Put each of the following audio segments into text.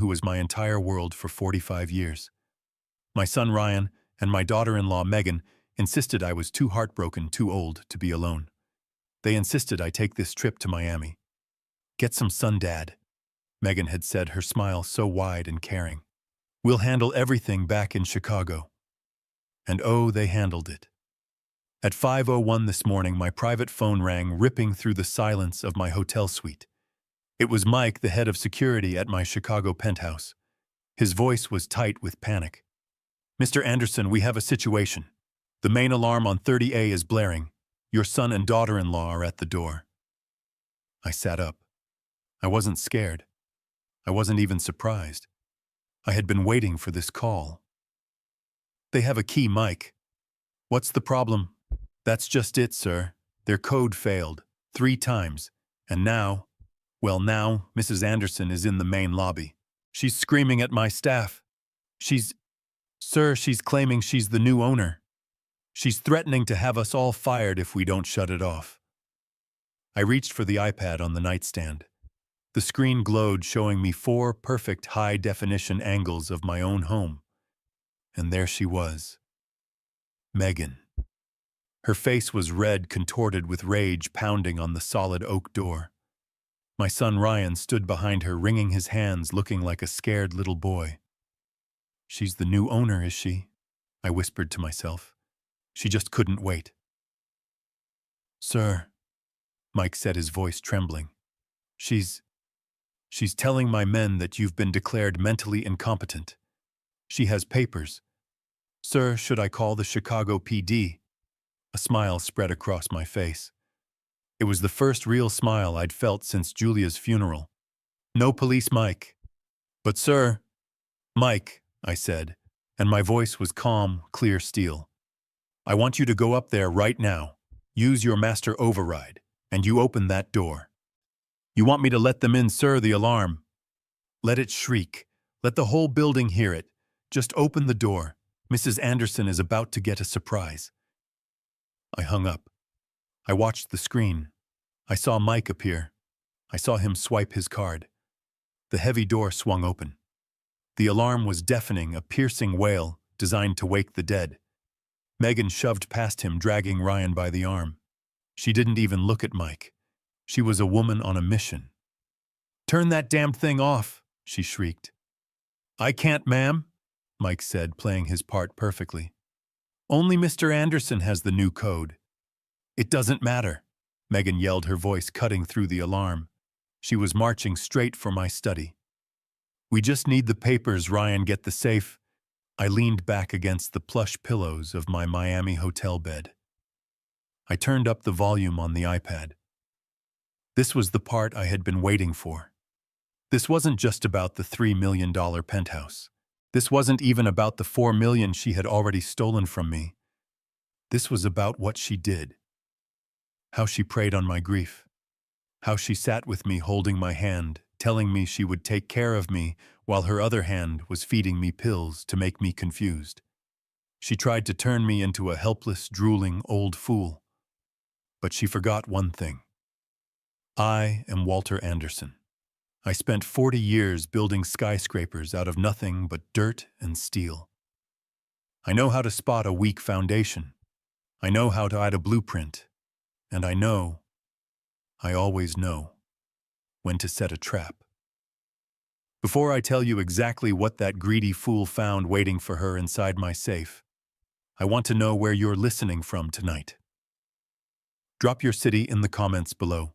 who was my entire world for 45 years. My son Ryan and my daughter-in-law Megan insisted I was too heartbroken, too old to be alone. They insisted I take this trip to Miami. "Get some sun, Dad," Megan had said, her smile so wide and caring. "We'll handle everything back in Chicago." And oh, they handled it. At 5:01 this morning, my private phone rang, ripping through the silence of my hotel suite. It was Mike, the head of security at my Chicago penthouse. His voice was tight with panic. "Mr. Anderson, we have a situation. The main alarm on 30A is blaring. Your son and daughter-in-law are at the door." I sat up. I wasn't scared. I wasn't even surprised. I had been waiting for this call. "They have a key, Mike." "What's the problem?" "That's just it, sir. Their code failed 3 times. And now, now, Mrs. Anderson is in the main lobby. She's screaming at my staff. She's claiming she's the new owner. She's threatening to have us all fired if we don't shut it off." I reached for the iPad on the nightstand. The screen glowed, showing me 4 perfect high-definition angles of my own home. And there she was. Megan. Her face was red, contorted with rage, pounding on the solid oak door. My son Ryan stood behind her, wringing his hands, looking like a scared little boy. "She's the new owner, is she?" I whispered to myself. She just couldn't wait. "Sir," Mike said, his voice trembling. She's telling my men that you've been declared mentally incompetent. She has papers. Sir, should I call the Chicago PD?" A smile spread across my face. It was the first real smile I'd felt since Julia's funeral. "No police, Mike." "But sir—" "Mike," I said, and my voice was calm, clear steel. "I want you to go up there right now, use your master override, and you open that door." "You want me to let them in, sir, the alarm?" "Let it shriek. Let the whole building hear it. Just open the door. Mrs. Anderson is about to get a surprise." I hung up. I watched the screen. I saw Mike appear. I saw him swipe his card. The heavy door swung open. The alarm was deafening, a piercing wail designed to wake the dead. Megan shoved past him, dragging Ryan by the arm. She didn't even look at Mike. She was a woman on a mission. "Turn that damned thing off," she shrieked. "I can't, ma'am," Mike said, playing his part perfectly. "Only Mr. Anderson has the new code." "It doesn't matter," Megan yelled, her voice cutting through the alarm. She was marching straight for my study. "We just need the papers, Ryan. Get the safe." I leaned back against the plush pillows of my Miami hotel bed. I turned up the volume on the iPad. This was the part I had been waiting for. This wasn't just about the $3 million penthouse. This wasn't even about the $4 million she had already stolen from me. This was about what she did. How she preyed on my grief. How she sat with me, holding my hand, telling me she would take care of me, while her other hand was feeding me pills to make me confused. She tried to turn me into a helpless, drooling old fool. But she forgot one thing. I am Walter Anderson. I spent 40 years building skyscrapers out of nothing but dirt and steel. I know how to spot a weak foundation. I know how to add a blueprint. And I always know, when to set a trap. Before I tell you exactly what that greedy fool found waiting for her inside my safe, I want to know where you're listening from tonight. Drop your city in the comments below.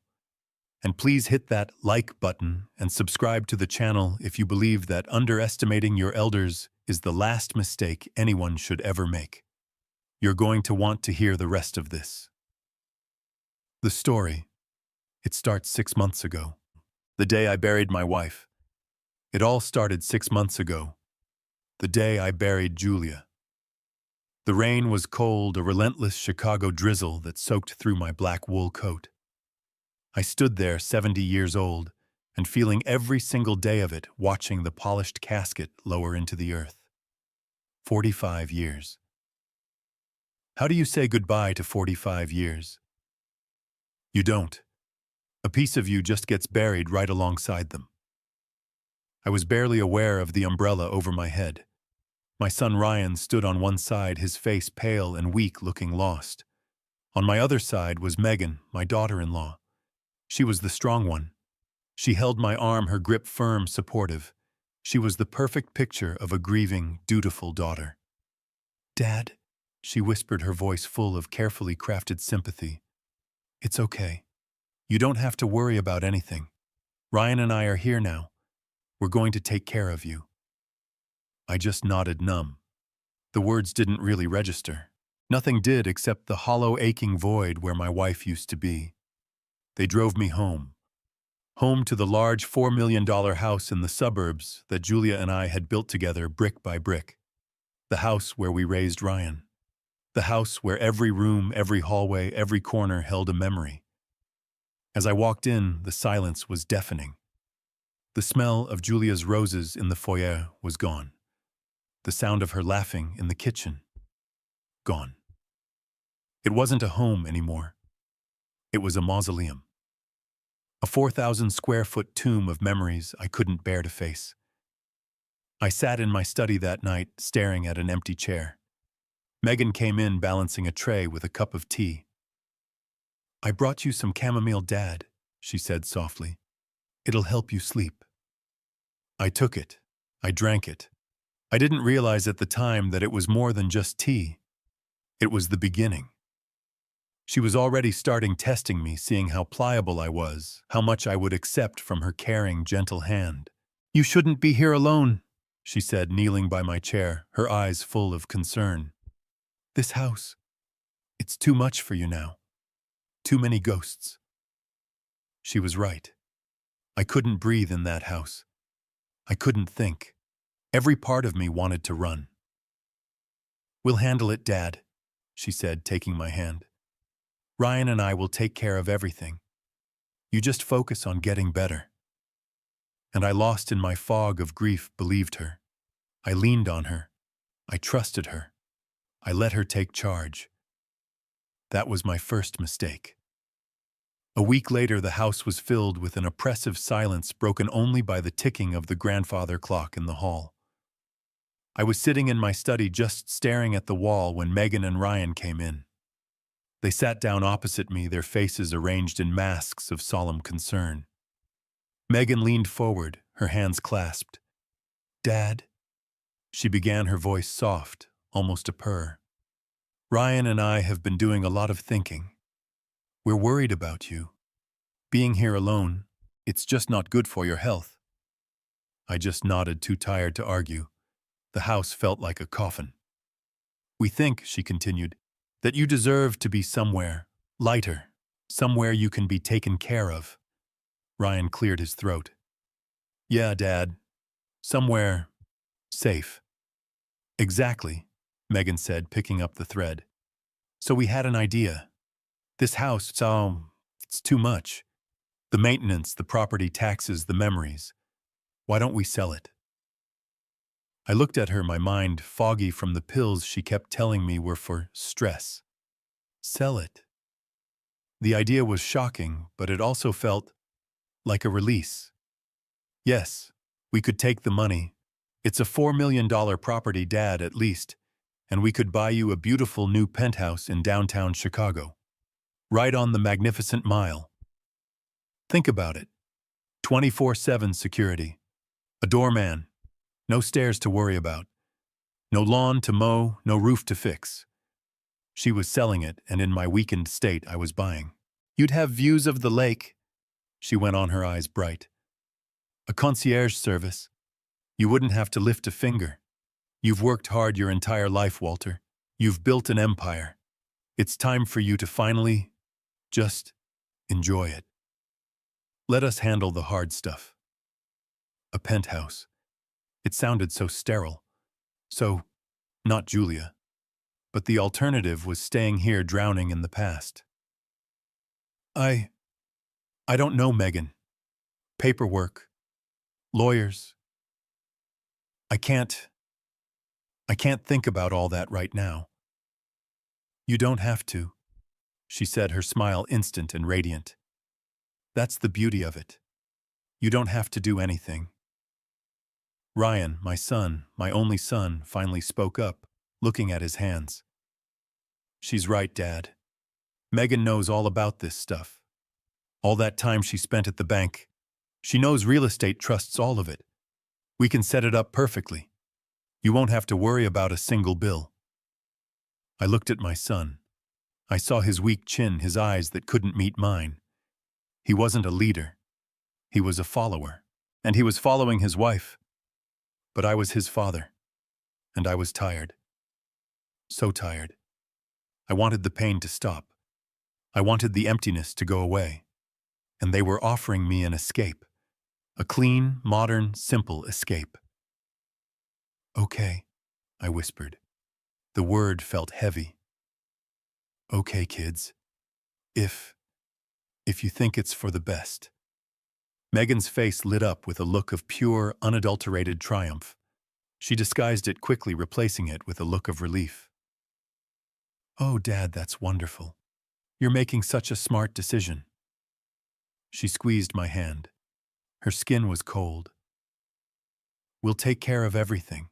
And please hit that like button and subscribe to the channel if you believe that underestimating your elders is the last mistake anyone should ever make. You're going to want to hear the rest of this. The story. It starts 6 months ago. The day I buried my wife. It all started 6 months ago. The day I buried Julia. The rain was cold, a relentless Chicago drizzle that soaked through my black wool coat. I stood there, 70 years old, and feeling every single day of it, watching the polished casket lower into the earth. 45 years. How do you say goodbye to 45 years? You don't. A piece of you just gets buried right alongside them. I was barely aware of the umbrella over my head. My son Ryan stood on one side, his face pale and weak, looking lost. On my other side was Megan, my daughter-in-law. She was the strong one. She held my arm, her grip firm, supportive. She was the perfect picture of a grieving, dutiful daughter. "Dad," she whispered, her voice full of carefully crafted sympathy. "It's okay. You don't have to worry about anything. Ryan and I are here now. We're going to take care of you." I just nodded, numb. The words didn't really register. Nothing did except the hollow, aching void where my wife used to be. They drove me home. Home to the large $4 million house in the suburbs that Julia and I had built together brick by brick. The house where we raised Ryan. The house where every room, every hallway, every corner held a memory. As I walked in, the silence was deafening. The smell of Julia's roses in the foyer was gone. The sound of her laughing in the kitchen, gone. It wasn't a home anymore. It was a mausoleum. A 4,000 square foot tomb of memories I couldn't bear to face. I sat in my study that night, staring at an empty chair. Megan came in, balancing a tray with a cup of tea. "I brought you some chamomile, Dad," she said softly. "It'll help you sleep." I took it. I drank it. I didn't realize at the time that it was more than just tea. It was the beginning. She was already starting testing me, seeing how pliable I was, how much I would accept from her caring, gentle hand. "You shouldn't be here alone," she said, kneeling by my chair, her eyes full of concern. "This house, it's too much for you now. Too many ghosts." She was right. I couldn't breathe in that house. I couldn't think. Every part of me wanted to run. "We'll handle it, Dad," she said, taking my hand. "Ryan and I will take care of everything. You just focus on getting better." And I, lost in my fog of grief, believed her. I leaned on her. I trusted her. I let her take charge. That was my first mistake. A week later, the house was filled with an oppressive silence broken only by the ticking of the grandfather clock in the hall. I was sitting in my study, just staring at the wall, when Megan and Ryan came in. They sat down opposite me, their faces arranged in masks of solemn concern. Megan leaned forward, her hands clasped. "Dad," she began, her voice soft, almost a purr. "Ryan and I have been doing a lot of thinking. We're worried about you. Being here alone, it's just not good for your health." I just nodded, too tired to argue. The house felt like a coffin. "We think," she continued, "that you deserve to be somewhere lighter, somewhere you can be taken care of." Ryan cleared his throat. "Yeah, Dad. Somewhere safe." "Exactly," Megan said, picking up the thread. "So we had an idea. This house, it's too much. The maintenance, the property taxes, the memories. Why don't we sell it?" I looked at her, my mind foggy from the pills she kept telling me were for stress. Sell it. The idea was shocking, but it also felt like a release. "Yes, we could take the money. It's a $4 million property, Dad, at least, and we could buy you a beautiful new penthouse in downtown Chicago, right on the Magnificent Mile. Think about it. 24/7 security. A doorman. No stairs to worry about. No lawn to mow, no roof to fix." She was selling it, and in my weakened state, I was buying. "You'd have views of the lake," she went on, her eyes bright. "A concierge service. You wouldn't have to lift a finger. You've worked hard your entire life, Walter. You've built an empire. It's time for you to finally just enjoy it. Let us handle the hard stuff." A penthouse. It sounded so sterile. So, not Julia. But the alternative was staying here, drowning in the past. I don't know, Megan. Paperwork. Lawyers. I can't think about all that right now." "You don't have to," she said, her smile instant and radiant. "That's the beauty of it. You don't have to do anything. Ryan, my son, my only son, finally spoke up, looking at his hands. She's right, Dad. Megan knows all about this stuff. All that time she spent at the bank. She knows real estate trusts all of it. We can set it up perfectly. You won't have to worry about a single bill. I looked at my son. I saw his weak chin, his eyes that couldn't meet mine. He wasn't a leader. He was a follower. And he was following his wife. But I was his father. And I was tired. So tired. I wanted the pain to stop. I wanted the emptiness to go away. And they were offering me an escape. A clean, modern, simple escape. Okay, I whispered. The word felt heavy. Okay, kids. If you think it's for the best. Megan's face lit up with a look of pure, unadulterated triumph. She disguised it quickly, replacing it with a look of relief. Oh, Dad, that's wonderful. You're making such a smart decision. She squeezed my hand. Her skin was cold. We'll take care of everything.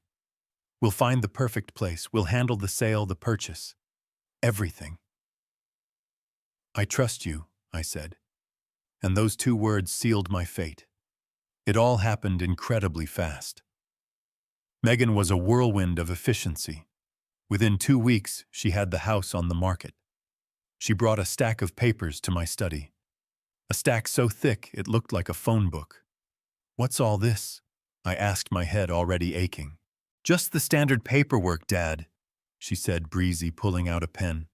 We'll find the perfect place. We'll handle the sale, the purchase. Everything. I trust you, I said. And those 2 words sealed my fate. It all happened incredibly fast. Megan was a whirlwind of efficiency. Within 2 weeks, she had the house on the market. She brought a stack of papers to my study. A stack so thick it looked like a phone book. What's all this? I asked, my head already aching. Just the standard paperwork, Dad, she said, breezy, pulling out a pen.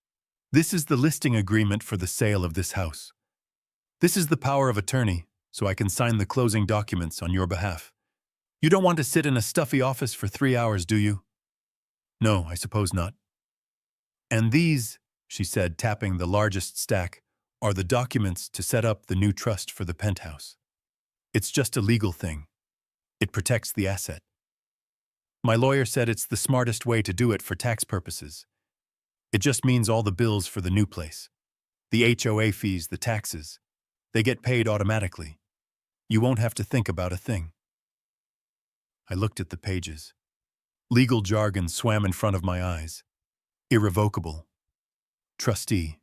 This is the listing agreement for the sale of this house. This is the power of attorney, so I can sign the closing documents on your behalf. You don't want to sit in a stuffy office for 3 hours, do you? No, I suppose not. And these, she said, tapping the largest stack, are the documents to set up the new trust for the penthouse. It's just a legal thing. It protects the asset. My lawyer said it's the smartest way to do it for tax purposes. It just means all the bills for the new place. The HOA fees, the taxes. They get paid automatically. You won't have to think about a thing. I looked at the pages. Legal jargon swam in front of my eyes. Irrevocable. Trustee.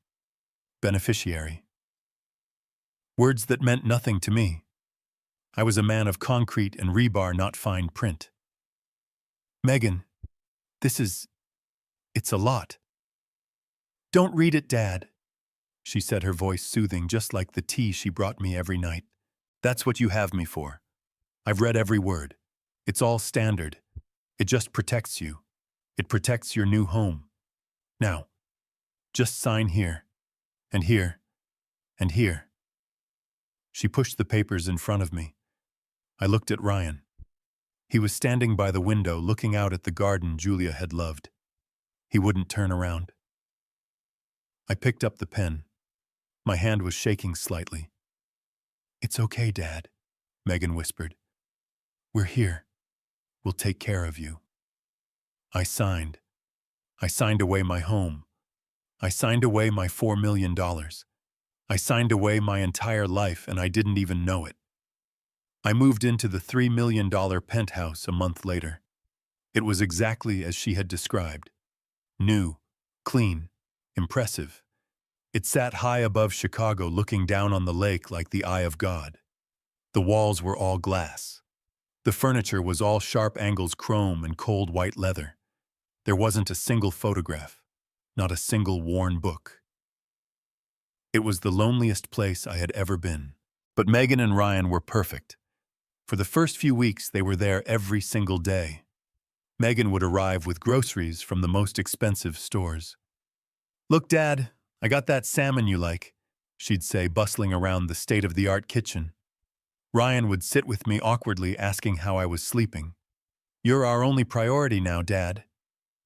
Beneficiary. Words that meant nothing to me. I was a man of concrete and rebar, not fine print. Megan, it's a lot. Don't read it, Dad, she said, her voice soothing, just like the tea she brought me every night. That's what you have me for. I've read every word. It's all standard. It just protects you. It protects your new home. Now, just sign here, and here, and here. She pushed the papers in front of me. I looked at Ryan. He was standing by the window looking out at the garden Julia had loved. He wouldn't turn around. I picked up the pen. My hand was shaking slightly. It's okay, Dad, Megan whispered. We're here. We'll take care of you. I signed. I signed away my home. I signed away my $4 million. I signed away my entire life, and I didn't even know it. I moved into the $3 million penthouse a month later. It was exactly as she had described. New, clean, impressive. It sat high above Chicago, looking down on the lake like the eye of God. The walls were all glass. The furniture was all sharp angles, chrome and cold white leather. There wasn't a single photograph, not a single worn book. It was the loneliest place I had ever been. But Megan and Ryan were perfect. For the first few weeks, they were there every single day. Megan would arrive with groceries from the most expensive stores. Look, Dad, I got that salmon you like, she'd say, bustling around the state-of-the-art kitchen. Ryan would sit with me awkwardly, asking how I was sleeping. You're our only priority now, Dad,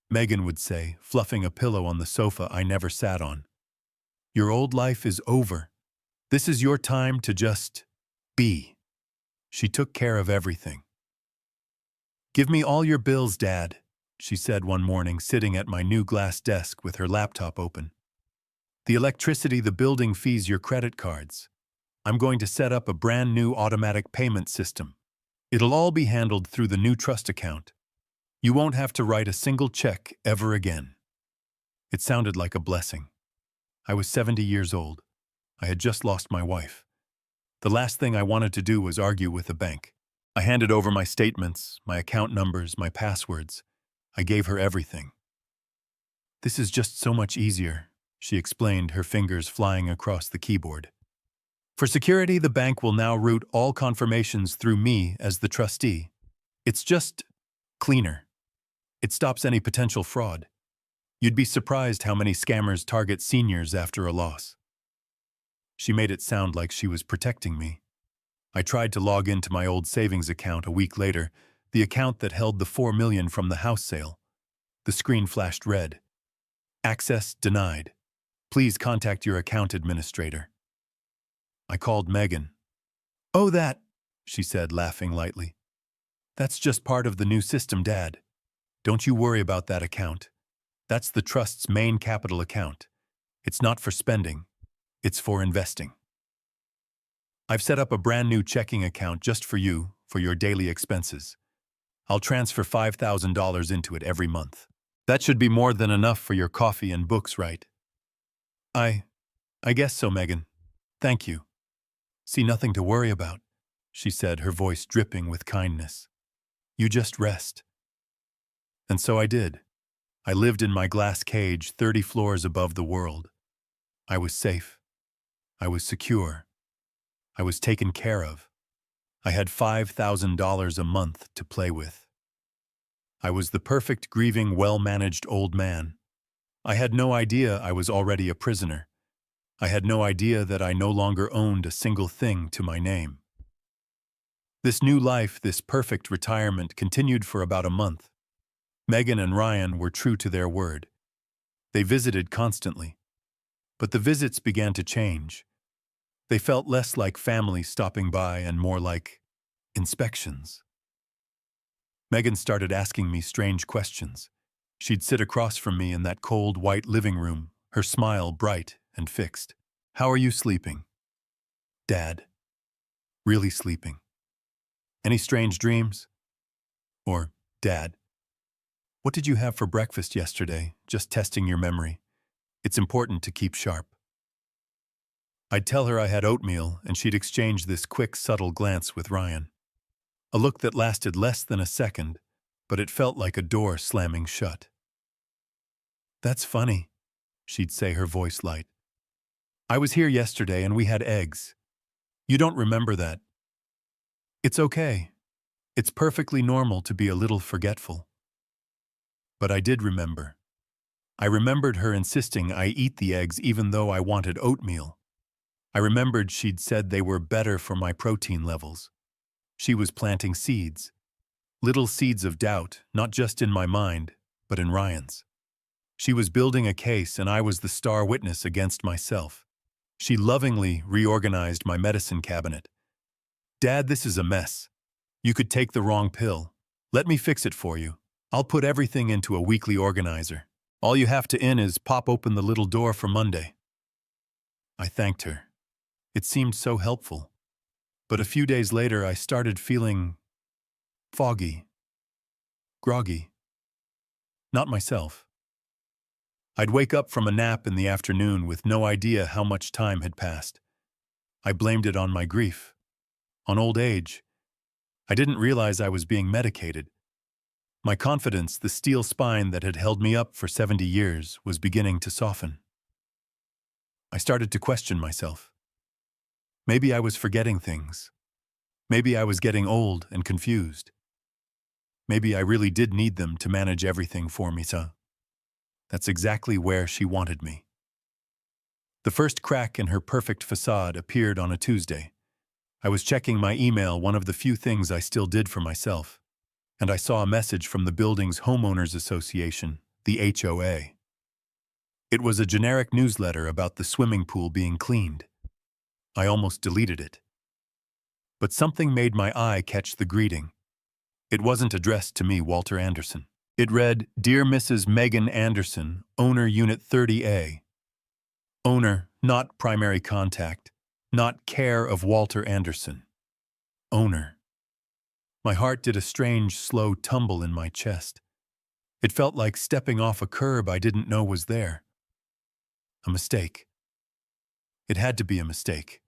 Megan would say, fluffing a pillow on the sofa I never sat on. Your old life is over. This is your time to just be. She took care of everything. Give me all your bills, Dad, she said one morning, sitting at my new glass desk with her laptop open. The electricity, the building fees, your credit cards. I'm going to set up a brand new automatic payment system. It'll all be handled through the new trust account. You won't have to write a single check ever again." It sounded like a blessing. I was 70 years old. I had just lost my wife. The last thing I wanted to do was argue with the bank. I handed over my statements, my account numbers, my passwords. I gave her everything. "This is just so much easier," she explained, her fingers flying across the keyboard. "For security, the bank will now route all confirmations through me as the trustee. It's just cleaner. It stops any potential fraud. You'd be surprised how many scammers target seniors after a loss." She made it sound like she was protecting me. I tried to log into my old savings account a week later, the account that held the $4 million from the house sale. The screen flashed red. "Access denied. Please contact your account administrator." I called Megan. "Oh, that," she said, laughing lightly. "That's just part of the new system, Dad. Don't you worry about that account. That's the trust's main capital account. It's not for spending. It's for investing. I've set up a brand new checking account just for you, for your daily expenses. I'll transfer $5,000 into it every month. That should be more than enough for your coffee and books, right?" I guess so, Megan. Thank you." "See, nothing to worry about," she said, her voice dripping with kindness. "You just rest." And so I did. I lived in my glass cage 30 floors above the world. I was safe. I was secure. I was taken care of. I had $5,000 a month to play with. I was the perfect grieving, well-managed old man. I had no idea I was already a prisoner. I had no idea that I no longer owned a single thing to my name. This new life, this perfect retirement, continued for about a month. Megan and Ryan were true to their word. They visited constantly. But the visits began to change. They felt less like family stopping by and more like inspections. Megan started asking me strange questions. She'd sit across from me in that cold, white living room, her smile bright and fixed. "How are you sleeping?" "Dad." "Really sleeping?" "Any strange dreams?" Or, "Dad, what did you have for breakfast yesterday?" Just testing your memory. It's important to keep sharp. I'd tell her I had oatmeal, and she'd exchange this quick, subtle glance with Ryan. A look that lasted less than a second, but it felt like a door slamming shut. "That's funny," she'd say, her voice light. "I was here yesterday and we had eggs. You don't remember that. It's okay. It's perfectly normal to be a little forgetful." But I did remember. I remembered her insisting I eat the eggs even though I wanted oatmeal. I remembered she'd said they were better for my protein levels. She was planting seeds. Little seeds of doubt, not just in my mind, but in Ryan's. She was building a case, and I was the star witness against myself. She lovingly reorganized my medicine cabinet. "Dad, this is a mess. You could take the wrong pill. Let me fix it for you. I'll put everything into a weekly organizer. All you have to is pop open the little door for Monday." I thanked her. It seemed so helpful. But a few days later, I started feeling foggy, groggy. Not myself. I'd wake up from a nap in the afternoon with no idea how much time had passed. I blamed it on my grief, on old age. I didn't realize I was being medicated. My confidence, the steel spine that had held me up for 70 years, was beginning to soften. I started to question myself. Maybe I was forgetting things. Maybe I was getting old and confused. Maybe I really did need them to manage everything for me, so that's exactly where she wanted me. The first crack in her perfect facade appeared on a Tuesday. I was checking my email, one of the few things I still did for myself, and I saw a message from the building's homeowners association, the HOA. It was a generic newsletter about the swimming pool being cleaned. I almost deleted it. But something made my eye catch the greeting. It wasn't addressed to me, Walter Anderson. It read, "Dear Mrs. Megan Anderson, owner Unit 30A. Owner, not primary contact, not care of Walter Anderson. Owner." My heart did a strange, slow tumble in my chest. It felt like stepping off a curb I didn't know was there. A mistake. It had to be a mistake.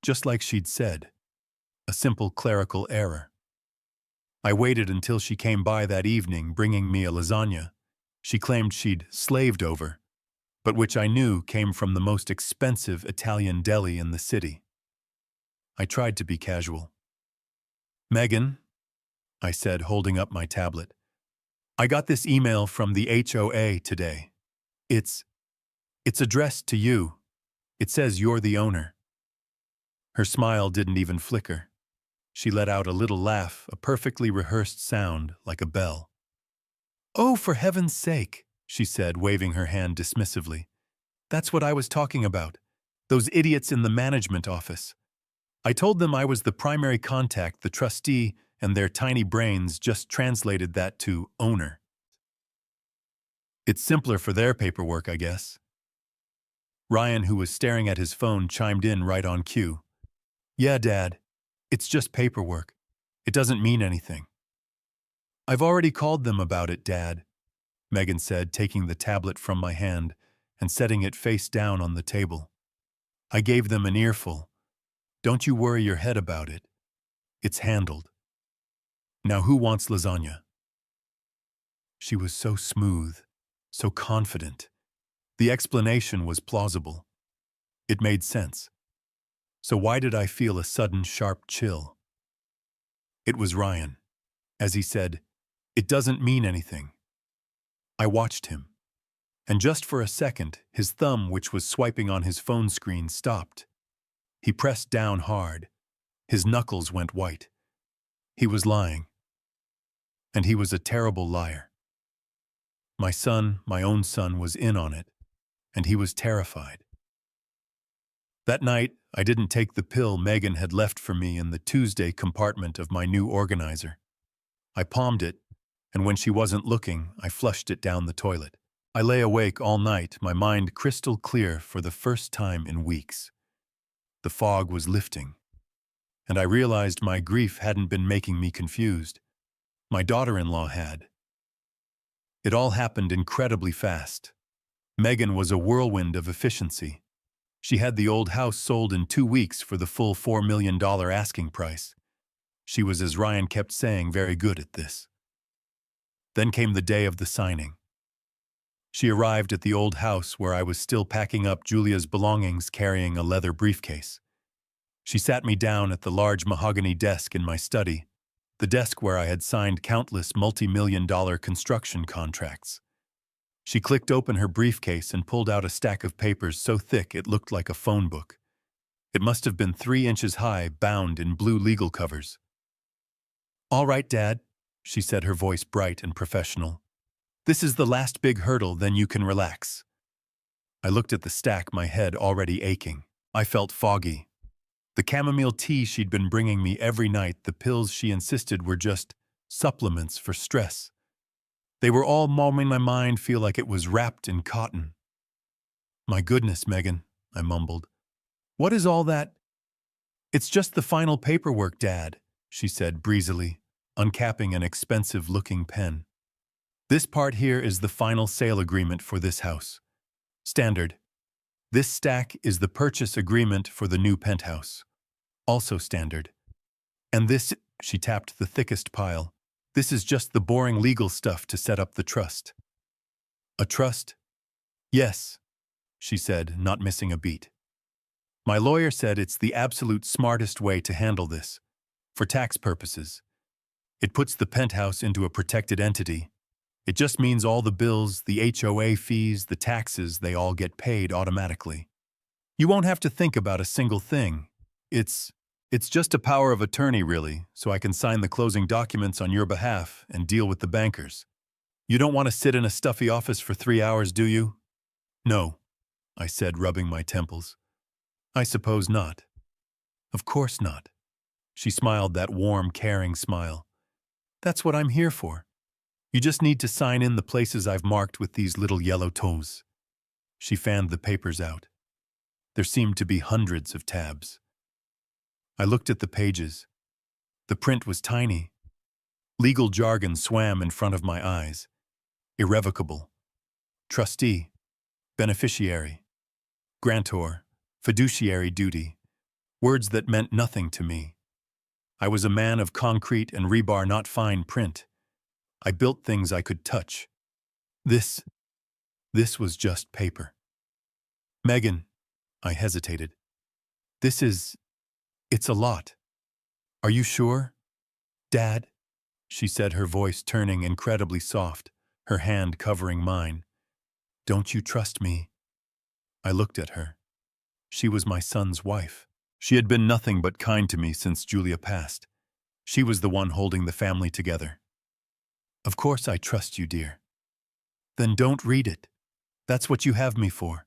Just like she'd said, a simple clerical error. I waited until she came by that evening bringing me a lasagna she claimed she'd slaved over, but which I knew came from the most expensive Italian deli in the city. I tried to be casual. "Megan," I said, holding up my tablet, "I got this email from the HOA today. It's addressed to you. It says you're the owner." Her smile didn't even flicker. She let out a little laugh, a perfectly rehearsed sound like a bell. "Oh, for heaven's sake," she said, waving her hand dismissively. "That's what I was talking about. Those idiots in the management office. I told them I was the primary contact, the trustee, and their tiny brains just translated that to owner. It's simpler for their paperwork, I guess." Ryan, who was staring at his phone, chimed in right on cue. "Yeah, Dad. It's just paperwork. It doesn't mean anything." "I've already called them about it, Dad," Megan said, taking the tablet from my hand and setting it face down on the table. "I gave them an earful. Don't you worry your head about it. It's handled. Now who wants lasagna?" She was so smooth, so confident. The explanation was plausible. It made sense. So why did I feel a sudden sharp chill? It was Ryan. As he said, "It doesn't mean anything." I watched him. And just for a second, his thumb, which was swiping on his phone screen, stopped. He pressed down hard. His knuckles went white. He was lying. And he was a terrible liar. My son, my own son, was in on it, and he was terrified. That night, I didn't take the pill Megan had left for me in the Tuesday compartment of my new organizer. I palmed it, and when she wasn't looking, I flushed it down the toilet. I lay awake all night, my mind crystal clear for the first time in weeks. The fog was lifting, and I realized my grief hadn't been making me confused. My daughter-in-law had. It all happened incredibly fast. Megan was a whirlwind of efficiency. She had the old house sold in 2 weeks for the full $4 million asking price. She was, as Ryan kept saying, very good at this. Then came the day of the signing. She arrived at the old house where I was still packing up Julia's belongings, carrying a leather briefcase. She sat me down at the large mahogany desk in my study, the desk where I had signed countless multi-million-dollar construction contracts. She clicked open her briefcase and pulled out a stack of papers so thick it looked like a phone book. It must have been 3 inches high, bound in blue legal covers. "All right, Dad," she said, her voice bright and professional. "This is the last big hurdle, then you can relax." I looked at the stack, my head already aching. I felt foggy. The chamomile tea she'd been bringing me every night, the pills she insisted were just supplements for stress. They were all making my mind feel like it was wrapped in cotton. "My goodness, Megan," I mumbled. "What is all that?" "It's just the final paperwork, Dad," she said breezily, uncapping an expensive-looking pen. "This part here is the final sale agreement for this house. Standard. This stack is the purchase agreement for the new penthouse. Also standard. And this," she tapped the thickest pile, "this is just the boring legal stuff to set up the trust." "A trust?" "Yes," she said, not missing a beat. "My lawyer said it's the absolute smartest way to handle this, for tax purposes. It puts the penthouse into a protected entity. It just means all the bills, the HOA fees, the taxes, they all get paid automatically. You won't have to think about a single thing. It's just a power of attorney, really, so I can sign the closing documents on your behalf and deal with the bankers. You don't want to sit in a stuffy office for 3 hours, do you?" "No," I said, rubbing my temples. "I suppose not." "Of course not." She smiled that warm, caring smile. "That's what I'm here for. You just need to sign in the places I've marked with these little yellow toes." She fanned the papers out. There seemed to be hundreds of tabs. I looked at the pages. The print was tiny. Legal jargon swam in front of my eyes. Irrevocable. Trustee. Beneficiary. Grantor. Fiduciary duty. Words that meant nothing to me. I was a man of concrete and rebar, not fine print. I built things I could touch. This was just paper. Megan, I hesitated. It's a lot. Are you sure? Dad? She said, her voice turning incredibly soft, her hand covering mine. Don't you trust me? I looked at her. She was my son's wife. She had been nothing but kind to me since Julia passed. She was the one holding the family together. Of course I trust you, dear. Then don't read it. That's what you have me for.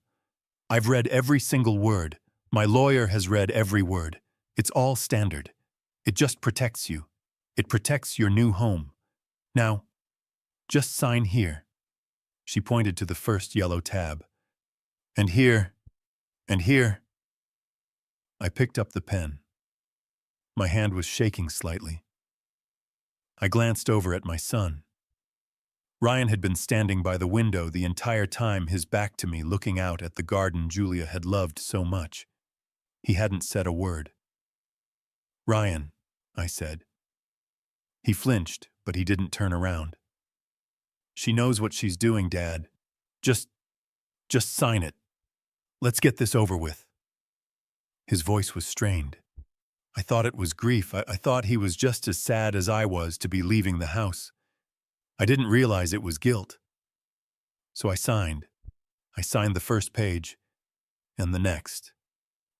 I've read every single word. My lawyer has read every word. It's all standard. It just protects you. It protects your new home. Now, just sign here. She pointed to the first yellow tab. And here, and here. I picked up the pen. My hand was shaking slightly. I glanced over at my son. Ryan had been standing by the window the entire time, his back to me, looking out at the garden Julia had loved so much. He hadn't said a word. Ryan, I said. He flinched, but he didn't turn around. She knows what she's doing, Dad. Just sign it. Let's get this over with. His voice was strained. I thought it was grief. I thought he was just as sad as I was to be leaving the house. I didn't realize it was guilt. So I signed. I signed the first page, and the next,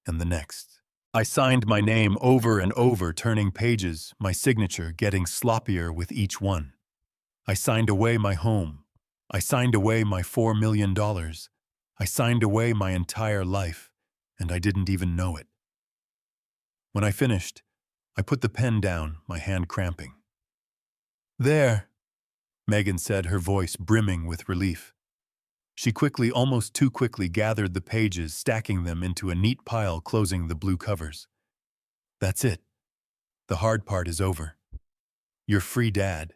and the next. I signed my name over and over, turning pages, my signature getting sloppier with each one. I signed away my home. I signed away my $4 million. I signed away my entire life, and I didn't even know it. When I finished, I put the pen down, my hand cramping. There, Megan said, her voice brimming with relief. She quickly, almost too quickly, gathered the pages, stacking them into a neat pile, closing the blue covers. That's it. The hard part is over. You're free, Dad.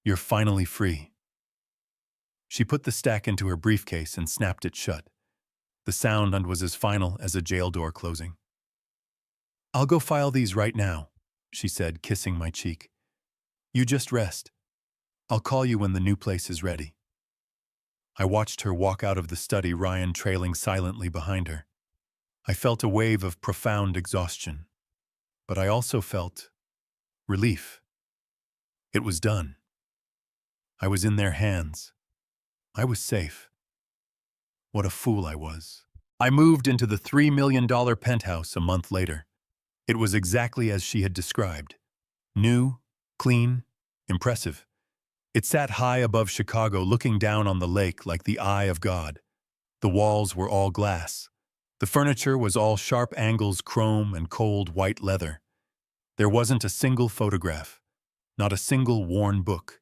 You're finally free. She put the stack into her briefcase and snapped it shut. The sound was as final as a jail door closing. I'll go file these right now, she said, kissing my cheek. You just rest. I'll call you when the new place is ready. I watched her walk out of the study, Ryan trailing silently behind her. I felt a wave of profound exhaustion, but I also felt relief. It was done. I was in their hands. I was safe. What a fool I was. I moved into the $3 million penthouse a month later. It was exactly as she had described. New, clean, impressive. It sat high above Chicago, looking down on the lake like the eye of God. The walls were all glass. The furniture was all sharp angles, chrome, and cold white leather. There wasn't a single photograph, not a single worn book.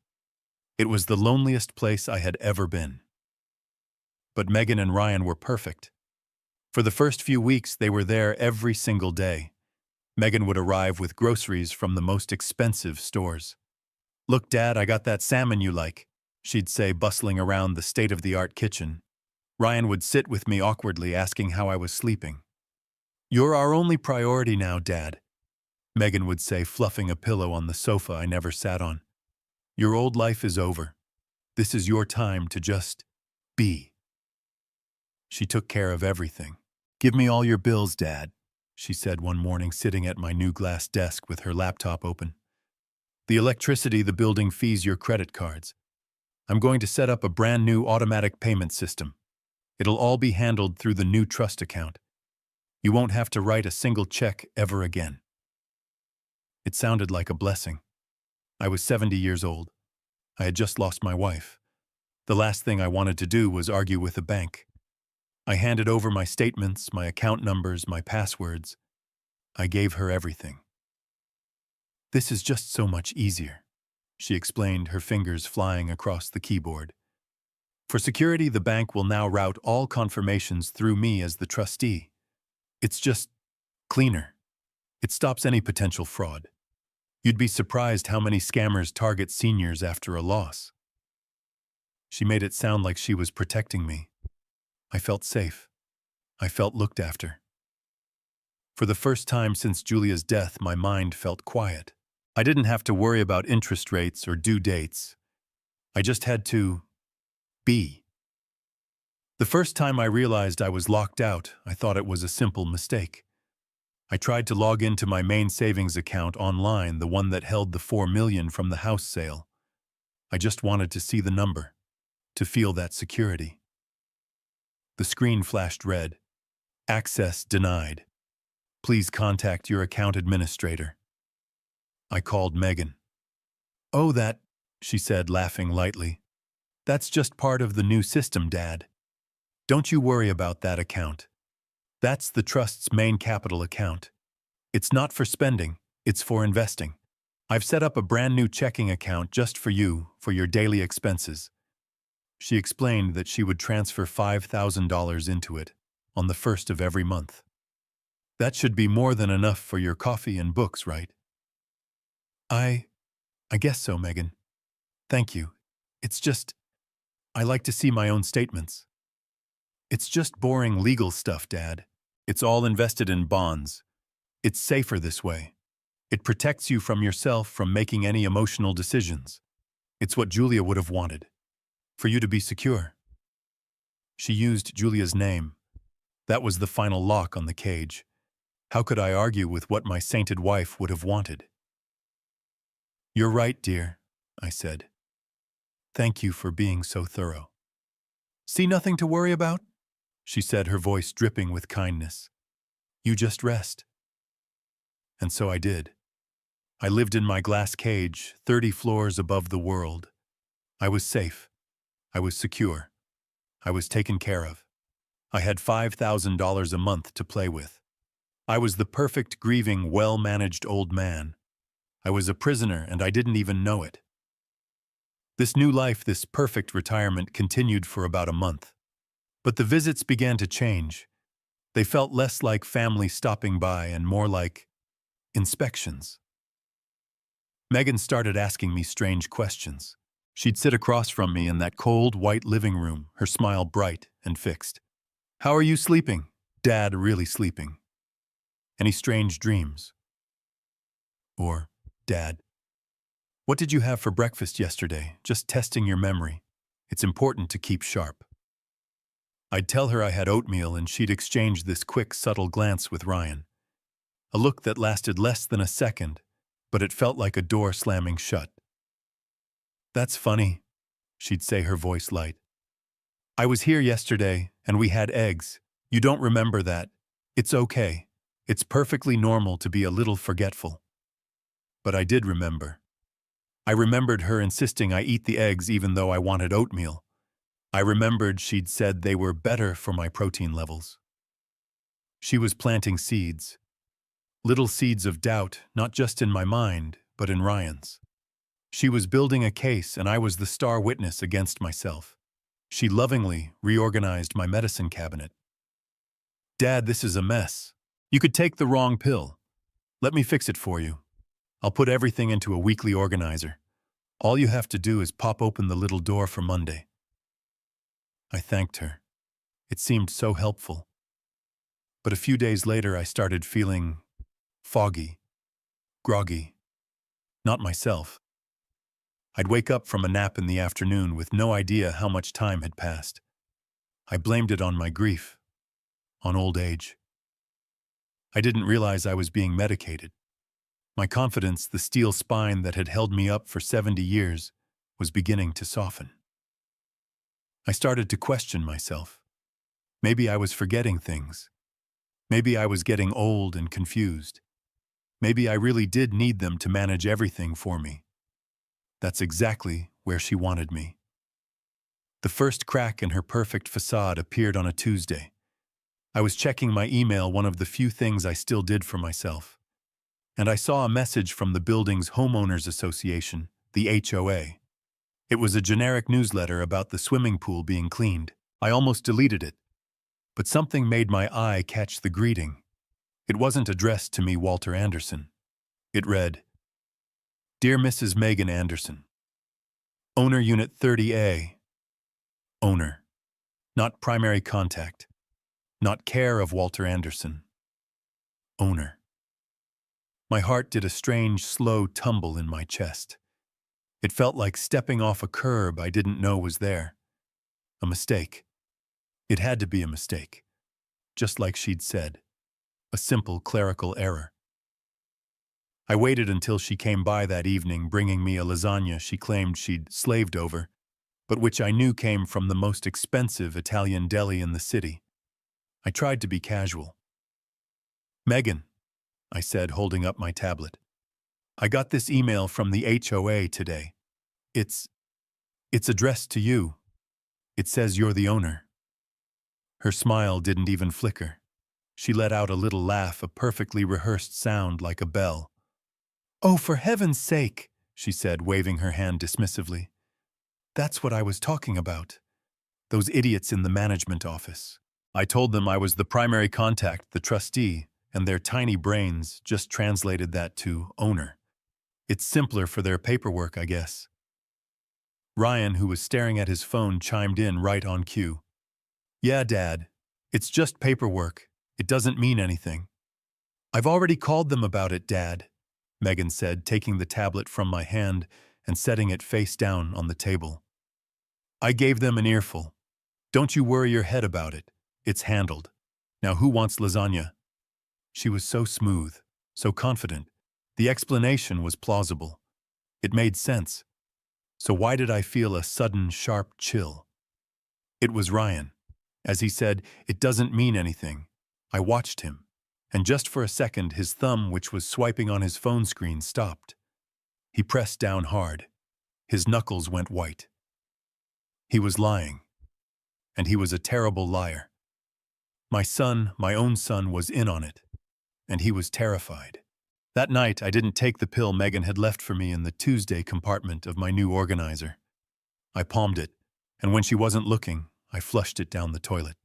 It was the loneliest place I had ever been. But Megan and Ryan were perfect. For the first few weeks, they were there every single day. Megan would arrive with groceries from the most expensive stores. Look, Dad, I got that salmon you like, she'd say, bustling around the state-of-the-art kitchen. Ryan would sit with me awkwardly, asking how I was sleeping. You're our only priority now, Dad, Megan would say, fluffing a pillow on the sofa I never sat on. Your old life is over. This is your time to just be. She took care of everything. Give me all your bills, Dad, she said one morning, sitting at my new glass desk with her laptop open. The electricity, the building fees, your credit cards. I'm going to set up a brand new automatic payment system. It'll all be handled through the new trust account. You won't have to write a single check ever again. It sounded like a blessing. I was 70 years old. I had just lost my wife. The last thing I wanted to do was argue with a bank. I handed over my statements, my account numbers, my passwords. I gave her everything. This is just so much easier, she explained, her fingers flying across the keyboard. For security, the bank will now route all confirmations through me as the trustee. It's just cleaner. It stops any potential fraud. You'd be surprised how many scammers target seniors after a loss. She made it sound like she was protecting me. I felt safe. I felt looked after. For the first time since Julia's death, my mind felt quiet. I didn't have to worry about interest rates or due dates. I just had to be. The first time I realized I was locked out, I thought it was a simple mistake. I tried to log into my main savings account online, the one that held the $4 million from the house sale. I just wanted to see the number, to feel that security. The screen flashed red. Access denied. Please contact your account administrator. I called Megan. Oh, that, she said, laughing lightly. That's just part of the new system, Dad. Don't you worry about that account. That's the trust's main capital account. It's not for spending, it's for investing. I've set up a brand new checking account just for you, for your daily expenses. She explained that she would transfer $5,000 into it on the first of every month. That should be more than enough for your coffee and books, right? I guess so, Megan. Thank you. It's just, I like to see my own statements. It's just boring legal stuff, Dad. It's all invested in bonds. It's safer this way. It protects you from yourself from making any emotional decisions. It's what Julia would have wanted. For you to be secure. She used Julia's name. That was the final lock on the cage. How could I argue with what my sainted wife would have wanted? You're right, dear, I said. Thank you for being so thorough. See nothing to worry about? She said, her voice dripping with kindness. You just rest. And so I did. I lived in my glass cage, 30 floors above the world. I was safe. I was secure. I was taken care of. I had $5,000 a month to play with. I was the perfect, grieving, well-managed old man. I was a prisoner, and I didn't even know it. This new life, this perfect retirement, continued for about a month. But the visits began to change. They felt less like family stopping by and more like inspections. Megan started asking me strange questions. She'd sit across from me in that cold, white living room, her smile bright and fixed. How are you sleeping? Dad really sleeping? Any strange dreams? Or, Dad, what did you have for breakfast yesterday? Just testing your memory. It's important to keep sharp. I'd tell her I had oatmeal, and she'd exchange this quick, subtle glance with Ryan. A look that lasted less than a second, but it felt like a door slamming shut. That's funny, she'd say, her voice light. I was here yesterday, and we had eggs. You don't remember that. It's okay. It's perfectly normal to be a little forgetful. But I did remember. I remembered her insisting I eat the eggs even though I wanted oatmeal. I remembered she'd said they were better for my protein levels. She was planting seeds. Little seeds of doubt, not just in my mind, but in Ryan's. She was building a case, and I was the star witness against myself. She lovingly reorganized my medicine cabinet. Dad, this is a mess. You could take the wrong pill. Let me fix it for you. I'll put everything into a weekly organizer. All you have to do is pop open the little door for Monday. I thanked her. It seemed so helpful. But a few days later, I started feeling foggy, groggy, not myself. I'd wake up from a nap in the afternoon with no idea how much time had passed. I blamed it on my grief, on old age. I didn't realize I was being medicated. My confidence, the steel spine that had held me up for 70 years, was beginning to soften. I started to question myself. Maybe I was forgetting things. Maybe I was getting old and confused. Maybe I really did need them to manage everything for me. That's exactly where she wanted me. The first crack in her perfect facade appeared on a Tuesday. I was checking my email, one of the few things I still did for myself. And I saw a message from the building's homeowners association, the HOA. It was a generic newsletter about the swimming pool being cleaned. I almost deleted it. But something made my eye catch the greeting. It wasn't addressed to me, Walter Anderson. It read, Dear Mrs. Megan Anderson, Owner Unit 30A. Owner. Not primary contact. Not care of Walter Anderson. Owner. My heart did a strange, slow tumble in my chest. It felt like stepping off a curb I didn't know was there. A mistake. It had to be a mistake. Just like she'd said. A simple clerical error. I waited until she came by that evening bringing me a lasagna she claimed she'd slaved over, but which I knew came from the most expensive Italian deli in the city. I tried to be casual. Megan, I said, holding up my tablet. I got this email from the HOA today. It's addressed to you. It says you're the owner. Her smile didn't even flicker. She let out a little laugh, a perfectly rehearsed sound like a bell. Oh, for heaven's sake, she said, waving her hand dismissively. That's what I was talking about. Those idiots in the management office. I told them I was the primary contact, the trustee, and their tiny brains just translated that to owner. It's simpler for their paperwork, I guess. Ryan, who was staring at his phone, chimed in right on cue. Yeah, Dad. It's just paperwork. It doesn't mean anything. I've already called them about it, Dad, Megan said, taking the tablet from my hand and setting it face down on the table. I gave them an earful. Don't you worry your head about it. It's handled. Now who wants lasagna? She was so smooth, so confident. The explanation was plausible. It made sense. So why did I feel a sudden, sharp chill? It was Ryan. As he said, it doesn't mean anything. I watched him, and just for a second his thumb, which was swiping on his phone screen, stopped. He pressed down hard. His knuckles went white. He was lying. And he was a terrible liar. My son, my own son, was in on it. And he was terrified. That night, I didn't take the pill Megan had left for me in the Tuesday compartment of my new organizer. I palmed it, and when she wasn't looking, I flushed it down the toilet.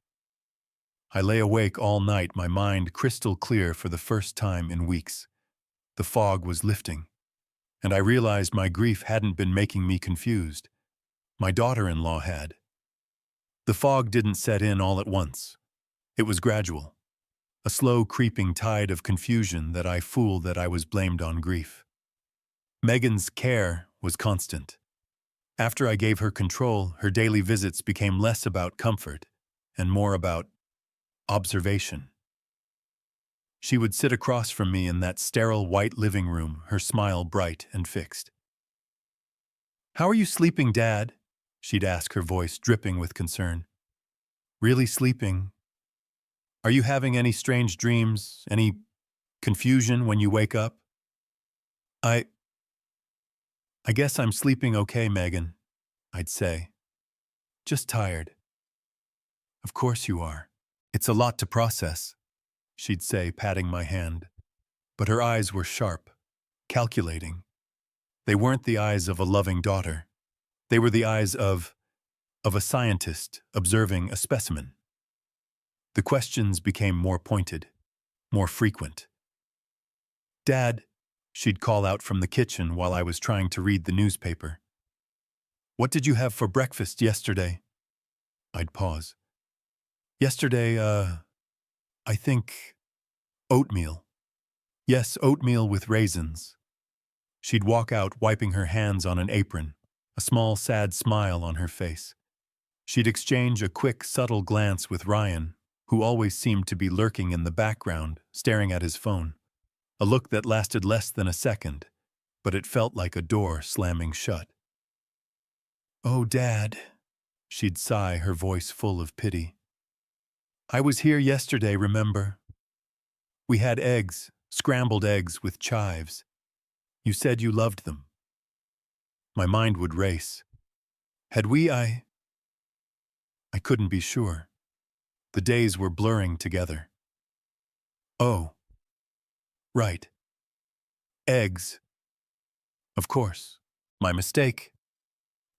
I lay awake all night, my mind crystal clear for the first time in weeks. The fog was lifting, and I realized my grief hadn't been making me confused. My daughter-in-law had. The fog didn't set in all at once. It was gradual. A slow creeping tide of confusion that I fooled that I was blamed on grief. Megan's care was constant. After I gave her control, her daily visits became less about comfort and more about observation. She would sit across from me in that sterile white living room, her smile bright and fixed. How are you sleeping, Dad? She'd ask, her voice dripping with concern. Really sleeping? Are you having any strange dreams, any confusion when you wake up? I guess I'm sleeping okay, Megan, I'd say. Just tired. Of course you are. It's a lot to process, she'd say, patting my hand. But her eyes were sharp, calculating. They weren't the eyes of a loving daughter. They were the eyes of a scientist observing a specimen. The questions became more pointed, more frequent. Dad, she'd call out from the kitchen while I was trying to read the newspaper. What did you have for breakfast yesterday? I'd pause. Yesterday, I think oatmeal. Yes, oatmeal with raisins. She'd walk out, wiping her hands on an apron, a small, sad smile on her face. She'd exchange a quick, subtle glance with Ryan, who always seemed to be lurking in the background, staring at his phone. A look that lasted less than a second, but it felt like a door slamming shut. Oh, Dad, she'd sigh, her voice full of pity. I was here yesterday, remember? We had eggs, scrambled eggs with chives. You said you loved them. My mind would race. Had we? I couldn't be sure. The days were blurring together. Oh. Right. Eggs. Of course. My mistake.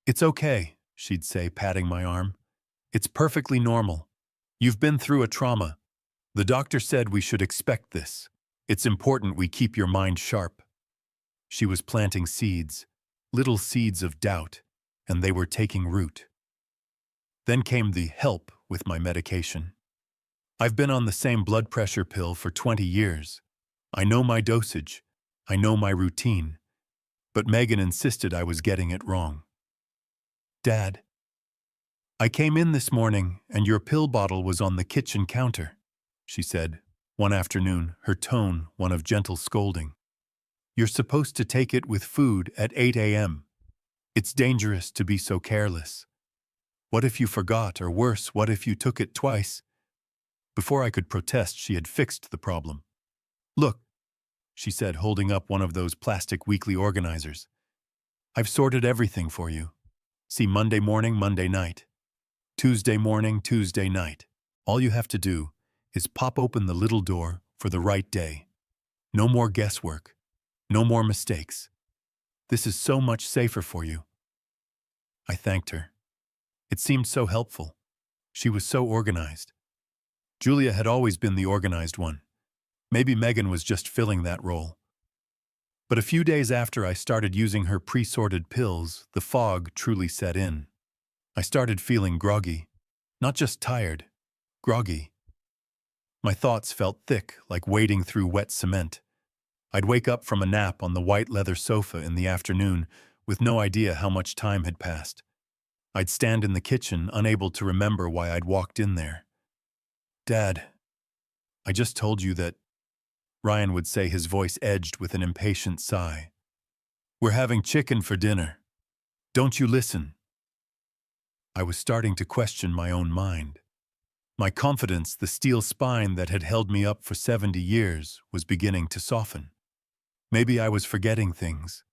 It's okay, she'd say, patting my arm. It's perfectly normal. You've been through a trauma. The doctor said we should expect this. It's important we keep your mind sharp. She was planting seeds, little seeds of doubt, and they were taking root. Then came the help with my medication. I've been on the same blood pressure pill for 20 years. I know my dosage. I know my routine. But Megan insisted I was getting it wrong. Dad, I came in this morning and your pill bottle was on the kitchen counter, she said, one afternoon, her tone one of gentle scolding. You're supposed to take it with food at 8 a.m. It's dangerous to be so careless. What if you forgot, or worse, what if you took it twice? Before I could protest, she had fixed the problem. Look, she said, holding up one of those plastic weekly organizers. I've sorted everything for you. See Monday morning, Monday night. Tuesday morning, Tuesday night. All you have to do is pop open the little door for the right day. No more guesswork. No more mistakes. This is so much safer for you. I thanked her. It seemed so helpful. She was so organized. Julia had always been the organized one. Maybe Megan was just filling that role. But a few days after I started using her pre-sorted pills, the fog truly set in. I started feeling groggy. Not just tired. Groggy. My thoughts felt thick, like wading through wet cement. I'd wake up from a nap on the white leather sofa in the afternoon with no idea how much time had passed. I'd stand in the kitchen, unable to remember why I'd walked in there. Dad, I just told you that, Ryan would say, his voice edged with an impatient sigh. We're having chicken for dinner. Don't you listen? I was starting to question my own mind. My confidence, the steel spine that had held me up for 70 years, was beginning to soften. Maybe I was forgetting things.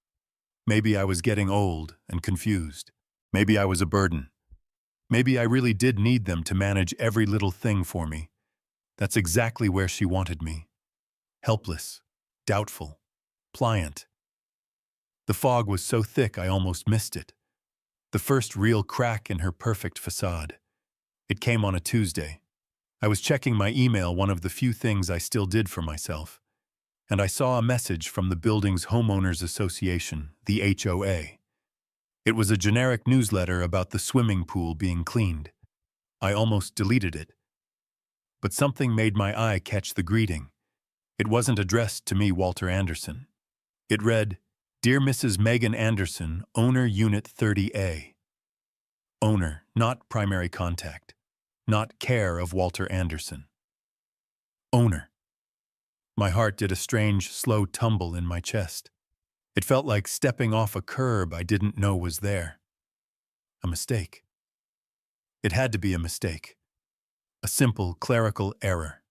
Maybe I was getting old and confused. Maybe I was a burden. Maybe I really did need them to manage every little thing for me. That's exactly where she wanted me. Helpless, doubtful, pliant. The fog was so thick I almost missed it. The first real crack in her perfect facade. It came on a Tuesday. I was checking my email, one of the few things I still did for myself, and I saw a message from the building's homeowners association, the HOA. It was a generic newsletter about the swimming pool being cleaned. I almost deleted it. But something made my eye catch the greeting. It wasn't addressed to me, Walter Anderson. It read, Dear Mrs. Megan Anderson, Owner Unit 30A. Owner, not primary contact. Not care of Walter Anderson. Owner. My heart did a strange, slow tumble in my chest. It felt like stepping off a curb I didn't know was there. A mistake. It had to be a mistake. A simple clerical error.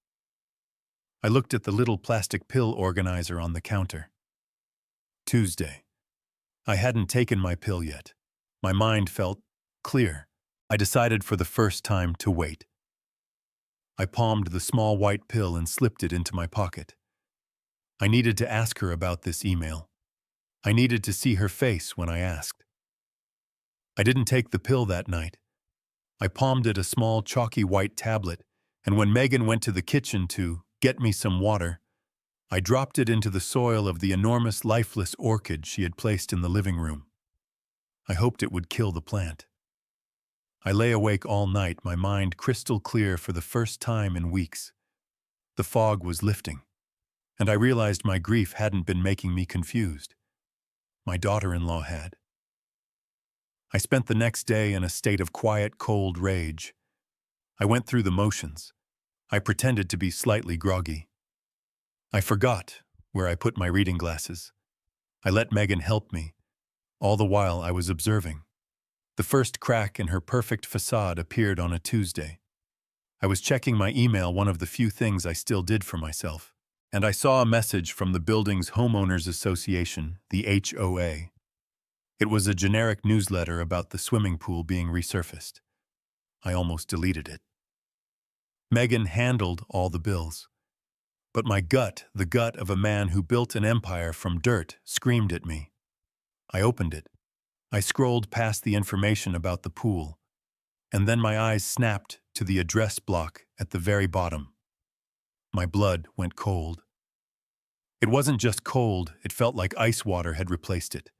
I looked at the little plastic pill organizer on the counter. Tuesday. I hadn't taken my pill yet. My mind felt clear. I decided for the first time to wait. I palmed the small white pill and slipped it into my pocket. I needed to ask her about this email. I needed to see her face when I asked. I didn't take the pill that night. I palmed it, a small chalky white tablet, and when Megan went to the kitchen to get me some water, I dropped it into the soil of the enormous lifeless orchid she had placed in the living room. I hoped it would kill the plant. I lay awake all night, my mind crystal clear for the first time in weeks. The fog was lifting, and I realized my grief hadn't been making me confused. My daughter-in-law had. I spent the next day in a state of quiet, cold rage. I went through the motions. I pretended to be slightly groggy. I forgot where I put my reading glasses. I let Megan help me. All the while I was observing. The first crack in her perfect facade appeared on a Tuesday. I was checking my email, one of the few things I still did for myself, and I saw a message from the building's homeowners association, the HOA. It was a generic newsletter about the swimming pool being resurfaced. I almost deleted it. Megan handled all the bills. But my gut, the gut of a man who built an empire from dirt, screamed at me. I opened it. I scrolled past the information about the pool, and then my eyes snapped to the address block at the very bottom. My blood went cold. It wasn't just cold, it felt like ice water had replaced it.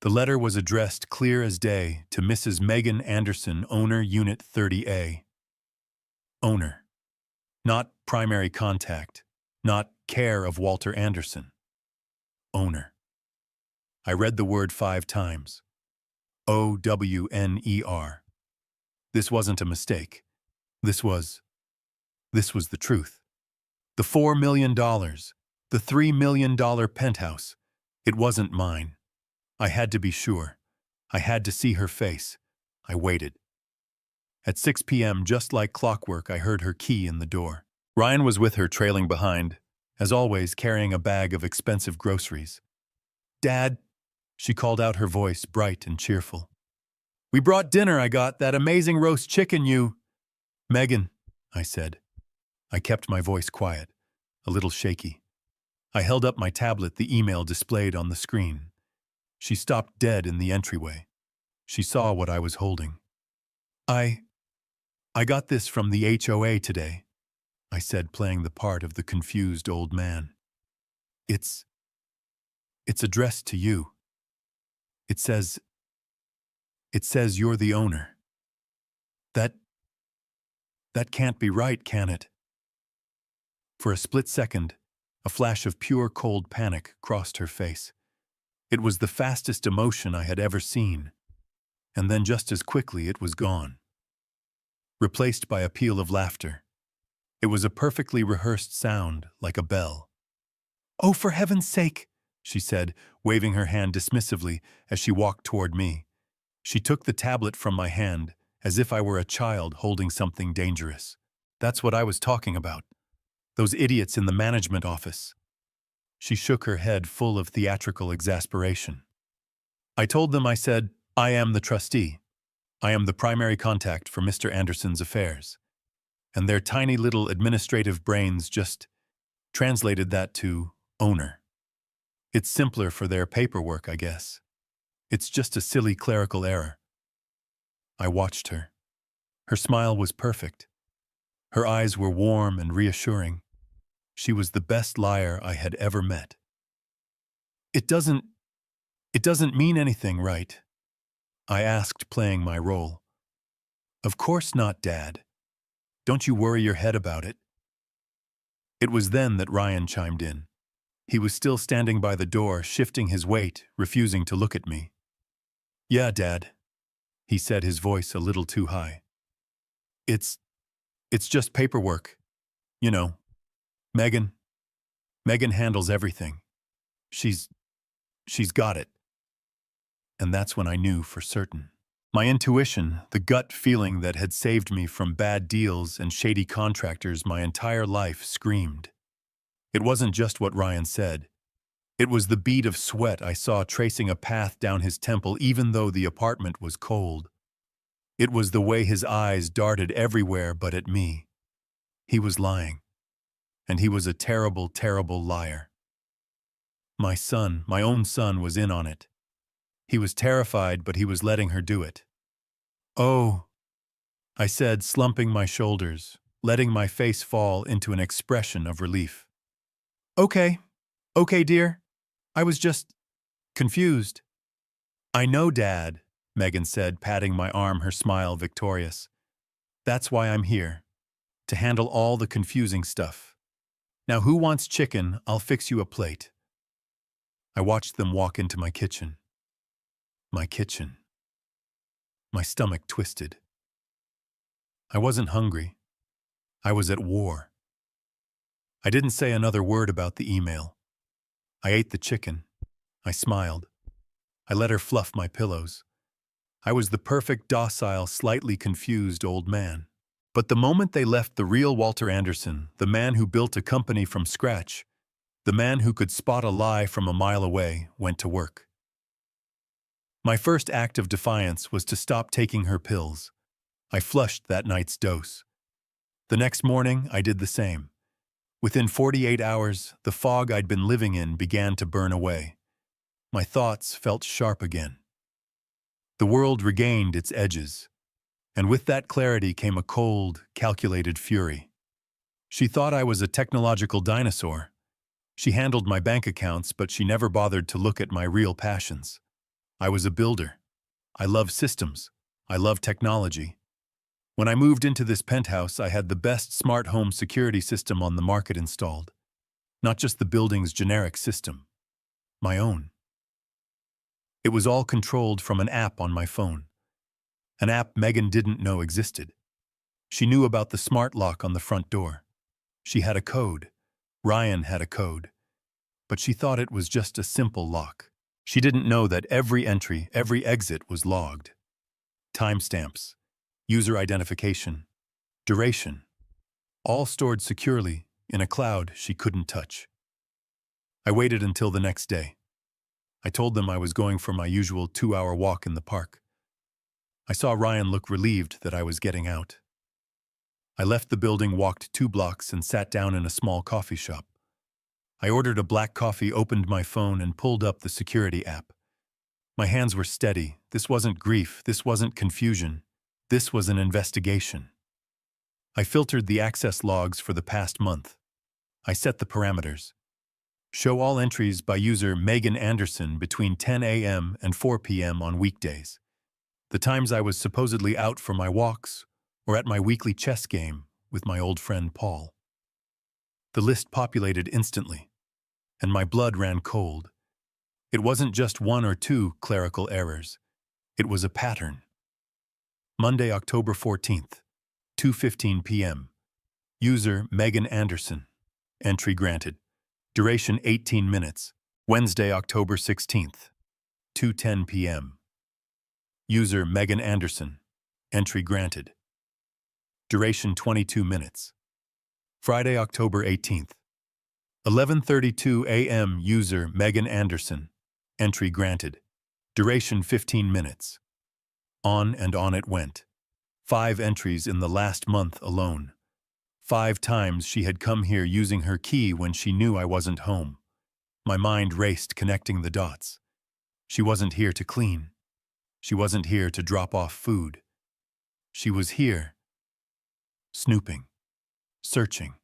The letter was addressed clear as day to Mrs. Megan Anderson, owner, Unit 30A. Owner. Not primary contact. Not care of Walter Anderson. Owner. I read the word 5 times. O-W-N-E-R. This wasn't a mistake. This was the truth. The $4 million, the $3 million penthouse. It wasn't mine. I had to be sure. I had to see her face. I waited. At 6 p.m., just like clockwork, I heard her key in the door. Ryan was with her, trailing behind, as always, carrying a bag of expensive groceries. "Dad," she called out, her voice bright and cheerful. "We brought dinner. I got that amazing roast chicken you—" "Megan," I said. I kept my voice quiet, a little shaky. I held up my tablet, the email displayed on the screen. She stopped dead in the entryway. She saw what I was holding. I got this from the HOA today," I said, playing the part of the confused old man. It's addressed to you. It says you're the owner. That can't be right, can it?" For a split second, a flash of pure cold panic crossed her face. It was the fastest emotion I had ever seen, and then just as quickly it was gone, replaced by a peal of laughter. It was a perfectly rehearsed sound, like a bell. "Oh, for heaven's sake," she said, waving her hand dismissively as she walked toward me. She took the tablet from my hand, as if I were a child holding something dangerous. "That's what I was talking about. Those idiots in the management office." She shook her head, full of theatrical exasperation. "I told them, I said, I am the trustee. I am the primary contact for Mr. Anderson's affairs. And their tiny little administrative brains just translated that to owner. It's simpler for their paperwork, I guess. It's just a silly clerical error." I watched her. Her smile was perfect. Her eyes were warm and reassuring. She was the best liar I had ever met. It doesn't mean anything, right?" I asked, playing my role. "Of course not, Dad. Don't you worry your head about it." It was then that Ryan chimed in. He was still standing by the door, shifting his weight, refusing to look at me. "Yeah, Dad," he said, his voice a little too high. It's just paperwork. You know, Megan handles everything. She's got it." And that's when I knew for certain. My intuition, the gut feeling that had saved me from bad deals and shady contractors my entire life, screamed. It wasn't just what Ryan said. It was the bead of sweat I saw tracing a path down his temple even though the apartment was cold. It was the way his eyes darted everywhere but at me. He was lying. And he was a terrible, terrible liar. My son, my own son, was in on it. He was terrified, but he was letting her do it. "Oh," I said, slumping my shoulders, letting my face fall into an expression of relief. Okay, dear. I was just confused." "I know, Dad," Megan said, patting my arm, her smile victorious. "That's why I'm here, to handle all the confusing stuff. Now who wants chicken? I'll fix you a plate." I watched them walk into my kitchen. My kitchen. My stomach twisted. I wasn't hungry. I was at war. I didn't say another word about the email. I ate the chicken. I smiled. I let her fluff my pillows. I was the perfect, docile, slightly confused old man. But the moment they left, the real Walter Anderson, the man who built a company from scratch, the man who could spot a lie from a mile away, went to work. My first act of defiance was to stop taking her pills. I flushed that night's dose. The next morning, I did the same. Within 48 hours, the fog I'd been living in began to burn away. My thoughts felt sharp again. The world regained its edges, and with that clarity came a cold, calculated fury. She thought I was a technological dinosaur. She handled my bank accounts, but she never bothered to look at my real passions. I was a builder. I love systems. I love technology. When I moved into this penthouse, I had the best smart home security system on the market installed. Not just the building's generic system. My own. It was all controlled from an app on my phone. An app Megan didn't know existed. She knew about the smart lock on the front door. She had a code. Ryan had a code. But she thought it was just a simple lock. She didn't know that every entry, every exit was logged. Timestamps, user identification, duration, all stored securely in a cloud she couldn't touch. I waited until the next day. I told them I was going for my usual 2-hour walk in the park. I saw Ryan look relieved that I was getting out. I left the building, walked 2 blocks, and sat down in a small coffee shop. I ordered a black coffee, opened my phone, and pulled up the security app. My hands were steady. This wasn't grief. This wasn't confusion. This was an investigation. I filtered the access logs for the past month. I set the parameters. Show all entries by user Megan Anderson between 10 a.m. and 4 p.m. on weekdays. The times I was supposedly out for my walks or at my weekly chess game with my old friend Paul. The list populated instantly, and my blood ran cold. It wasn't just 1 or 2 clerical errors. It was a pattern. Monday, October 14th, 2:15 p.m. User Megan Anderson. Entry granted. Duration 18 minutes. Wednesday, October 16th, 2:10 p.m. User Megan Anderson. Entry granted. Duration 22 minutes. Friday, October 18th, 11:32 a.m. User Megan Anderson. Entry granted. Duration 15 minutes. On and on it went. 5 entries in the last month alone. 5 times she had come here using her key when she knew I wasn't home. My mind raced, connecting the dots. She wasn't here to clean. She wasn't here to drop off food. She was here, snooping, searching.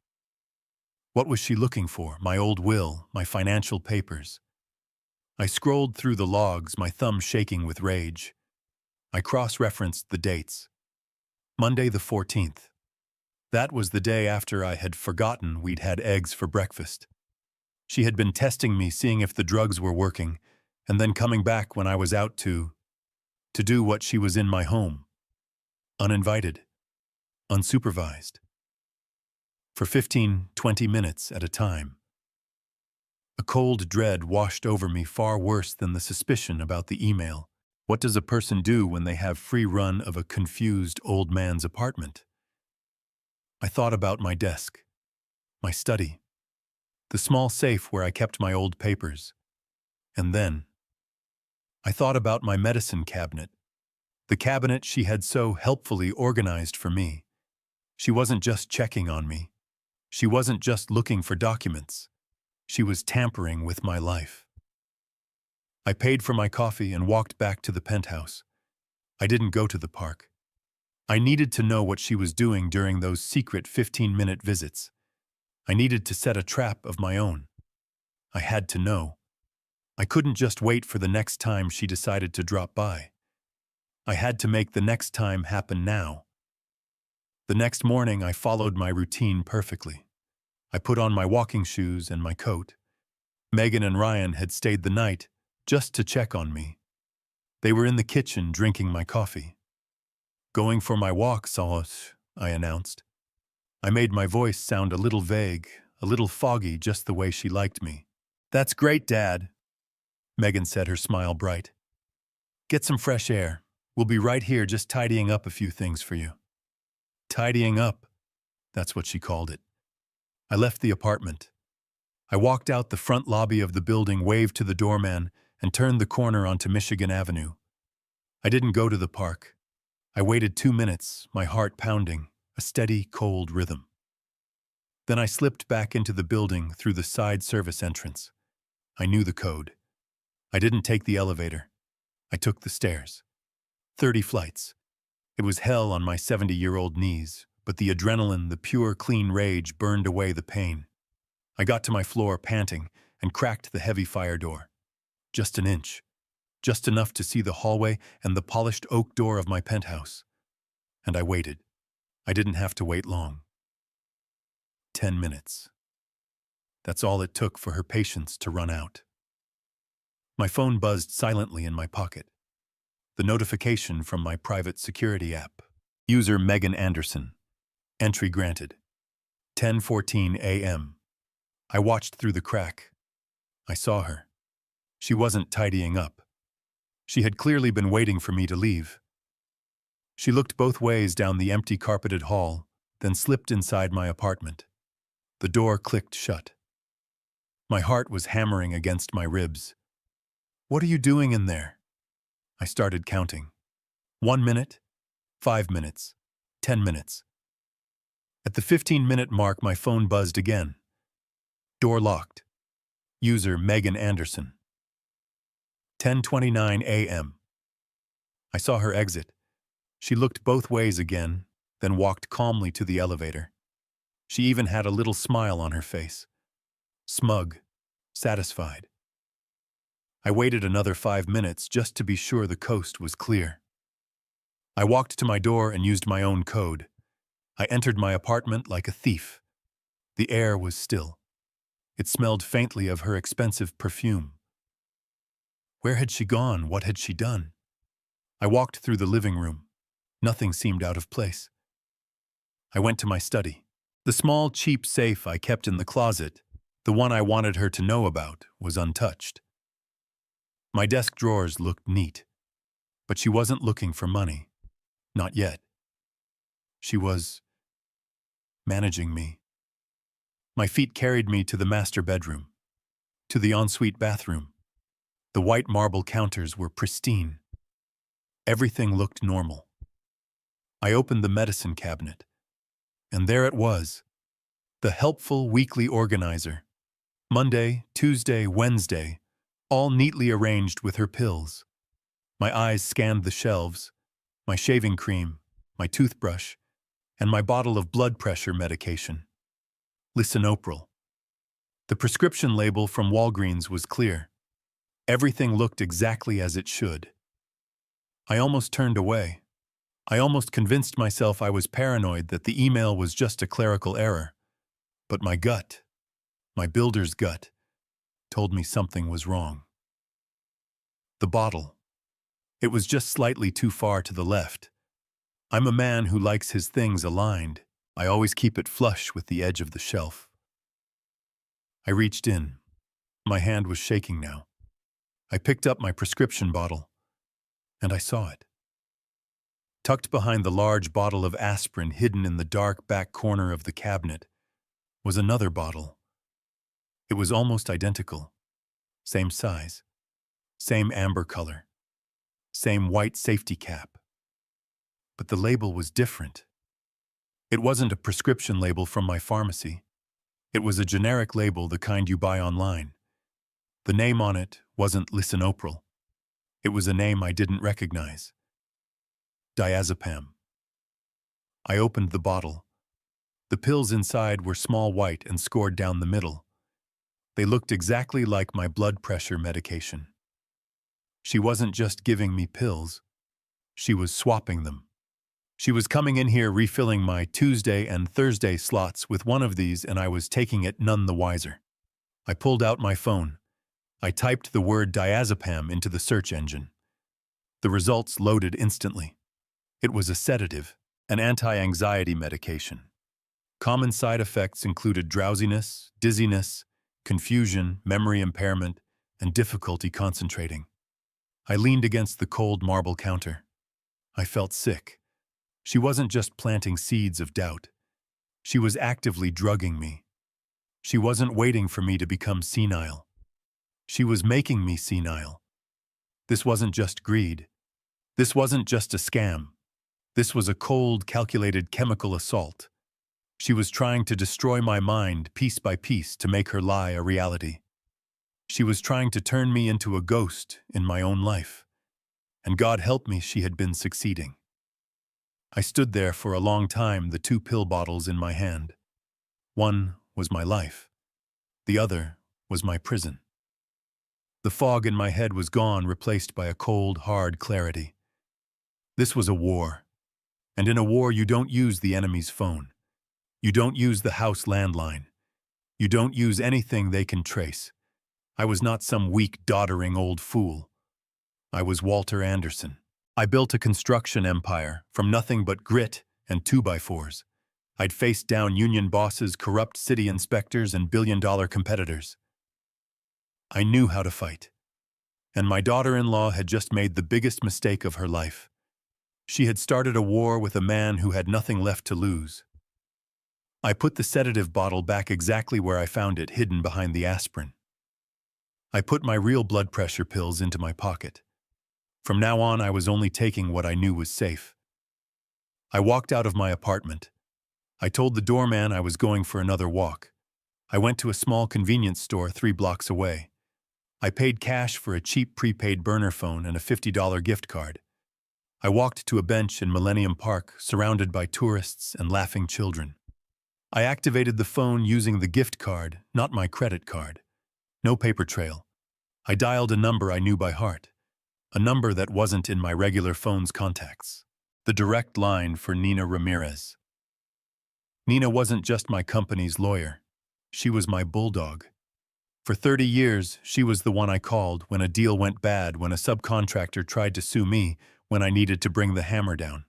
What was she looking for? My old will, my financial papers. I scrolled through the logs, my thumb shaking with rage. I cross-referenced the dates. Monday the 14th. That was the day after I had forgotten we'd had eggs for breakfast. She had been testing me, seeing if the drugs were working, and then coming back when I was out to do what she was in my home. Uninvited. Unsupervised. For 15-20 minutes at a time. A cold dread washed over me, far worse than the suspicion about the email. What does a person do when they have free run of a confused old man's apartment? I thought about my desk, my study, the small safe where I kept my old papers. And then I thought about my medicine cabinet, the cabinet she had so helpfully organized for me. She wasn't just checking on me. She wasn't just looking for documents. She was tampering with my life. I paid for my coffee and walked back to the penthouse. I didn't go to the park. I needed to know what she was doing during those secret 15-minute visits. I needed to set a trap of my own. I had to know. I couldn't just wait for the next time she decided to drop by. I had to make the next time happen now. The next morning, I followed my routine perfectly. I put on my walking shoes and my coat. Megan and Ryan had stayed the night just to check on me. They were in the kitchen drinking my coffee. Going for my walk, Sauce, I announced. I made my voice sound a little vague, a little foggy, just the way she liked me. That's great, Dad, Megan said, her smile bright. Get some fresh air. We'll be right here, just tidying up a few things for you. Tidying up, that's what she called it. I left the apartment. I walked out the front lobby of the building, waved to the doorman, and turned the corner onto Michigan Avenue. I didn't go to the park. I waited 2 minutes, my heart pounding, a steady, cold rhythm. Then I slipped back into the building through the side service entrance. I knew the code. I didn't take the elevator. I took the stairs. 30 flights. It was hell on my 70-year-old knees, but the adrenaline, the pure, clean rage burned away the pain. I got to my floor panting and cracked the heavy fire door. Just an inch. Just enough to see the hallway and the polished oak door of my penthouse. And I waited. I didn't have to wait long. 10 minutes. That's all it took for her patience to run out. My phone buzzed silently in my pocket. The notification from my private security app. User Megan Anderson. Entry granted. 10:14 a.m. I watched through the crack. I saw her. She wasn't tidying up. She had clearly been waiting for me to leave. She looked both ways down the empty carpeted hall, then slipped inside my apartment. The door clicked shut. My heart was hammering against my ribs. "What are you doing in there?" I started counting. 1 minute, 5 minutes, 10 minutes. At the 15-minute mark, my phone buzzed again. Door locked. User Megan Anderson. 10:29 a.m. I saw her exit. She looked both ways again, then walked calmly to the elevator. She even had a little smile on her face. Smug, satisfied. I waited another 5 minutes just to be sure the coast was clear. I walked to my door and used my own code. I entered my apartment like a thief. The air was still. It smelled faintly of her expensive perfume. Where had she gone? What had she done? I walked through the living room. Nothing seemed out of place. I went to my study. The small, cheap safe I kept in the closet, the one I wanted her to know about, was untouched. My desk drawers looked neat, but she wasn't looking for money. Not yet. She was managing me. My feet carried me to the master bedroom, to the ensuite bathroom. The white marble counters were pristine. Everything looked normal. I opened the medicine cabinet, and there it was, the helpful weekly organizer. Monday, Tuesday, Wednesday, all neatly arranged with her pills. My eyes scanned the shelves, my shaving cream, my toothbrush, and my bottle of blood pressure medication. Lisinopril. The prescription label from Walgreens was clear. Everything looked exactly as it should. I almost turned away. I almost convinced myself I was paranoid that the email was just a clerical error. But my gut, my builder's gut, told me something was wrong. The bottle. It was just slightly too far to the left. I'm a man who likes his things aligned. I always keep it flush with the edge of the shelf. I reached in. My hand was shaking now. I picked up my prescription bottle, and I saw it. Tucked behind the large bottle of aspirin hidden in the dark back corner of the cabinet was another bottle. It was almost identical. Same size, same amber color, same white safety cap. But the label was different. It wasn't a prescription label from my pharmacy. It was a generic label, the kind you buy online. The name on it wasn't Lisinopril. It was a name I didn't recognize. Diazepam. I opened the bottle. The pills inside were small white and scored down the middle. They looked exactly like my blood pressure medication. She wasn't just giving me pills. She was swapping them. She was coming in here refilling my Tuesday and Thursday slots with one of these, and I was taking it none the wiser. I pulled out my phone. I typed the word diazepam into the search engine. The results loaded instantly. It was a sedative, an anti-anxiety medication. Common side effects included drowsiness, dizziness, confusion, memory impairment, and difficulty concentrating. I leaned against the cold marble counter. I felt sick. She wasn't just planting seeds of doubt. She was actively drugging me. She wasn't waiting for me to become senile. She was making me senile. This wasn't just greed. This wasn't just a scam. This was a cold, calculated chemical assault. She was trying to destroy my mind piece by piece to make her lie a reality. She was trying to turn me into a ghost in my own life. And God help me, she had been succeeding. I stood there for a long time, the 2 pill bottles in my hand. One was my life. The other was my prison. The fog in my head was gone, replaced by a cold, hard clarity. This was a war. And in a war, you don't use the enemy's phone. You don't use the house landline. You don't use anything they can trace. I was not some weak, doddering old fool. I was Walter Anderson. I built a construction empire from nothing but grit and 2x4s. I'd faced down union bosses, corrupt city inspectors, and billion-dollar competitors. I knew how to fight. And my daughter-in-law had just made the biggest mistake of her life. She had started a war with a man who had nothing left to lose. I put the sedative bottle back exactly where I found it, hidden behind the aspirin. I put my real blood pressure pills into my pocket. From now on, I was only taking what I knew was safe. I walked out of my apartment. I told the doorman I was going for another walk. I went to a small convenience store 3 blocks away. I paid cash for a cheap prepaid burner phone and a $50 gift card. I walked to a bench in Millennium Park, surrounded by tourists and laughing children. I activated the phone using the gift card, not my credit card. No paper trail. I dialed a number I knew by heart. A number that wasn't in my regular phone's contacts. The direct line for Nina Ramirez. Nina wasn't just my company's lawyer. She was my bulldog. For 30 years, she was the one I called when a deal went bad, when a subcontractor tried to sue me, when I needed to bring the hammer down.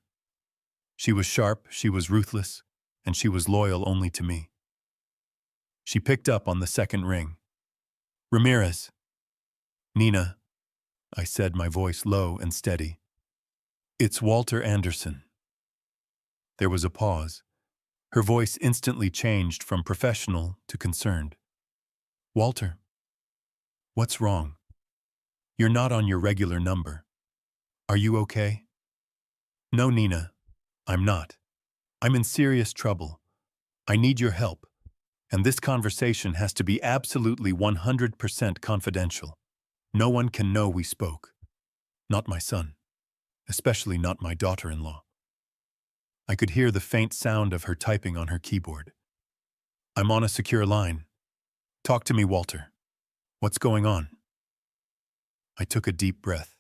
She was sharp, she was ruthless, and she was loyal only to me. She picked up on the second ring. Ramirez. Nina, I said, my voice low and steady. It's Walter Anderson. There was a pause. Her voice instantly changed from professional to concerned. Walter, what's wrong? You're not on your regular number. Are you okay? No, Nina, I'm not. I'm in serious trouble. I need your help. And this conversation has to be absolutely 100% confidential. No one can know we spoke. Not my son. Especially not my daughter-in-law. I could hear the faint sound of her typing on her keyboard. I'm on a secure line. Talk to me, Walter. What's going on? I took a deep breath.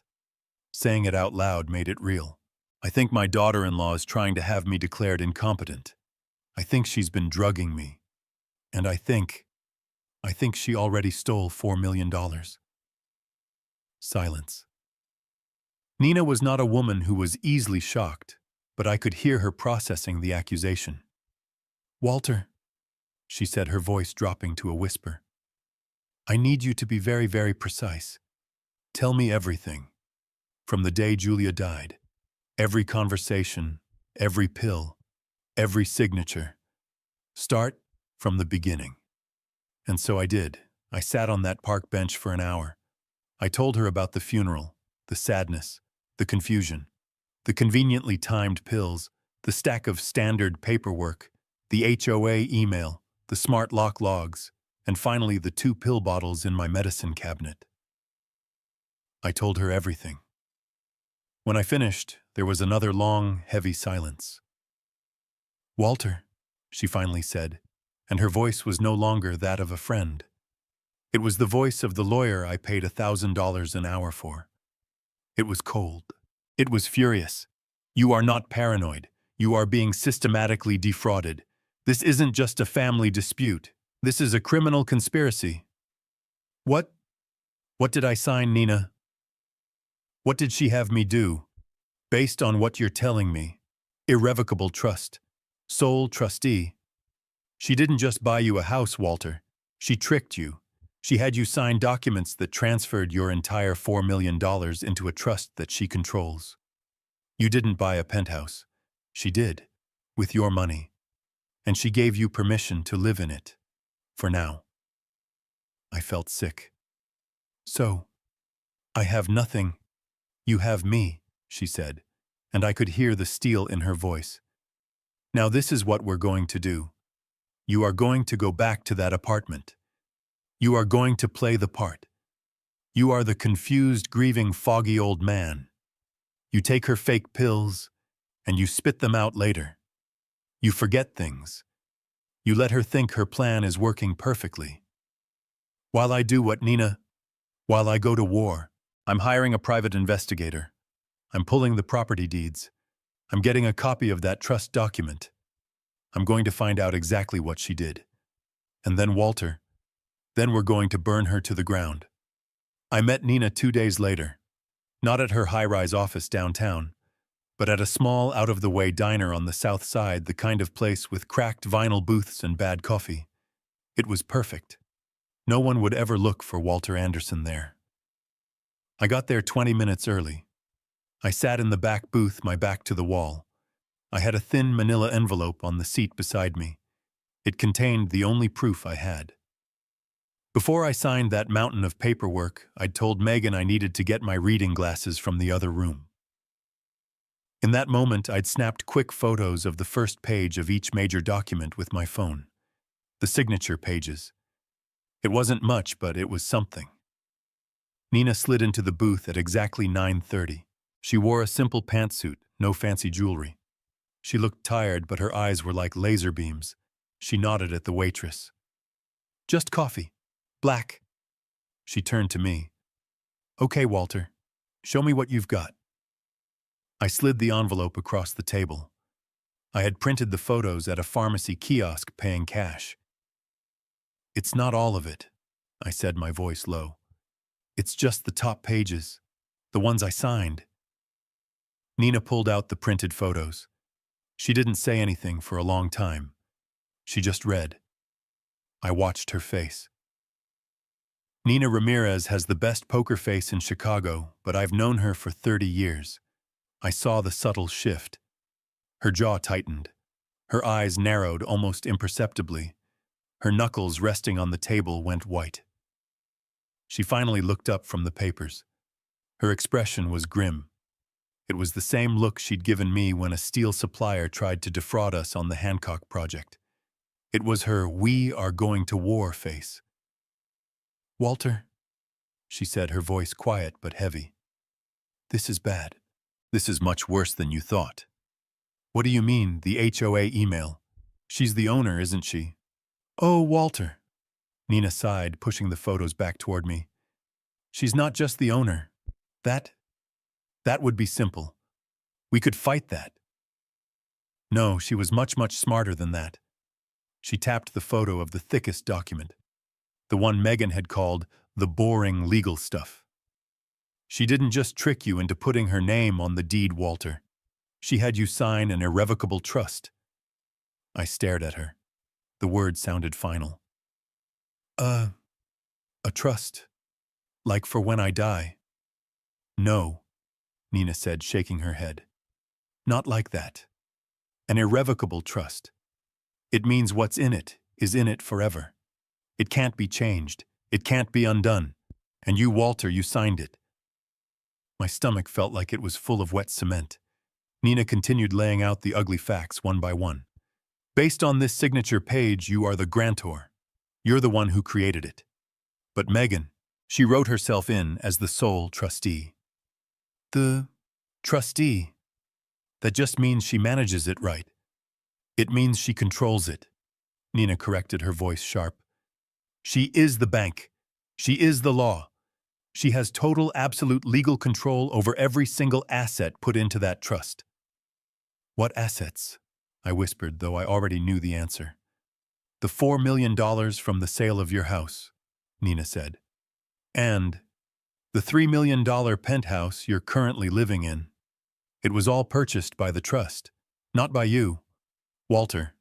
Saying it out loud made it real. I think my daughter-in-law is trying to have me declared incompetent. I think she's been drugging me. And I think she already stole $4 million. Silence. Nina was not a woman who was easily shocked, but I could hear her processing the accusation. Walter, she said, her voice dropping to a whisper. I need you to be very, very precise. Tell me everything. From the day Julia died. Every conversation, every pill, every signature. Start from the beginning. And so I did. I sat on that park bench for an hour. I told her about the funeral, the sadness, the confusion, the conveniently timed pills, the stack of standard paperwork, the HOA email, the smart lock logs, and finally the 2 pill bottles in my medicine cabinet. I told her everything. When I finished, there was another long, heavy silence. Walter, she finally said, and her voice was no longer that of a friend. It was the voice of the lawyer I paid $1,000 an hour for. It was cold. It was furious. You are not paranoid. You are being systematically defrauded. This isn't just a family dispute. This is a criminal conspiracy. What did I sign, Nina? What did she have me do? Based on what you're telling me. Irrevocable trust. Sole trustee. She didn't just buy you a house, Walter. She tricked you. She had you sign documents that transferred your entire $4 million into a trust that she controls. You didn't buy a penthouse. She did. With your money. And she gave you permission to live in it. For now. I felt sick. So, I have nothing. You have me, she said, and I could hear the steel in her voice. Now this is what we're going to do. You are going to go back to that apartment. You are going to play the part. You are the confused, grieving, foggy old man. You take her fake pills, and you spit them out later. You forget things. You let her think her plan is working perfectly. While I do what Nina, while I go to war, I'm hiring a private investigator. I'm pulling the property deeds. I'm getting a copy of that trust document. I'm going to find out exactly what she did. And then Walter, then we're going to burn her to the ground. I met Nina 2 days later, not at her high-rise office downtown, but at a small, out-of-the-way diner on the south side, the kind of place with cracked vinyl booths and bad coffee. It was perfect. No one would ever look for Walter Anderson there. I got there 20 minutes early. I sat in the back booth, my back to the wall. I had a thin manila envelope on the seat beside me. It contained the only proof I had. Before I signed that mountain of paperwork, I'd told Megan I needed to get my reading glasses from the other room. In that moment, I'd snapped quick photos of the first page of each major document with my phone. The signature pages. It wasn't much, but it was something. Nina slid into the booth at exactly 9:30. She wore a simple pantsuit, no fancy jewelry. She looked tired, but her eyes were like laser beams. She nodded at the waitress. "Just coffee. Black." She turned to me. "Okay, Walter. Show me what you've got." I slid the envelope across the table. I had printed the photos at a pharmacy kiosk paying cash. "It's not all of it," I said, my voice low. "It's just the top pages, the ones I signed." Nina pulled out the printed photos. She didn't say anything for a long time. She just read. I watched her face. Nina Ramirez has the best poker face in Chicago, but I've known her for 30 years. I saw the subtle shift. Her jaw tightened. Her eyes narrowed almost imperceptibly. Her knuckles resting on the table went white. She finally looked up from the papers. Her expression was grim. It was the same look she'd given me when a steel supplier tried to defraud us on the Hancock project. It was her "we are going to war" face. "Walter," she said, her voice quiet but heavy. "This is bad. This is much worse than you thought." "What do you mean, the HOA email? She's the owner, isn't she?" "Oh, Walter." Nina sighed, pushing the photos back toward me. "She's not just the owner. That would be simple. We could fight that." "No, she was much, much smarter than that." She tapped the photo of the thickest document, the one Megan had called the boring legal stuff. "She didn't just trick you into putting her name on the deed, Walter. She had you sign an irrevocable trust." I stared at her. The word sounded final. A trust? Like for when I die?" "No," Nina said, shaking her head. "Not like that. An irrevocable trust. It means what's in it is in it forever. It can't be changed. It can't be undone. And you, Walter, you signed it." My stomach felt like it was full of wet cement. Nina continued laying out the ugly facts one by one. "Based on this signature page, you are the grantor. You're the one who created it. But Megan, she wrote herself in as the sole trustee." "The trustee? That just means she manages it, right?" "It means she controls it," Nina corrected, her voice sharp. "She is the bank. She is the law. She has total, absolute legal control over every single asset put into that trust." "What assets?" I whispered, though I already knew the answer. "The $4 million from the sale of your house," Nina said. "And the $3 million penthouse you're currently living in. It was all purchased by the trust, not by you. Walter,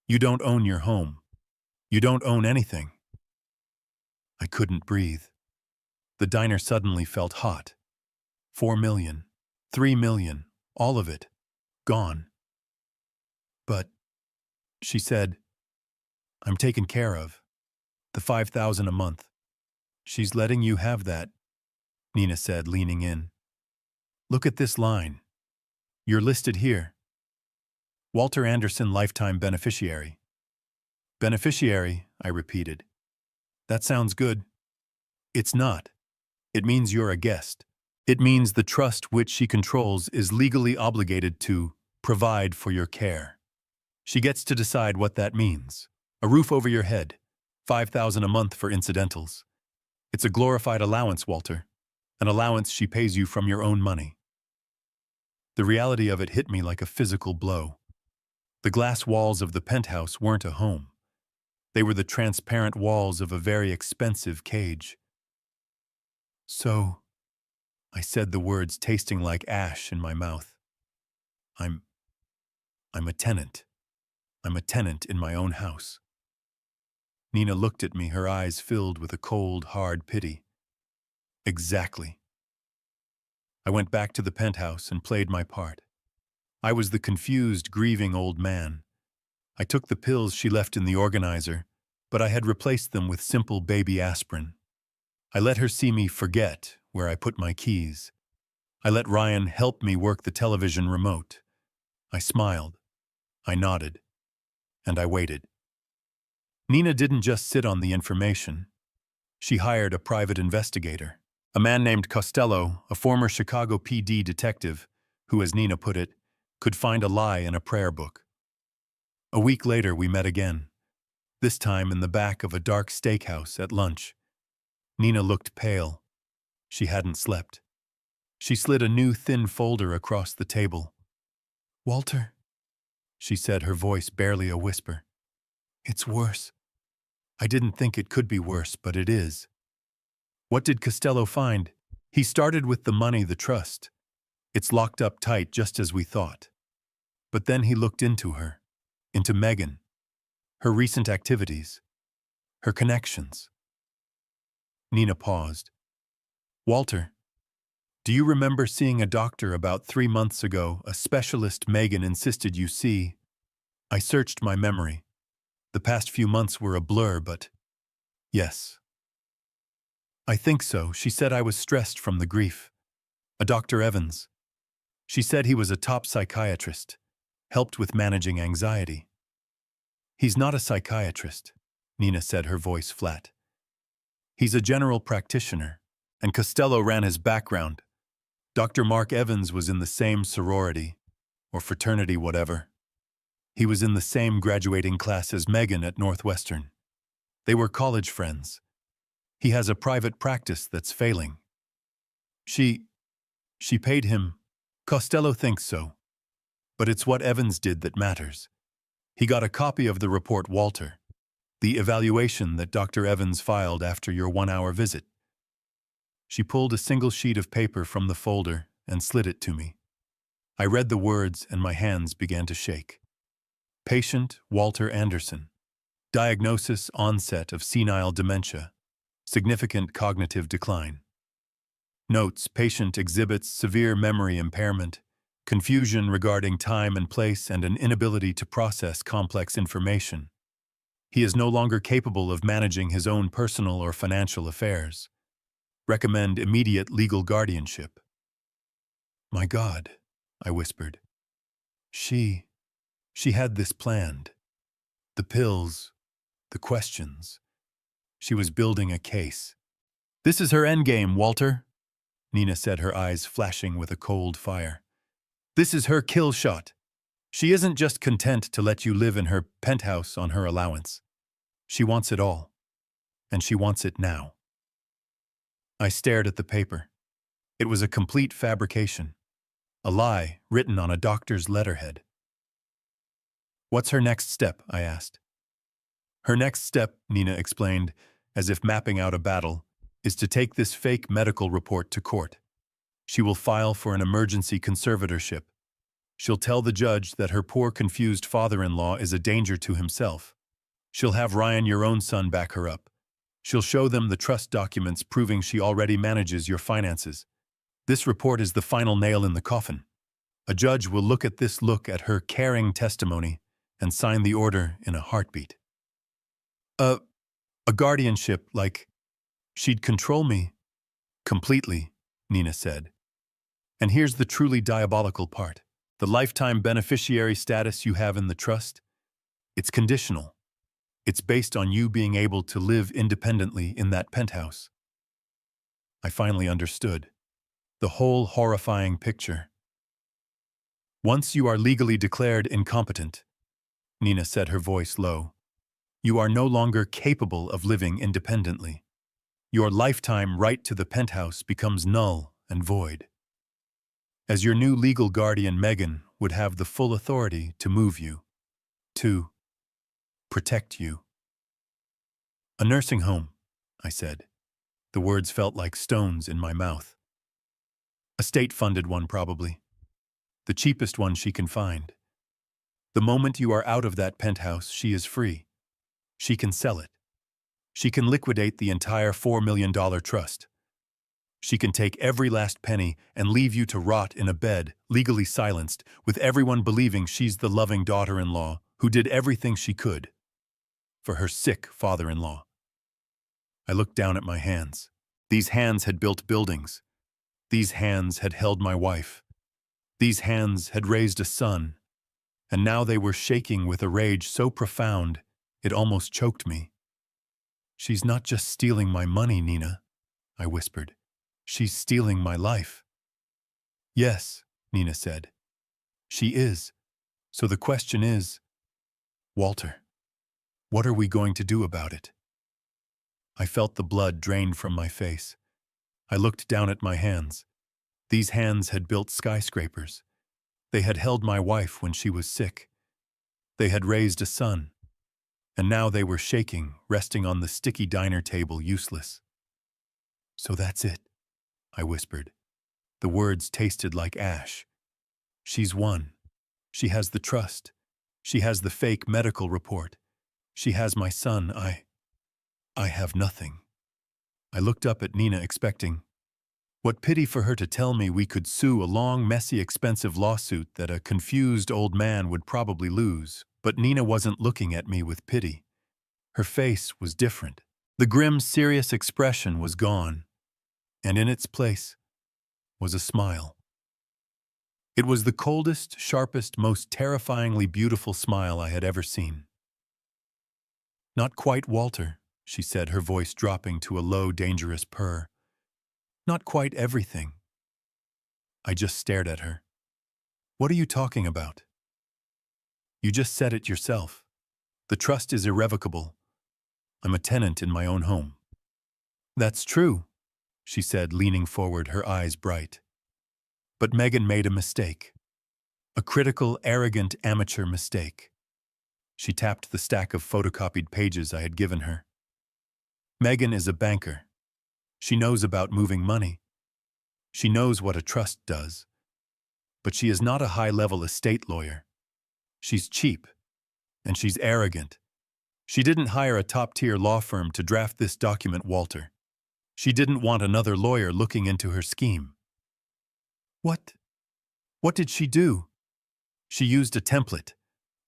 you don't own your home. You don't own anything." I couldn't breathe. The diner suddenly felt hot. 4 million, 3 million, all of it, gone. "But," she said, "I'm taken care of. The $5,000 a month. She's letting you have that," Nina said, leaning in. "Look at this line. You're listed here. Walter Anderson, lifetime beneficiary." "Beneficiary," I repeated. "That sounds good." "It's not. It means you're a guest. It means the trust which she controls is legally obligated to provide for your care. She gets to decide what that means. A roof over your head, $5,000 a month for incidentals. It's a glorified allowance, Walter. An allowance she pays you from your own money. The reality of it hit me like a physical blow. The glass walls of the penthouse weren't a home. They were the transparent walls of a very expensive cage. So, I said, the words tasting like ash in my mouth. I'm a tenant. I'm a tenant in my own house. Nina looked at me, her eyes filled with a cold, hard pity. Exactly. I went back to the penthouse and played my part. I was the confused, grieving old man. I took the pills she left in the organizer, but I had replaced them with simple baby aspirin. I let her see me forget where I put my keys. I let Ryan help me work the television remote. I smiled. I nodded. And I waited. Nina didn't just sit on the information. She hired a private investigator, a man named Costello, a former Chicago PD detective, who, as Nina put it, could find a lie in a prayer book. A week later, we met again, this time in the back of a dark steakhouse at lunch. Nina looked pale. She hadn't slept. She slid a new thin folder across the table. "Walter," she said, her voice barely a whisper. "It's worse. I didn't think it could be worse, but it is." What did Costello find? He started with the money, the trust. It's locked up tight, just as we thought. But then he looked into her, into Megan, her recent activities, her connections. Nina paused. "Walter, do you remember seeing a doctor about 3 months ago, a specialist Megan insisted you see?" I searched my memory. The past few months were a blur, but yes. "I think so. She said I was stressed from the grief. A Dr. Evans. She said he was a top psychiatrist, helped with managing anxiety." "He's not a psychiatrist," Nina said, her voice flat. "He's a general practitioner, and Costello ran his background. Dr. Mark Evans was in the same sorority, or fraternity, whatever. He was in the same graduating class as Megan at Northwestern. They were college friends. He has a private practice that's failing. She paid him. Costello thinks so. But it's what Evans did that matters. He got a copy of the report, Walter, the evaluation that Dr. Evans filed after your 1-hour visit." She pulled a single sheet of paper from the folder and slid it to me. I read the words and my hands began to shake. Patient Walter Anderson. Diagnosis: onset of senile dementia. Significant cognitive decline. Notes: patient exhibits severe memory impairment, confusion regarding time and place, and an inability to process complex information. He is no longer capable of managing his own personal or financial affairs. Recommend immediate legal guardianship. "My God," I whispered. She had this planned. The pills, the questions. She was building a case. "This is her endgame, Walter," Nina said, her eyes flashing with a cold fire. "This is her kill shot. She isn't just content to let you live in her penthouse on her allowance. She wants it all. And she wants it now." I stared at the paper. It was a complete fabrication. A lie written on a doctor's letterhead. "What's her next step?" I asked. "Her next step," Nina explained, as if mapping out a battle, "is to take this fake medical report to court. She will file for an emergency conservatorship. She'll tell the judge that her poor, confused father-in-law is a danger to himself. She'll have Ryan, your own son, back her up. She'll show them the trust documents proving she already manages your finances. This report is the final nail in the coffin. A judge will look at her caring testimony and sign the order in a heartbeat. A guardianship, like she'd control me." "Completely," Nina said. "And here's the truly diabolical part. The lifetime beneficiary status you have in the trust, it's conditional. It's based on you being able to live independently in that penthouse." I finally understood. The whole horrifying picture. "Once you are legally declared incompetent," Nina said, her voice low, You are no longer capable of living independently. Your lifetime right to the penthouse becomes null and void. As your new legal guardian, Megan would have the full authority to move you, to protect you. A nursing home, I said. The words felt like stones in my mouth. A state-funded one, probably. The cheapest one she can find. The moment you are out of that penthouse, she is free. She can sell it. She can liquidate the entire $4 million trust. She can take every last penny and leave you to rot in a bed, legally silenced, with everyone believing she's the loving daughter-in-law who did everything she could for her sick father-in-law. I looked down at my hands. These hands had built buildings. These hands had held my wife. These hands had raised a son. And now they were shaking with a rage so profound it almost choked me. She's not just stealing my money, Nina, I whispered. She's stealing my life. Yes, Nina said. She is. So the question is, Walter, what are we going to do about it? I felt the blood drain from my face. I looked down at my hands. These hands had built skyscrapers. They had held my wife when she was sick. They had raised a son. And now they were shaking, resting on the sticky diner table, useless. So that's it, I whispered. The words tasted like ash. She's won. She has the trust. She has the fake medical report. She has my son. I have nothing. I looked up at Nina expecting. What pity for her to tell me we could sue a long, messy, expensive lawsuit that a confused old man would probably lose. But Nina wasn't looking at me with pity. Her face was different. The grim, serious expression was gone, and in its place was a smile. It was the coldest, sharpest, most terrifyingly beautiful smile I had ever seen. Not quite, Walter, she said, her voice dropping to a low, dangerous purr. Not quite everything. I just stared at her. What are you talking about? You just said it yourself. The trust is irrevocable. I'm a tenant in my own home. That's true, she said, leaning forward, her eyes bright. But Megan made a mistake. A critical, arrogant, amateur mistake. She tapped the stack of photocopied pages I had given her. Megan is a banker. She knows about moving money. She knows what a trust does. But she is not a high-level estate lawyer. She's cheap, and she's arrogant. She didn't hire a top-tier law firm to draft this document, Walter. She didn't want another lawyer looking into her scheme. What? What did she do? She used a template,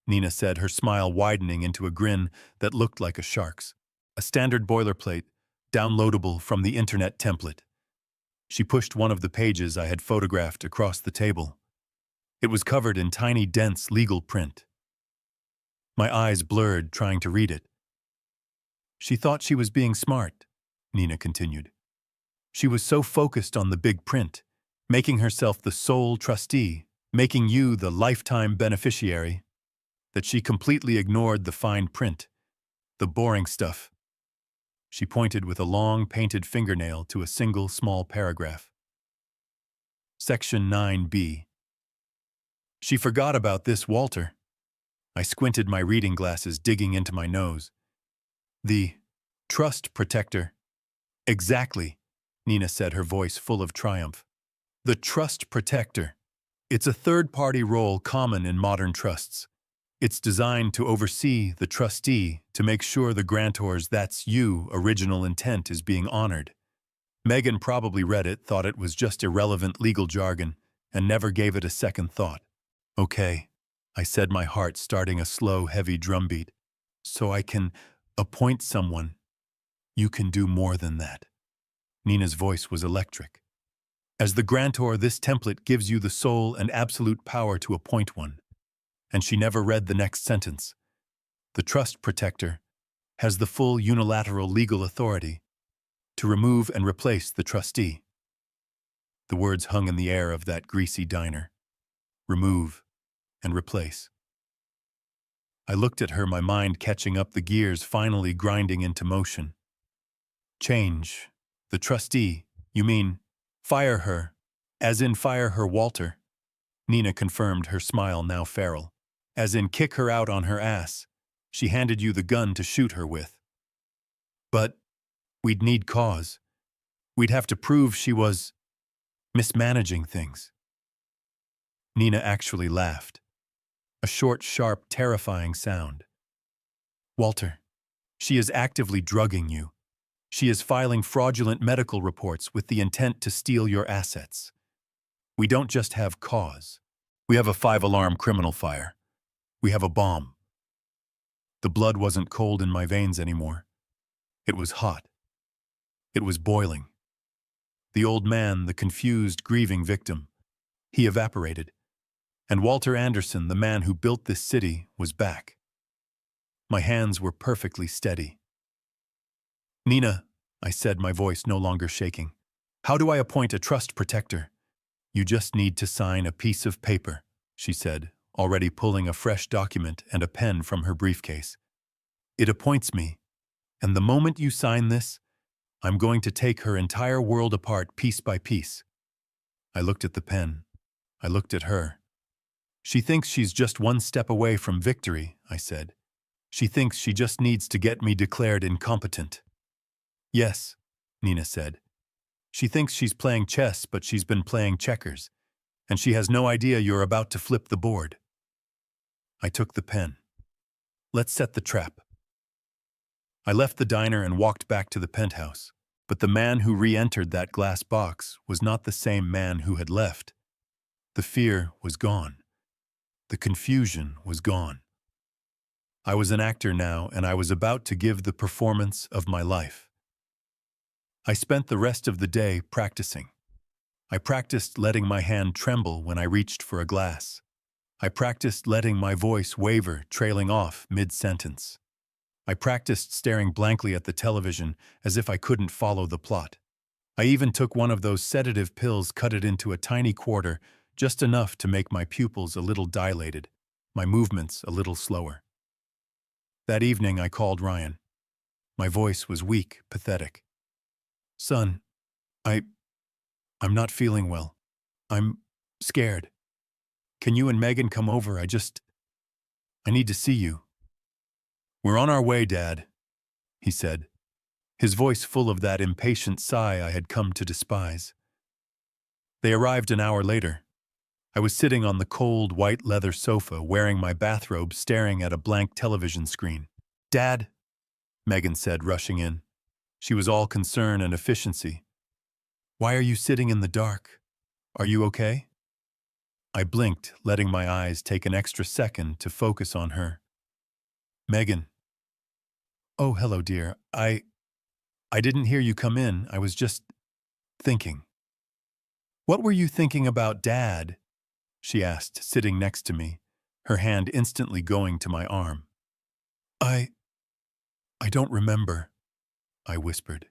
Nina said, her smile widening into a grin that looked like a shark's. A standard boilerplate, downloadable from the internet template. She pushed one of the pages I had photographed across the table. It was covered in tiny, dense legal print. My eyes blurred, trying to read it. She thought she was being smart, Nina continued. She was so focused on the big print, making herself the sole trustee, making you the lifetime beneficiary, that she completely ignored the fine print, the boring stuff. She pointed with a long, painted fingernail to a single, small paragraph. Section 9B. She forgot about this, Walter. I squinted my reading glasses, digging into my nose. The trust protector. Exactly, Nina said, her voice full of triumph. The trust protector. It's a third-party role common in modern trusts. It's designed to oversee the trustee to make sure the grantor's that's you original intent is being honored. Megan probably read it, thought it was just irrelevant legal jargon, and never gave it a second thought. Okay, I said, my heart starting a slow, heavy drumbeat. So I can appoint someone. You can do more than that. Nina's voice was electric. As the grantor, this template gives you the sole and absolute power to appoint one. And she never read the next sentence. The trust protector has the full unilateral legal authority to remove and replace the trustee. The words hung in the air of that greasy diner. Remove and replace. I looked at her, my mind catching up, the gears finally grinding into motion. Change. The trustee. You mean, fire her. As in fire her, Walter. Nina confirmed, her smile now feral. As in kick her out on her ass. She handed you the gun to shoot her with. But we'd need cause. We'd have to prove she was mismanaging things. Nina actually laughed. A short, sharp, terrifying sound. Walter, she is actively drugging you. She is filing fraudulent medical reports with the intent to steal your assets. We don't just have cause. We have a 5-alarm criminal fire. We have a bomb. The blood wasn't cold in my veins anymore. It was hot. It was boiling. The old man, the confused, grieving victim, he evaporated. And Walter Anderson, the man who built this city, was back. My hands were perfectly steady. Nina, I said, my voice no longer shaking, how do I appoint a trust protector? You just need to sign a piece of paper, she said, already pulling a fresh document and a pen from her briefcase. It appoints me, and the moment you sign this, I'm going to take her entire world apart piece by piece. I looked at the pen. I looked at her. She thinks she's just one step away from victory, I said. She thinks she just needs to get me declared incompetent. Yes, Nina said. She thinks she's playing chess, but she's been playing checkers, and she has no idea you're about to flip the board. I took the pen. Let's set the trap. I left the diner and walked back to the penthouse, but the man who re-entered that glass box was not the same man who had left. The fear was gone. The confusion was gone. I was an actor now, and I was about to give the performance of my life. I spent the rest of the day practicing. I practiced letting my hand tremble when I reached for a glass. I practiced letting my voice waver, trailing off mid-sentence. I practiced staring blankly at the television as if I couldn't follow the plot. I even took one of those sedative pills, cut it into a tiny quarter, just enough to make my pupils a little dilated, my movements a little slower. That evening I called Ryan. My voice was weak, pathetic. Son, I'm not feeling well. I'm scared. Can you and Megan come over? I need to see you. We're on our way, Dad, he said, his voice full of that impatient sigh I had come to despise. They arrived an hour later. I was sitting on the cold, white leather sofa, wearing my bathrobe, staring at a blank television screen. Dad, Megan said, rushing in. She was all concern and efficiency. Why are you sitting in the dark? Are you okay? I blinked, letting my eyes take an extra second to focus on her. Megan. Oh, hello, dear. I didn't hear you come in. I was just thinking. What were you thinking about, Dad? She asked, sitting next to me, her hand instantly going to my arm. I don't remember, I whispered,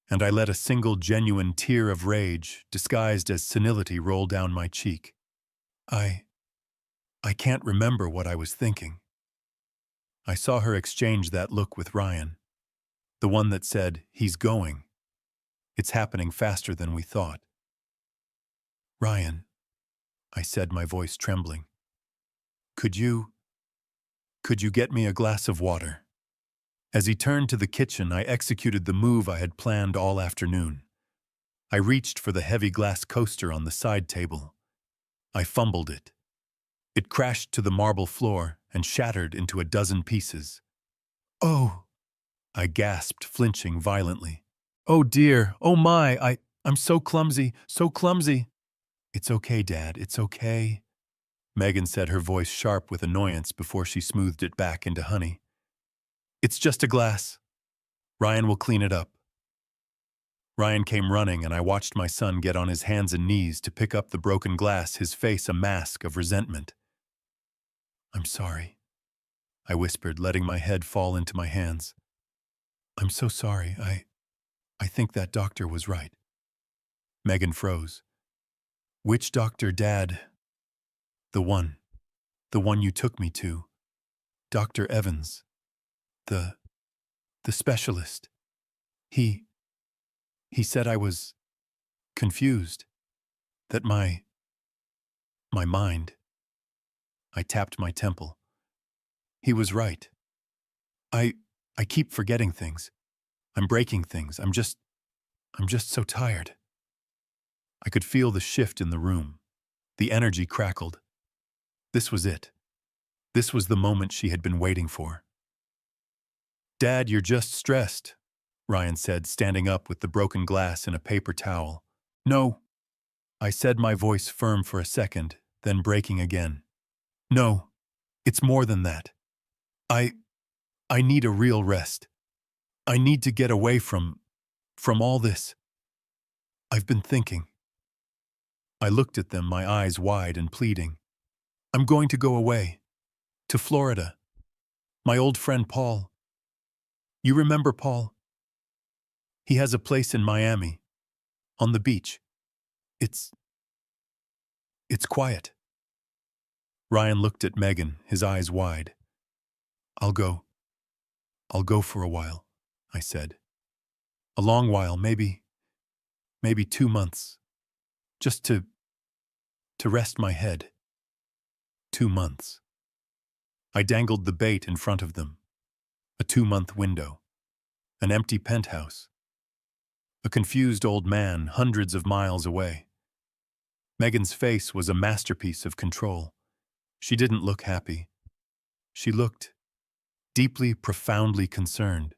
and I let a single genuine tear of rage, disguised as senility, roll down my cheek. I can't remember what I was thinking. I saw her exchange that look with Ryan, the one that said, he's going. It's happening faster than we thought. Ryan, I said, my voice trembling, could you get me a glass of water? As he turned to the kitchen, I executed the move I had planned all afternoon. I reached for the heavy glass coaster on the side table. I fumbled it. It crashed to the marble floor and shattered into a dozen pieces. Oh, I gasped, flinching violently. Oh dear, oh my, I'm so clumsy, so clumsy. It's okay, Dad, it's okay, Megan said, her voice sharp with annoyance before she smoothed it back into honey. It's just a glass. Ryan will clean it up. Ryan came running, and I watched my son get on his hands and knees to pick up the broken glass, his face a mask of resentment. I'm sorry, I whispered, letting my head fall into my hands. I'm so sorry. I think that doctor was right. Megan froze. Which doctor, Dad? The one you took me to. Dr. Evans, the, the specialist. He said I was confused, that my mind. I tapped my temple. He was right. I keep forgetting things. I'm breaking things. I'm just so tired. I could feel the shift in the room. The energy crackled. This was it. This was the moment she had been waiting for. Dad, you're just stressed, Ryan said, standing up with the broken glass and a paper towel. No, I said, my voice firm for a second, then breaking again. No, it's more than that. I need a real rest. I need to get away from all this. I've been thinking. I looked at them, my eyes wide and pleading. I'm going to go away. To Florida. My old friend Paul. You remember Paul? He has a place in Miami. On the beach. It's quiet. Ryan looked at Megan, his eyes wide. I'll go for a while, I said. A long while, maybe 2 months. Just to rest my head. 2 months. I dangled the bait in front of them. A 2-month window. An empty penthouse. A confused old man hundreds of miles away. Megan's face was a masterpiece of control. She didn't look happy. She looked deeply, profoundly concerned.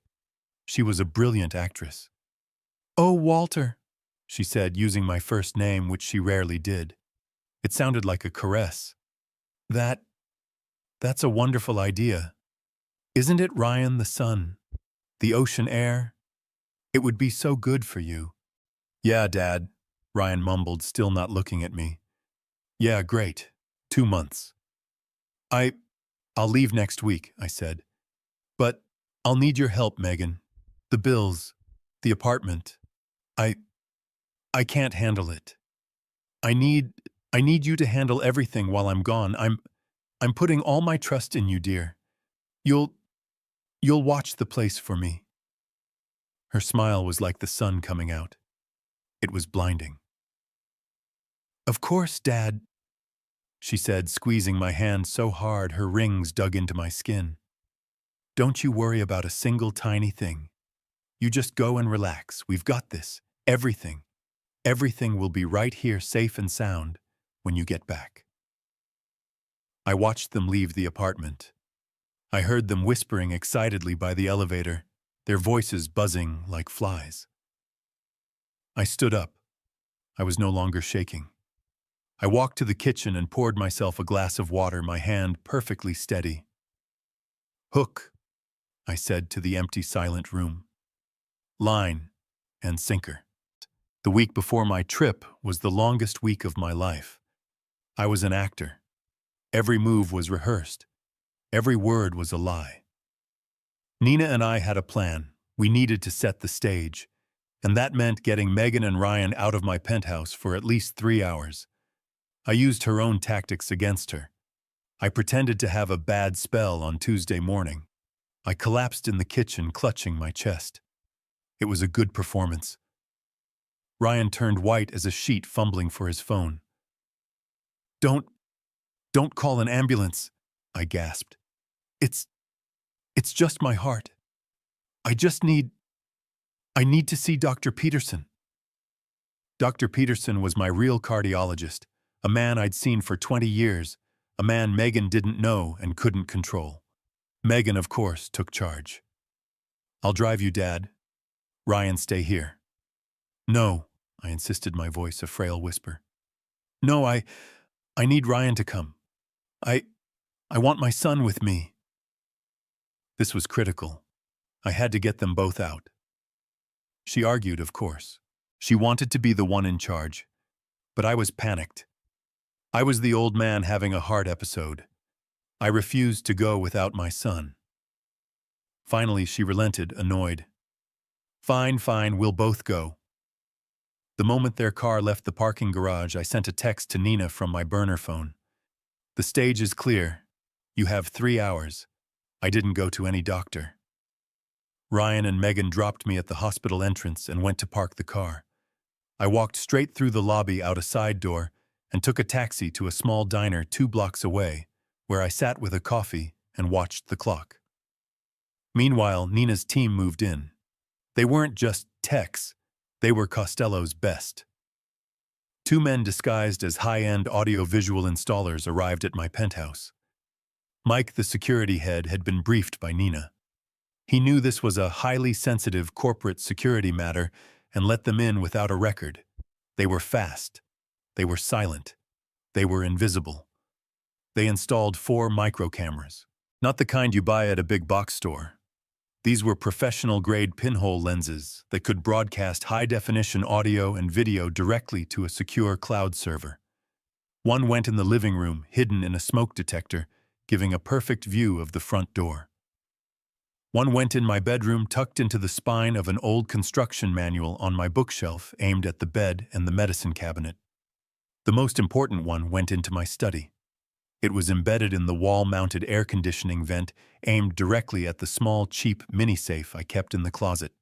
She was a brilliant actress. Oh, Walter, she said, using my first name, which she rarely did. It sounded like a caress. That's a wonderful idea. Isn't it, Ryan? The sun, the ocean air? It would be so good for you. Yeah, Dad, Ryan mumbled, still not looking at me. Yeah, great. 2 months. I'll leave next week, I said. But I'll need your help, Megan. The bills, the apartment. I can't handle it. I need you to handle everything while I'm gone. I'm putting all my trust in you, dear. You'll watch the place for me. Her smile was like the sun coming out. It was blinding. Of course, Dad, she said, squeezing my hand so hard her rings dug into my skin. Don't you worry about a single tiny thing. You just go and relax. We've got this. Everything. Everything will be right here, safe and sound, when you get back. I watched them leave the apartment. I heard them whispering excitedly by the elevator, their voices buzzing like flies. I stood up. I was no longer shaking. I walked to the kitchen and poured myself a glass of water, my hand perfectly steady. Hook, I said to the empty, silent room. Line and sinker. The week before my trip was the longest week of my life. I was an actor. Every move was rehearsed. Every word was a lie. Nina and I had a plan. We needed to set the stage. And that meant getting Megan and Ryan out of my penthouse for at least 3 hours. I used her own tactics against her. I pretended to have a bad spell on Tuesday morning. I collapsed in the kitchen, clutching my chest. It was a good performance. Ryan turned white as a sheet, fumbling for his phone. Don't call an ambulance, I gasped. It's just my heart. I need to see Dr. Peterson. Dr. Peterson was my real cardiologist, a man I'd seen for 20 years, a man Megan didn't know and couldn't control. Megan, of course, took charge. I'll drive you, Dad. Ryan, stay here. No, I insisted, my voice a frail whisper. No, I need Ryan to come. I want my son with me. This was critical. I had to get them both out. She argued, of course. She wanted to be the one in charge. But I was panicked. I was the old man having a heart episode. I refused to go without my son. Finally, she relented, annoyed. Fine, we'll both go. The moment their car left the parking garage, I sent a text to Nina from my burner phone. The stage is clear. You have 3 hours. I didn't go to any doctor. Ryan and Megan dropped me at the hospital entrance and went to park the car. I walked straight through the lobby out a side door and took a taxi to a small diner 2 blocks away, where I sat with a coffee and watched the clock. Meanwhile, Nina's team moved in. They weren't just techs, they were Costello's best. 2 men disguised as high-end audio-visual installers arrived at my penthouse. Mike, the security head, had been briefed by Nina. He knew this was a highly sensitive corporate security matter and let them in without a record. They were fast. They were silent. They were invisible. They installed 4 micro cameras, not the kind you buy at a big box store. These were professional-grade pinhole lenses that could broadcast high-definition audio and video directly to a secure cloud server. One went in the living room, hidden in a smoke detector, giving a perfect view of the front door. One went in my bedroom, tucked into the spine of an old construction manual on my bookshelf, aimed at the bed and the medicine cabinet. The most important one went into my study. It was embedded in the wall-mounted air conditioning vent, aimed directly at the small, cheap mini-safe I kept in the closet.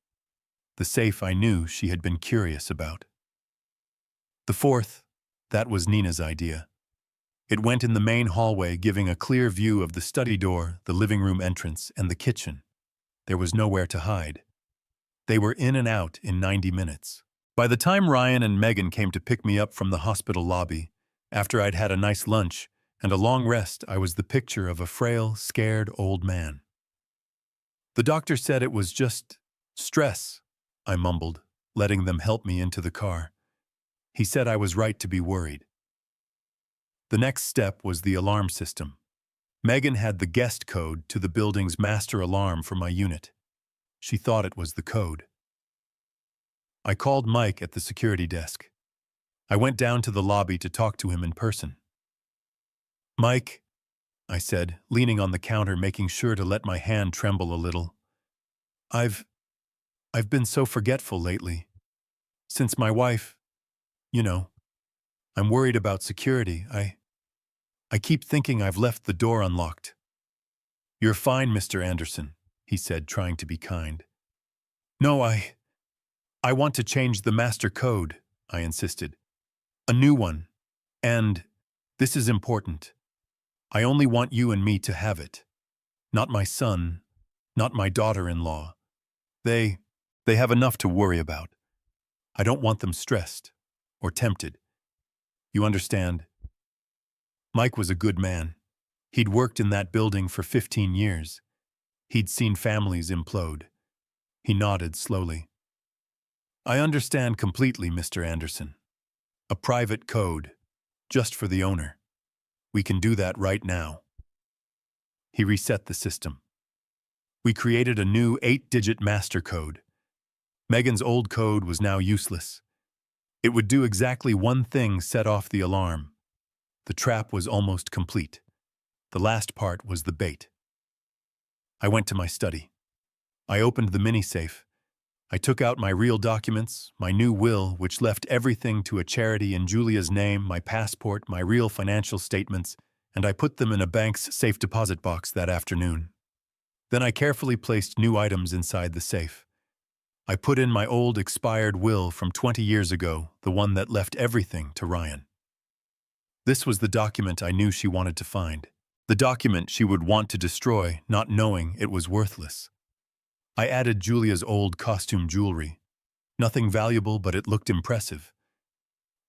The safe I knew she had been curious about. The 4th, that was Nina's idea. It went in the main hallway, giving a clear view of the study door, the living room entrance, and the kitchen. There was nowhere to hide. They were in and out in 90 minutes. By the time Ryan and Megan came to pick me up from the hospital lobby, after I'd had a nice lunch and a long rest, I was the picture of a frail, scared old man. The doctor said it was just stress, I mumbled, letting them help me into the car. He said I was right to be worried. The next step was the alarm system. Megan had the guest code to the building's master alarm for my unit. She thought it was the code. I called Mike at the security desk. I went down to the lobby to talk to him in person. "Mike," I said, leaning on the counter, making sure to let my hand tremble a little. I've been so forgetful lately. Since my wife, I'm worried about security. I keep thinking I've left the door unlocked." "You're fine, Mr. Anderson," he said, trying to be kind. "No, I want to change the master code," I insisted. "A new one. And this is important. I only want you and me to have it. Not my son, not my daughter-in-law. They have enough to worry about. I don't want them stressed or tempted. You understand?" Mike was a good man. He'd worked in that building for 15 years. He'd seen families implode. He nodded slowly. "I understand completely, Mr. Anderson. A private code, just for the owner. We can do that right now." He reset the system. We created a new 8-digit master code. Megan's old code was now useless. It would do exactly one thing: set off the alarm. The trap was almost complete. The last part was the bait. I went to my study. I opened the mini-safe. I took out my real documents, my new will, which left everything to a charity in Julia's name, my passport, my real financial statements, and I put them in a bank's safe deposit box that afternoon. Then I carefully placed new items inside the safe. I put in my old expired will from 20 years ago, the one that left everything to Ryan. This was the document I knew she wanted to find. The document she would want to destroy, not knowing it was worthless. I added Julia's old costume jewelry. Nothing valuable, but it looked impressive.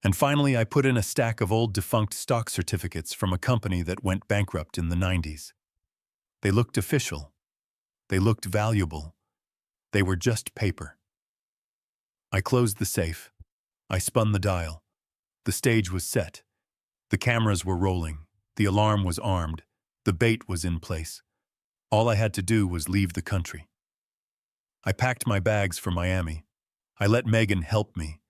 And finally, I put in a stack of old defunct stock certificates from a company that went bankrupt in the 90s. They looked official. They looked valuable. They were just paper. I closed the safe. I spun the dial. The stage was set. The cameras were rolling. The alarm was armed. The bait was in place. All I had to do was leave the country. I packed my bags for Miami. I let Megan help me.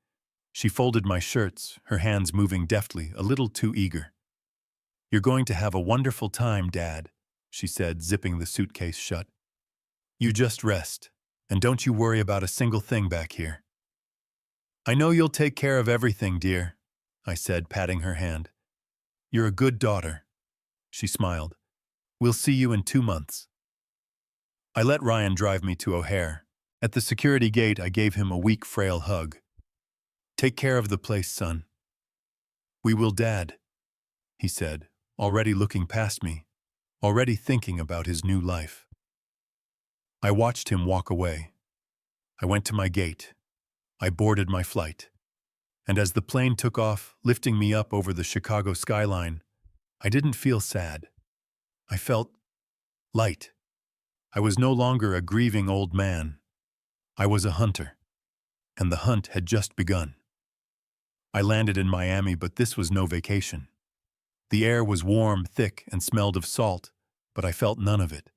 She folded my shirts, her hands moving deftly, a little too eager. "You're going to have a wonderful time, Dad," she said, zipping the suitcase shut. "You just rest, and don't you worry about a single thing back here." "I know you'll take care of everything, dear," I said, patting her hand. "You're a good daughter." She smiled. "We'll see you in 2 months." I let Ryan drive me to O'Hare. At the security gate, I gave him a weak, frail hug. "Take care of the place, son." "We will, Dad," he said, already looking past me, already thinking about his new life. I watched him walk away. I went to my gate. I boarded my flight. And as the plane took off, lifting me up over the Chicago skyline, I didn't feel sad. I felt light. I was no longer a grieving old man. I was a hunter. And the hunt had just begun. I landed in Miami, but this was no vacation. The air was warm, thick, and smelled of salt, but I felt none of it.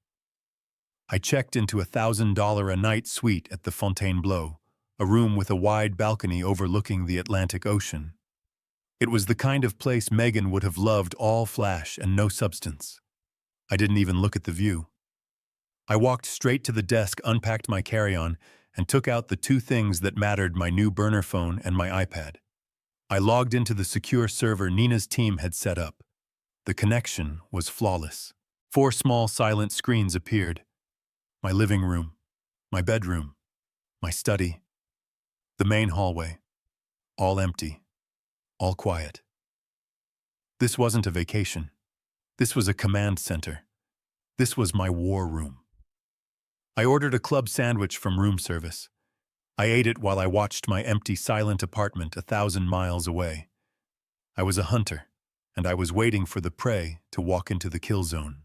I checked into a $1,000 a night suite at the Fontainebleau, a room with a wide balcony overlooking the Atlantic Ocean. It was the kind of place Megan would have loved, all flash and no substance. I didn't even look at the view. I walked straight to the desk, unpacked my carry-on, and took out the two things that mattered: my new burner phone and my iPad. I logged into the secure server Nina's team had set up. The connection was flawless. 4 small, silent screens appeared. My living room, my bedroom, my study, the main hallway, all empty, all quiet. This wasn't a vacation. This was a command center. This was my war room. I ordered a club sandwich from room service. I ate it while I watched my empty, silent apartment 1,000 miles away. I was a hunter, and I was waiting for the prey to walk into the kill zone.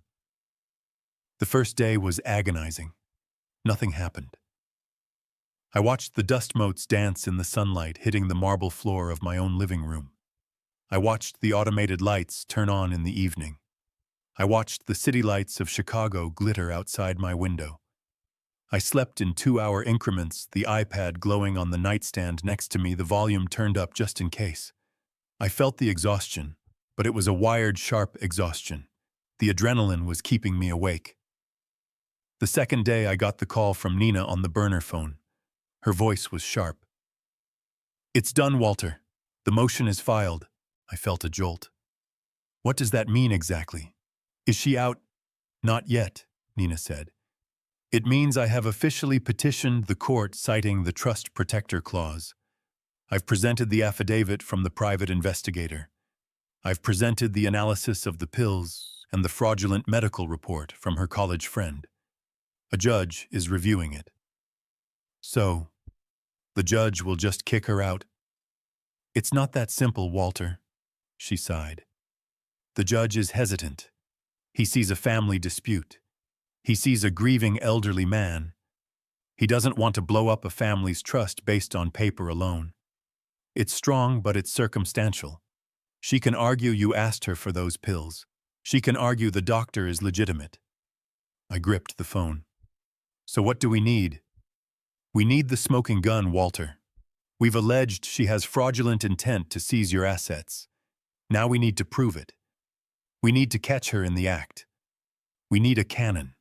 The first day was agonizing. Nothing happened. I watched the dust motes dance in the sunlight, hitting the marble floor of my own living room. I watched the automated lights turn on in the evening. I watched the city lights of Chicago glitter outside my window. I slept in 2-hour increments, the iPad glowing on the nightstand next to me, the volume turned up just in case. I felt the exhaustion, but it was a wired, sharp exhaustion. The adrenaline was keeping me awake. The second day, I got the call from Nina on the burner phone. Her voice was sharp. "It's done, Walter. The motion is filed." I felt a jolt. What does that mean exactly? Is she out? "Not yet," Nina said. "It means I have officially petitioned the court citing the Trust Protector Clause. I've presented the affidavit from the private investigator. I've presented the analysis of the pills and the fraudulent medical report from her college friend. A judge is reviewing it." "So, the judge will just kick her out?" "It's not that simple, Walter," she sighed. "The judge is hesitant. He sees a family dispute. He sees a grieving elderly man. He doesn't want to blow up a family's trust based on paper alone. It's strong, but it's circumstantial. She can argue you asked her for those pills. She can argue the doctor is legitimate." I gripped the phone. "So what do we need?" "We need the smoking gun, Walter. We've alleged she has fraudulent intent to seize your assets. Now we need to prove it. We need to catch her in the act. We need a cannon.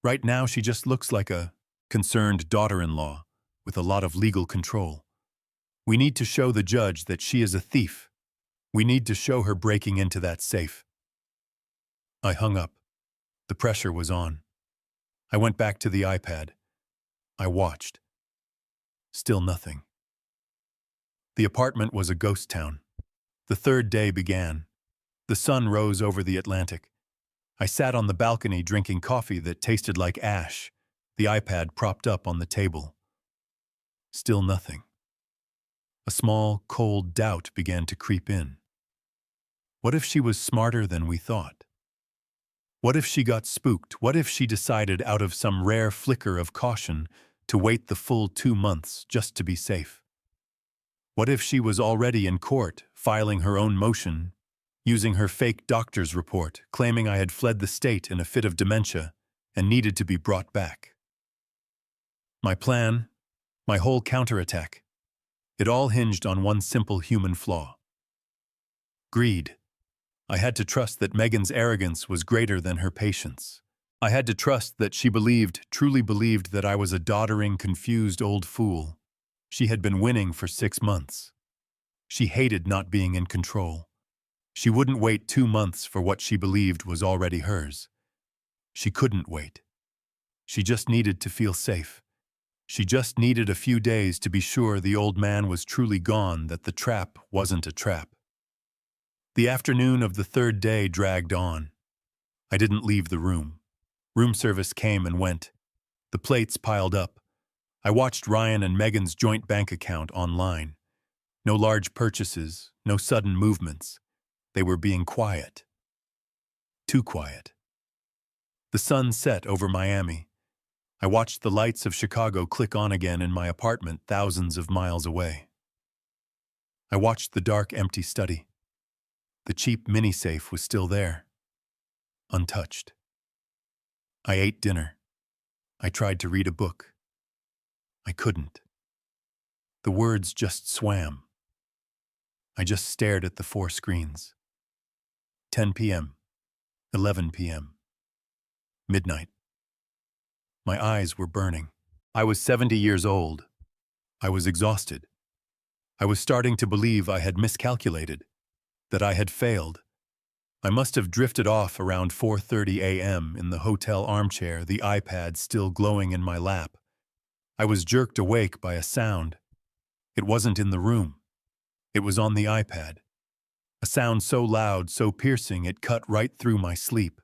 Right now, she just looks like a concerned daughter-in-law with a lot of legal control. We need to show the judge that she is a thief. We need to show her breaking into that safe." I hung up. The pressure was on. I went back to the iPad. I watched. Still nothing. The apartment was a ghost town. The third day began. The sun rose over the Atlantic. I sat on the balcony drinking coffee that tasted like ash, the iPad propped up on the table. Still nothing. A small, cold doubt began to creep in. What if she was smarter than we thought? What if she got spooked? What if she decided, out of some rare flicker of caution, to wait the full 2 months just to be safe? What if she was already in court, filing her own motion, using her fake doctor's report, claiming I had fled the state in a fit of dementia and needed to be brought back? My plan, my whole counterattack, it all hinged on one simple human flaw: greed. I had to trust that Megan's arrogance was greater than her patience. I had to trust that she truly believed that I was a doddering, confused old fool. She had been winning for 6 months. She hated not being in control. She wouldn't wait 2 months for what she believed was already hers. She couldn't wait. She just needed to feel safe. She just needed a few days to be sure the old man was truly gone, that the trap wasn't a trap. The afternoon of the third day dragged on. I didn't leave the room. Room service came and went. The plates piled up. I watched Ryan and Megan's joint bank account online. No large purchases, no sudden movements. They were being quiet. Too quiet. The sun set over Miami. I watched the lights of Chicago click on again in my apartment thousands of miles away. I watched the dark, empty study. The cheap mini-safe was still there, untouched. I ate dinner. I tried to read a book. I couldn't. The words just swam. I just stared at the 4 screens. 10 p.m., 11 p.m., midnight. My eyes were burning. I was 70 years old. I was exhausted. I was starting to believe I had miscalculated, that I had failed. I must have drifted off around 4:30 a.m. in the hotel armchair, the iPad still glowing in my lap. I was jerked awake by a sound. It wasn't in the room. It was on the iPad. A sound so loud, so piercing, it cut right through my sleep.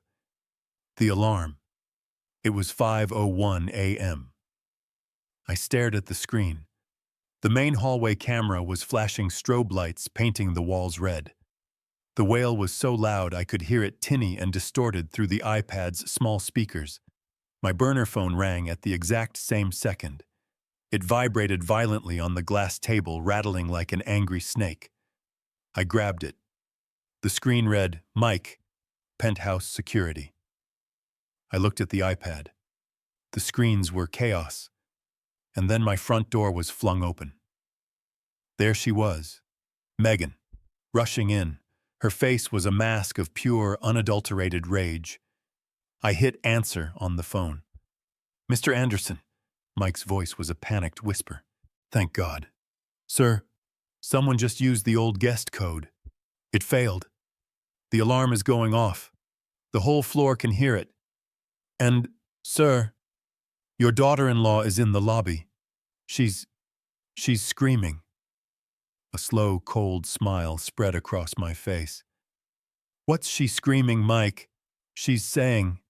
The alarm. It was 5:01 a.m. I stared at the screen. The main hallway camera was flashing strobe lights, painting the walls red. The wail was so loud I could hear it tinny and distorted through the iPad's small speakers. My burner phone rang at the exact same second. It vibrated violently on the glass table, rattling like an angry snake. I grabbed it. The screen read, "Mike, Penthouse Security." I looked at the iPad. The screens were chaos. And then my front door was flung open. There she was, Megan, rushing in. Her face was a mask of pure, unadulterated rage. I hit answer on the phone. "Mr. Anderson." Mike's voice was a panicked whisper. "Thank God." "Sir, someone just used the old guest code. It failed. The alarm is going off. The whole floor can hear it. And, sir, your daughter-in-law is in the lobby. She's screaming." A slow, cold smile spread across my face. "What's she screaming, Mike? She's saying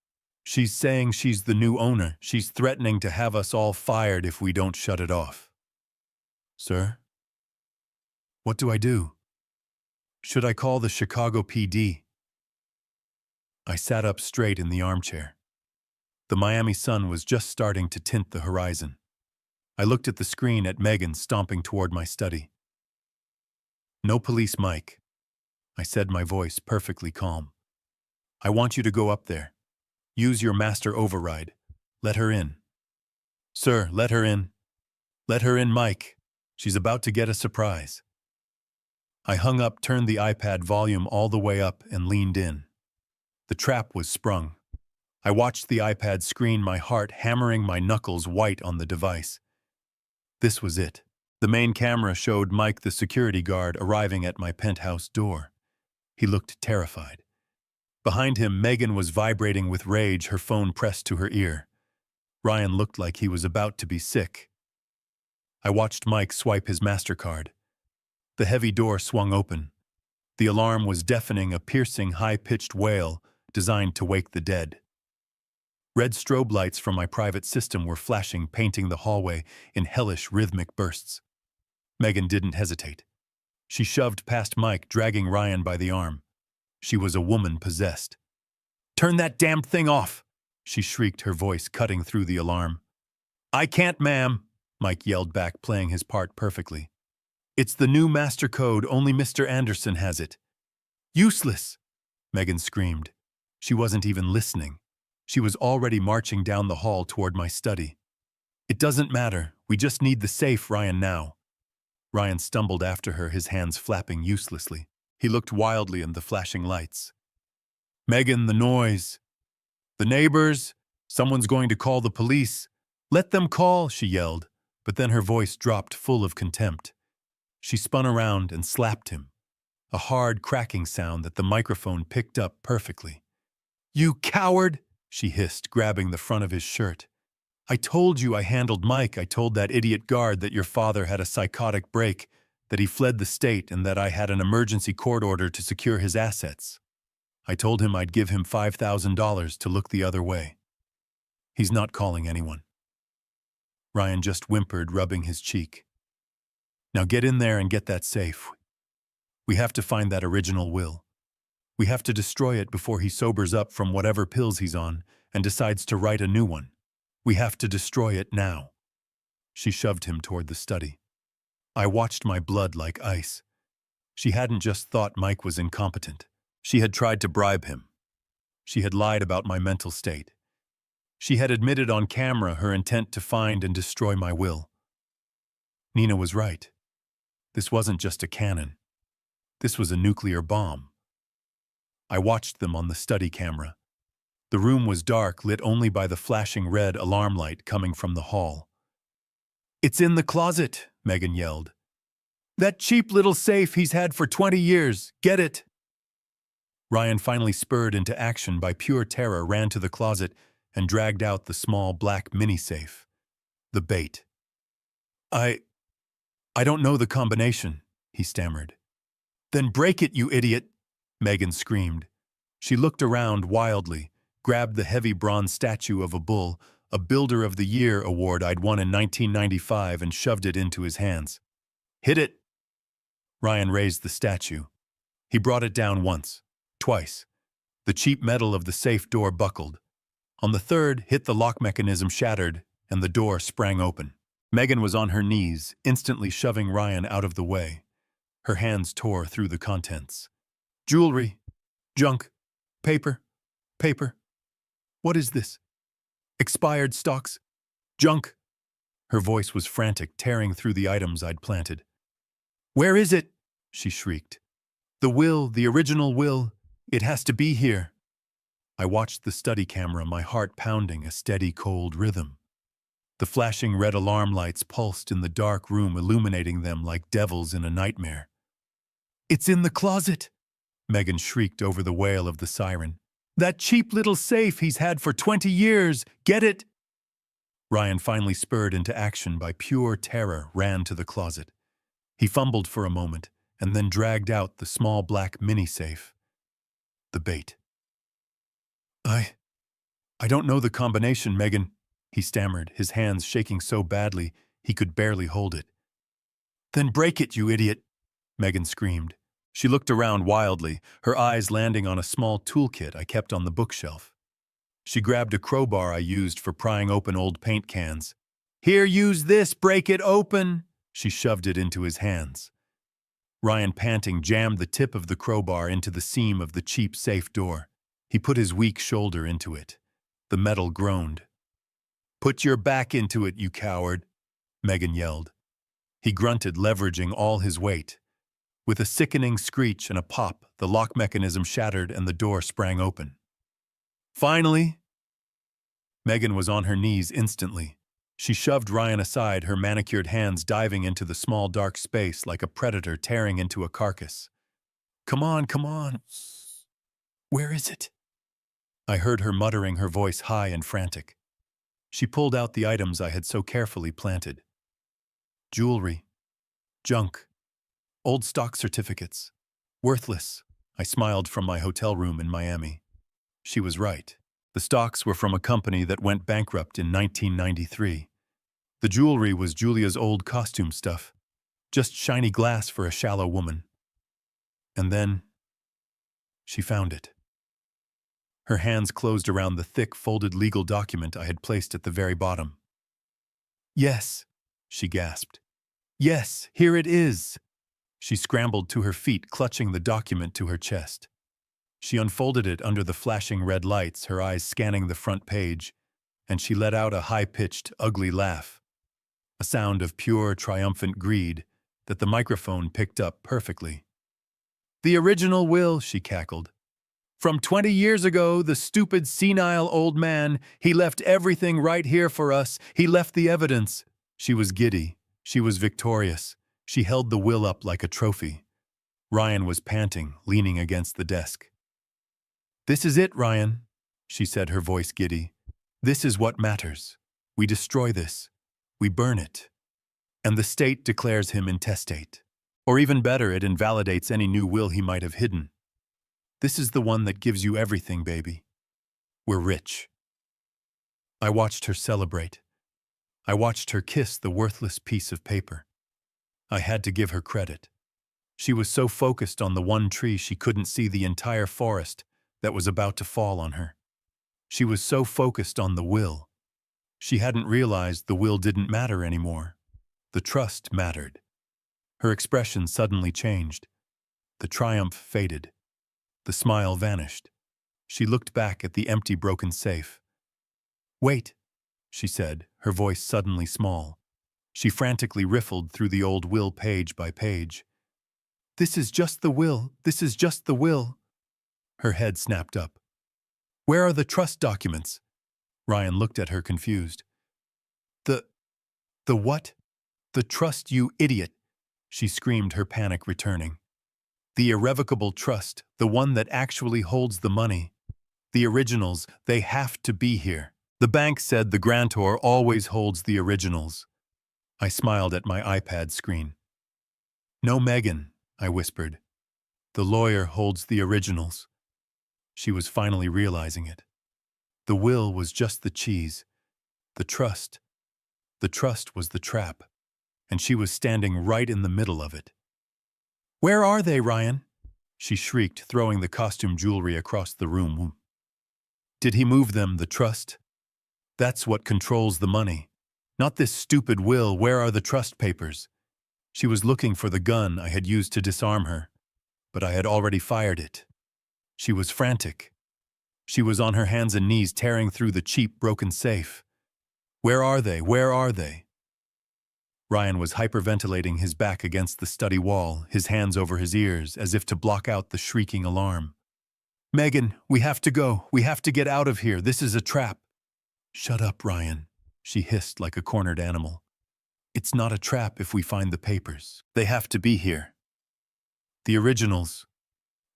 she's the new owner. She's threatening to have us all fired if we don't shut it off." "Sir? What do I do? Should I call the Chicago PD?" I sat up straight in the armchair. The Miami sun was just starting to tint the horizon. I looked at the screen at Megan stomping toward my study. "No police, Mike," I said, my voice perfectly calm. "I want you to go up there. Use your master override. Let her in." "Sir, let her in. Let her in, Mike. She's about to get a surprise." I hung up, turned the iPad volume all the way up, and leaned in. The trap was sprung. I watched the iPad screen, my heart hammering, my knuckles white on the device. This was it. The main camera showed Mike, the security guard, arriving at my penthouse door. He looked terrified. Behind him, Megan was vibrating with rage, her phone pressed to her ear. Ryan looked like he was about to be sick. I watched Mike swipe his MasterCard. The heavy door swung open. The alarm was deafening, a piercing, high-pitched wail designed to wake the dead. Red strobe lights from my private system were flashing, painting the hallway in hellish, rhythmic bursts. Megan didn't hesitate. She shoved past Mike, dragging Ryan by the arm. She was a woman possessed. "Turn that damned thing off!" she shrieked, her voice cutting through the alarm. "I can't, ma'am," Mike yelled back, playing his part perfectly. "It's the new master code, only Mr. Anderson has it." "Useless!" Megan screamed. She wasn't even listening. She was already marching down the hall toward my study. "It doesn't matter. We just need the safe, Ryan, now." Ryan stumbled after her, his hands flapping uselessly. He looked wildly in the flashing lights. "Megan, the noise. The neighbors. Someone's going to call the police." "Let them call," she yelled, but then her voice dropped, full of contempt. She spun around and slapped him, a hard, cracking sound that the microphone picked up perfectly. "You coward!" she hissed, grabbing the front of his shirt. I told you I handled Mike. I told that idiot guard that your father had a psychotic break, that he fled the state, and that I had an emergency court order to secure his assets. I told him I'd give him $5,000 to look the other way. He's not calling anyone. Ryan just whimpered, rubbing his cheek. Now get in there and get that safe. We have to find that original will. We have to destroy it before he sobers up from whatever pills he's on and decides to write a new one. We have to destroy it now. She shoved him toward the study. I watched my blood like ice. She hadn't just thought Mike was incompetent. She had tried to bribe him. She had lied about my mental state. She had admitted on camera her intent to find and destroy my will. Nina was right. This wasn't just a cannon. This was a nuclear bomb. I watched them on the study camera. The room was dark, lit only by the flashing red alarm light coming from the hall. "It's in the closet," Megan yelled. "That cheap little safe he's had for 20 years. Get it!" Ryan, finally spurred into action by pure terror, ran to the closet and dragged out the small black mini-safe. The bait. I don't know the combination," he stammered. "Then break it, you idiot," Megan screamed. She looked around wildly, grabbed the heavy bronze statue of a bull, a Builder of the Year award I'd won in 1995, and shoved it into his hands. "Hit it!" Ryan raised the statue. He brought it down once, twice. The cheap metal of the safe door buckled. On the third hit, the lock mechanism shattered, and the door sprang open. Megan was on her knees, instantly shoving Ryan out of the way. Her hands tore through the contents. "Jewelry, junk, paper. What is this? Expired stocks, junk." Her voice was frantic, tearing through the items I'd planted. "Where is it?" she shrieked. "The will, the original will. It has to be here." I watched the study camera, my heart pounding a steady, cold rhythm. The flashing red alarm lights pulsed in the dark room, illuminating them like devils in a nightmare. "It's in the closet," Megan shrieked over the wail of the siren. "That cheap little safe he's had for 20 years. Get it!" Ryan, finally spurred into action by pure terror, ran to the closet. He fumbled for a moment and then dragged out the small black mini-safe. The bait. I don't know the combination, Megan," he stammered, his hands shaking so badly he could barely hold it. "Then break it, you idiot," Megan screamed. She looked around wildly, her eyes landing on a small toolkit I kept on the bookshelf. She grabbed a crowbar I used for prying open old paint cans. "Here, use this, break it open!" She shoved it into his hands. Ryan, panting, jammed the tip of the crowbar into the seam of the cheap safe door. He put his weak shoulder into it. The metal groaned. "Put your back into it, you coward," Megan yelled. He grunted, leveraging all his weight. With a sickening screech and a pop, the lock mechanism shattered and the door sprang open. "Finally!" Megan was on her knees instantly. She shoved Ryan aside, her manicured hands diving into the small dark space like a predator tearing into a carcass. Come on. Where is it?" I heard her muttering, her voice high and frantic. She pulled out the items I had so carefully planted. Jewelry. Junk. Old stock certificates. Worthless. I smiled from my hotel room in Miami. She was right. The stocks were from a company that went bankrupt in 1993. The jewelry was Julia's old costume stuff. Just shiny glass for a shallow woman. And then she found it. Her hands closed around the thick, folded legal document I had placed at the very bottom. "Yes," she gasped. "Yes, here it is." She scrambled to her feet, clutching the document to her chest. She unfolded it under the flashing red lights, her eyes scanning the front page, and she let out a high-pitched, ugly laugh. A sound of pure, triumphant greed that the microphone picked up perfectly. "The original will," she cackled. "From 20 years ago, the stupid, senile old man, he left everything right here for us. He left the evidence." She was giddy. She was victorious. She held the will up like a trophy. Ryan was panting, leaning against the desk. "This is it, Ryan," she said, her voice giddy. "This is what matters. We destroy this. We burn it. And the state declares him intestate. Or even better, it invalidates any new will he might have hidden. This is the one that gives you everything, baby. We're rich. I watched her celebrate. I watched her kiss the worthless piece of paper. I had to give her credit. She was so focused on the one tree she couldn't see the entire forest that was about to fall on her. She was so focused on the will. She hadn't realized the will didn't matter anymore. The trust mattered. Her expression suddenly changed. The triumph faded. The smile vanished. She looked back at the empty, broken safe. "Wait," she said, her voice suddenly small. She frantically riffled through the old will page by page. "This is just the will. This is just the will." Her head snapped up. "Where are the trust documents?" Ryan looked at her confused. The what?" "The trust, you idiot," she screamed, her panic returning. "The irrevocable trust, the one that actually holds the money. The originals, they have to be here. The bank said the grantor always holds the originals." I smiled at my iPad screen. "No, Megan," I whispered. "The lawyer holds the originals." She was finally realizing it. The will was just the cheese. The trust was the trap. And she was standing right in the middle of it. "Where are they, Ryan?" she shrieked, throwing the costume jewelry across the room. "Did he move them, the trust? That's what controls the money. Not this stupid will. Where are the trust papers?" She was looking for the gun I had used to disarm her, but I had already fired it. She was frantic. She was on her hands and knees tearing through the cheap, broken safe. "Where are they? Where are they?" Ryan was hyperventilating, his back against the study wall, his hands over his ears, as if to block out the shrieking alarm. "Megan, we have to go. We have to get out of here. This is a trap." "Shut up, Ryan," she hissed like a cornered animal. "It's not a trap if we find the papers. They have to be here. The originals.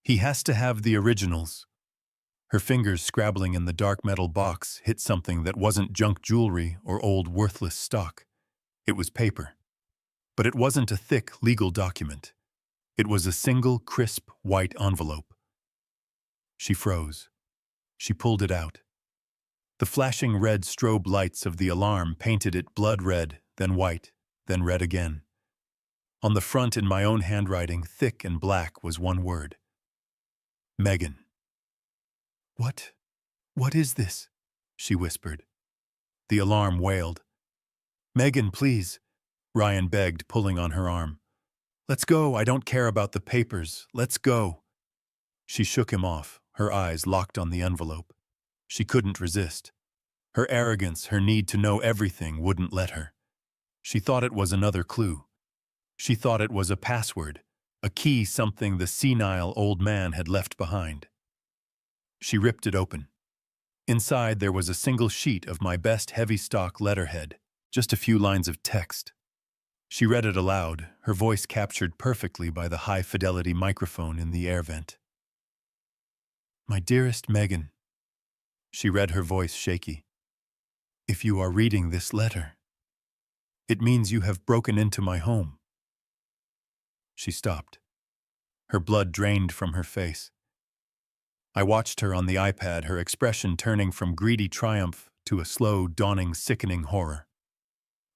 He has to have the originals." Her fingers, scrabbling in the dark metal box, hit something that wasn't junk jewelry or old worthless stock. It was paper. But it wasn't a thick legal document. It was a single, crisp, white envelope. She froze. She pulled it out. The flashing red strobe lights of the alarm painted it blood red, then white, then red again. On the front, in my own handwriting, thick and black, was one word. "Megan." What is this?" she whispered. The alarm wailed. "Megan, please," Ryan begged, pulling on her arm. "Let's go. I don't care about the papers. Let's go." She shook him off, her eyes locked on the envelope. She couldn't resist. Her arrogance, her need to know everything, wouldn't let her. She thought it was another clue. She thought it was a password, a key, something the senile old man had left behind. She ripped it open. Inside there was a single sheet of my best heavy-stock letterhead, just a few lines of text. She read it aloud, her voice captured perfectly by the high-fidelity microphone in the air vent. "My dearest Megan," she read, her voice shaky. "If you are reading this letter, it means you have broken into my home." She stopped. Her blood drained from her face. I watched her on the iPad, her expression turning from greedy triumph to a slow, dawning, sickening horror.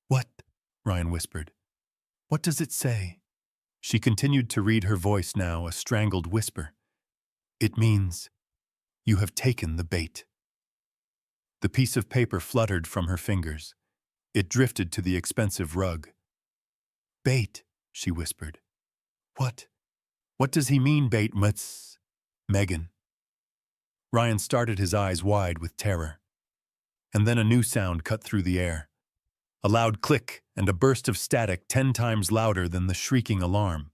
"What?" Ryan whispered. "What does it say?" She continued to read, her voice now a strangled whisper. "It means you have taken the bait." The piece of paper fluttered from her fingers. It drifted to the expensive rug. "Bait," she whispered. What does he mean, bait, Megan?" Ryan started, his eyes wide with terror. And then a new sound cut through the air. A loud click and a burst of static 10 times louder than the shrieking alarm.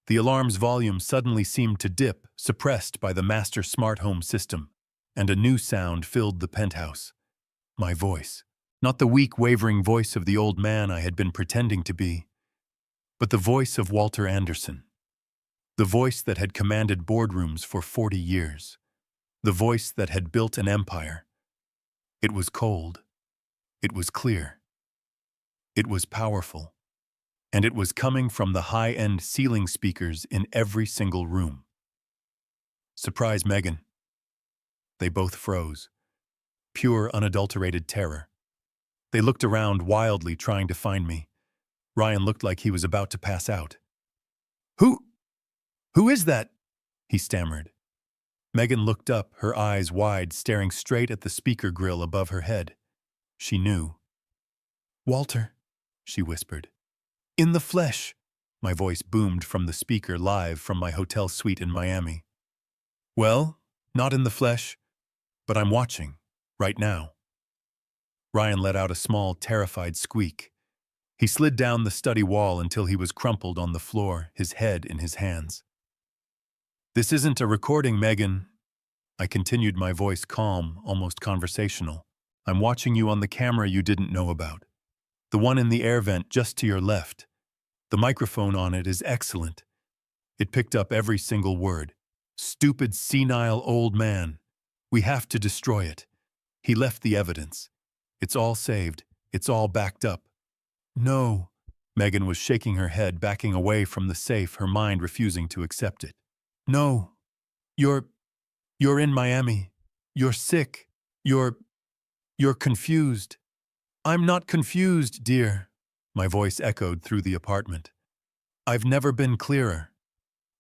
The alarm's volume suddenly seemed to dip, suppressed by the master smart home system, and a new sound filled the penthouse. My voice. Not the weak, wavering voice of the old man I had been pretending to be, but the voice of Walter Anderson. The voice that had commanded boardrooms for 40 years. The voice that had built an empire. It was cold. It was clear. It was powerful. And it was coming from the high-end ceiling speakers in every single room. Surprise, Megan. They both froze. Pure, unadulterated terror. They looked around wildly, trying to find me. Ryan looked like he was about to pass out. Who is that?" he stammered. Megan looked up, her eyes wide, staring straight at the speaker grill above her head. She knew. "Walter," she whispered. "In the flesh." My voice boomed from the speaker live from my hotel suite in Miami. "Well, not in the flesh, but I'm watching, right now." Ryan let out a small, terrified squeak. He slid down the study wall until he was crumpled on the floor, his head in his hands. "This isn't a recording, Megan." I continued, my voice calm, almost conversational. "I'm watching you on the camera you didn't know about. The one in the air vent just to your left. The microphone on it is excellent. It picked up every single word. Stupid, senile old man. We have to destroy it. He left the evidence. It's all saved. It's all backed up." "No." Megan was shaking her head, backing away from the safe, her mind refusing to accept it. "No. You're in Miami. You're sick. You're confused." "I'm not confused, dear." My voice echoed through the apartment. "I've never been clearer.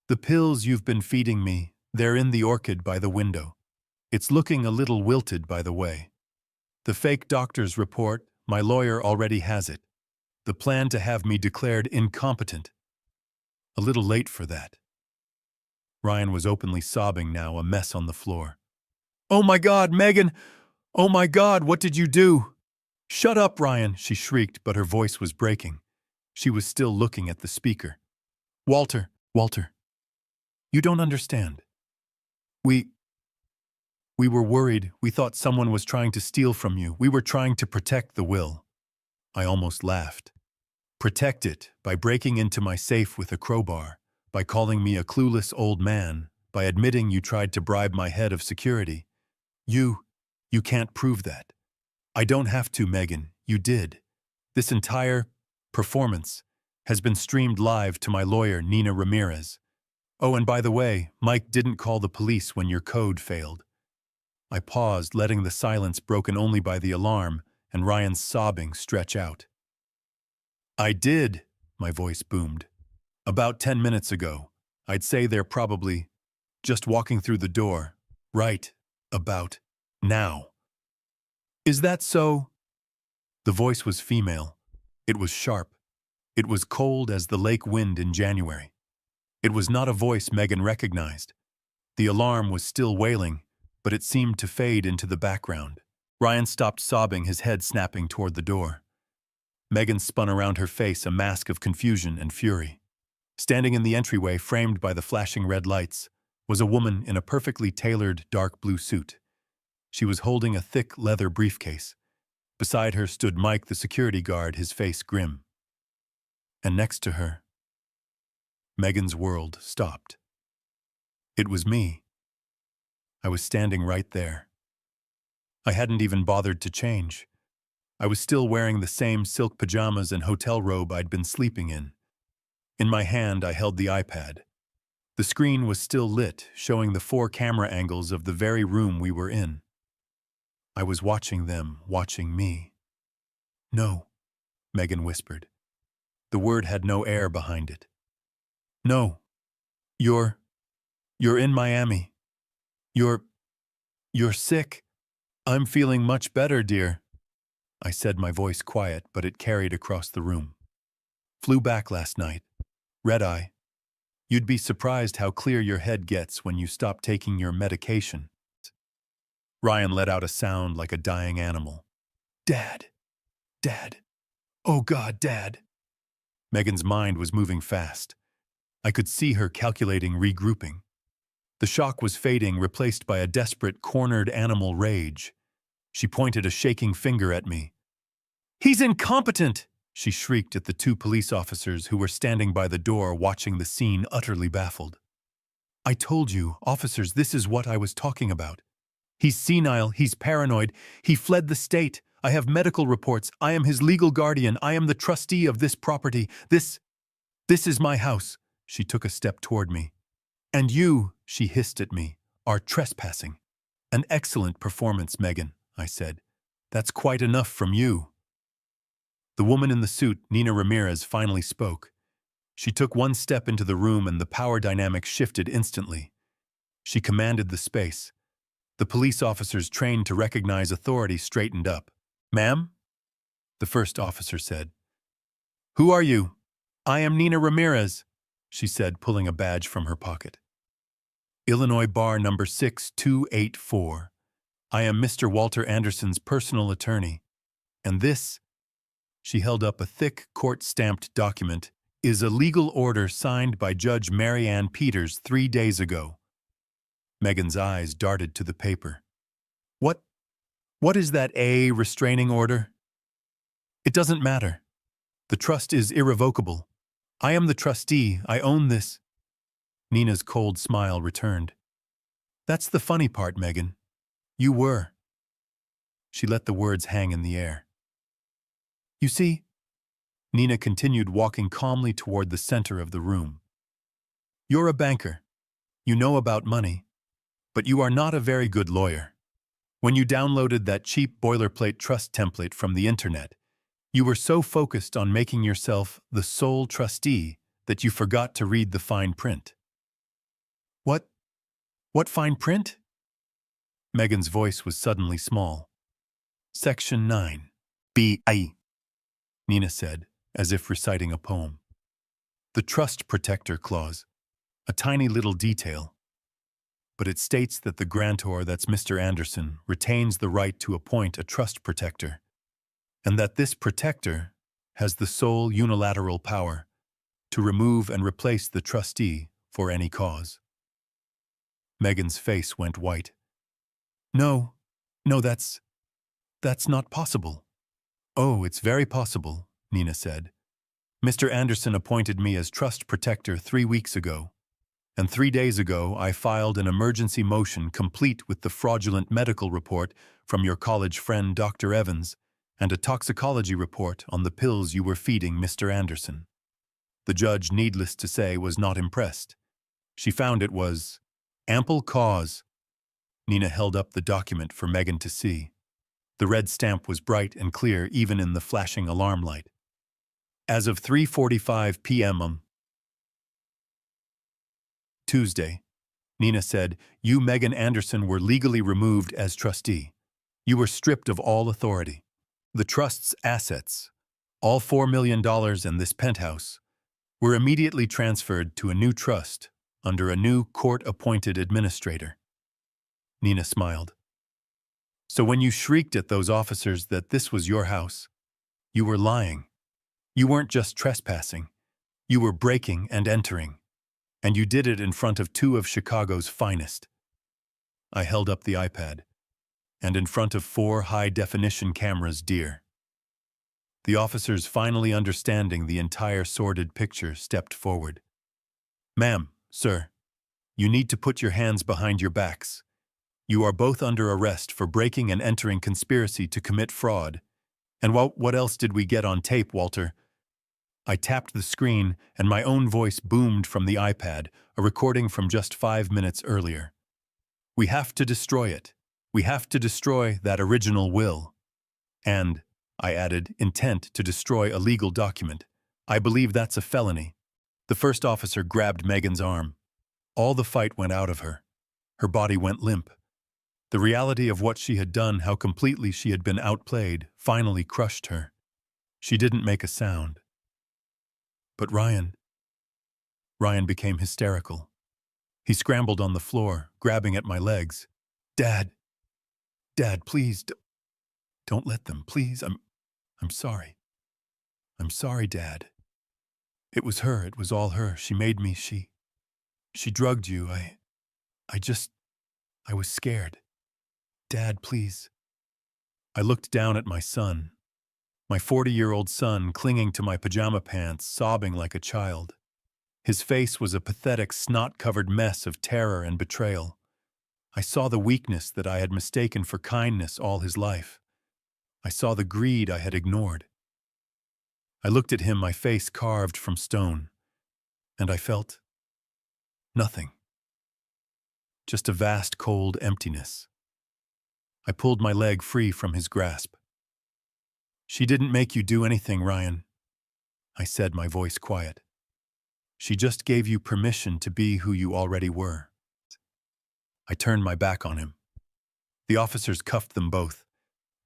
The pills you've been feeding me, they're in the orchid by the window. It's looking a little wilted, by the way. The fake doctor's report, my lawyer already has it. The plan to have me declared incompetent. A little late for that." Ryan was openly sobbing now, a mess on the floor. "Oh my God, Megan! Oh my God, what did you do?" "Shut up, Ryan," she shrieked, but her voice was breaking. She was still looking at the speaker. Walter, you don't understand. We were worried. We thought someone was trying to steal from you. We were trying to protect the will." I almost laughed. "Protect it by breaking into my safe with a crowbar, by calling me a clueless old man, by admitting you tried to bribe my head of security. You can't prove that." "I don't have to, Megan. You did. This entire performance has been streamed live to my lawyer, Nina Ramirez. Oh, and by the way, Mike didn't call the police when your code failed." I paused, letting the silence broken only by the alarm and Ryan's sobbing stretch out. "I did," my voice boomed. "About 10 minutes ago. I'd say they're probably just walking through the door. Right about now." "Is that so?" The voice was female. It was sharp. It was cold as the lake wind in January. It was not a voice Megan recognized. The alarm was still wailing, but it seemed to fade into the background. Ryan stopped sobbing, his head snapping toward the door. Megan spun around her face, a mask of confusion and fury. Standing in the entryway, framed by the flashing red lights, was a woman in a perfectly tailored dark blue suit. She was holding a thick leather briefcase. Beside her stood Mike, the security guard, his face grim. And next to her, Megan's world stopped. It was me. I was standing right there. I hadn't even bothered to change. I was still wearing the same silk pajamas and hotel robe I'd been sleeping in. In my hand, I held the iPad. The screen was still lit, showing the 4 camera angles of the very room we were in. I was watching them, watching me. "No," Megan whispered. The word had no air behind it. "No. You're in Miami. You're sick." "I'm feeling much better, dear," I said, my voice quiet, but it carried across the room. "Flew back last night. Red-eye. You'd be surprised how clear your head gets when you stop taking your medication." Ryan let out a sound like a dying animal. Dad. Oh God, Dad." Megan's mind was moving fast. I could see her calculating, regrouping. The shock was fading, replaced by a desperate, cornered animal rage. She pointed a shaking finger at me. "He's incompetent!" she shrieked at the 2 police officers who were standing by the door watching the scene, utterly baffled. "I told you, officers, this is what I was talking about. He's senile, he's paranoid, he fled the state. I have medical reports. I am his legal guardian. I am the trustee of this property. This is my house. She took a step toward me. And you, she hissed at me, are trespassing. An excellent performance, Megan, I said. That's quite enough from you. The woman in the suit, Nina Ramirez, finally spoke. She took one step into the room and the power dynamic shifted instantly. She commanded the space. The police officers trained to recognize authority straightened up. Ma'am? The first officer said. Who are you? I am Nina Ramirez, she said, pulling a badge from her pocket. Illinois Bar number 6284. I am Mr. Walter Anderson's personal attorney. And this, she held up a thick, court-stamped document, is a legal order signed by Judge Mary Ann Peters 3 days ago. Megan's eyes darted to the paper. What is that restraining order? It doesn't matter. The trust is irrevocable. I am the trustee. I own this. Nina's cold smile returned. That's the funny part, Megan. You were. She let the words hang in the air. You see, Nina continued walking calmly toward the center of the room. You're a banker. You know about money. But you are not a very good lawyer. When you downloaded that cheap boilerplate trust template from the internet, you were so focused on making yourself the sole trustee that you forgot to read the fine print. What fine print? Megan's voice was suddenly small. Section 9. B.I. Nina said, as if reciting a poem. The Trust Protector Clause. A tiny little detail. But it states that the grantor, that's Mr. Anderson, retains the right to appoint a trust protector, and that this protector has the sole unilateral power to remove and replace the trustee for any cause. Megan's face went white. No, that's not possible. Oh, it's very possible, Nina said. Mr. Anderson appointed me as trust protector 3 weeks ago. And 3 days ago, I filed an emergency motion complete with the fraudulent medical report from your college friend Dr. Evans and a toxicology report on the pills you were feeding Mr. Anderson. The judge, needless to say, was not impressed. She found it was ample cause. Nina held up the document for Megan to see. The red stamp was bright and clear even in the flashing alarm light. As of 3:45 p.m. Tuesday, Nina said, you, Megan Anderson, were legally removed as trustee. You were stripped of all authority. The trust's assets, all $4 million and this penthouse, were immediately transferred to a new trust under a new court-appointed administrator. Nina smiled. So when you shrieked at those officers that this was your house, you were lying. You weren't just trespassing. You were breaking and entering. And you did it in front of 2 of Chicago's finest. I held up the iPad, and in front of 4 high-definition cameras, dear. The officers, finally understanding the entire sordid picture, stepped forward. Ma'am, sir, you need to put your hands behind your backs. You are both under arrest for breaking and entering conspiracy to commit fraud. And what else did we get on tape, Walter? I tapped the screen, and my own voice boomed from the iPad, a recording from just 5 minutes earlier. We have to destroy it. We have to destroy that original will. And, I added, intent to destroy a legal document. I believe that's a felony. The first officer grabbed Megan's arm. All the fight went out of her. Her body went limp. The reality of what she had done, how completely she had been outplayed, finally crushed her. She didn't make a sound. But Ryan became hysterical. He scrambled on the floor, grabbing at my legs. Dad, please, don't let them, please. I'm sorry. I'm sorry, Dad. It was her, it was all her. She made me, she drugged you. I was scared. Dad, please. I looked down at my son. My 40-year-old son clinging to my pajama pants, sobbing like a child. His face was a pathetic, snot-covered mess of terror and betrayal. I saw the weakness that I had mistaken for kindness all his life. I saw the greed I had ignored. I looked at him, my face carved from stone, and I felt nothing. Just a vast, cold emptiness. I pulled my leg free from his grasp. "She didn't make you do anything, Ryan," I said, my voice quiet. "She just gave you permission to be who you already were." I turned my back on him. The officers cuffed them both.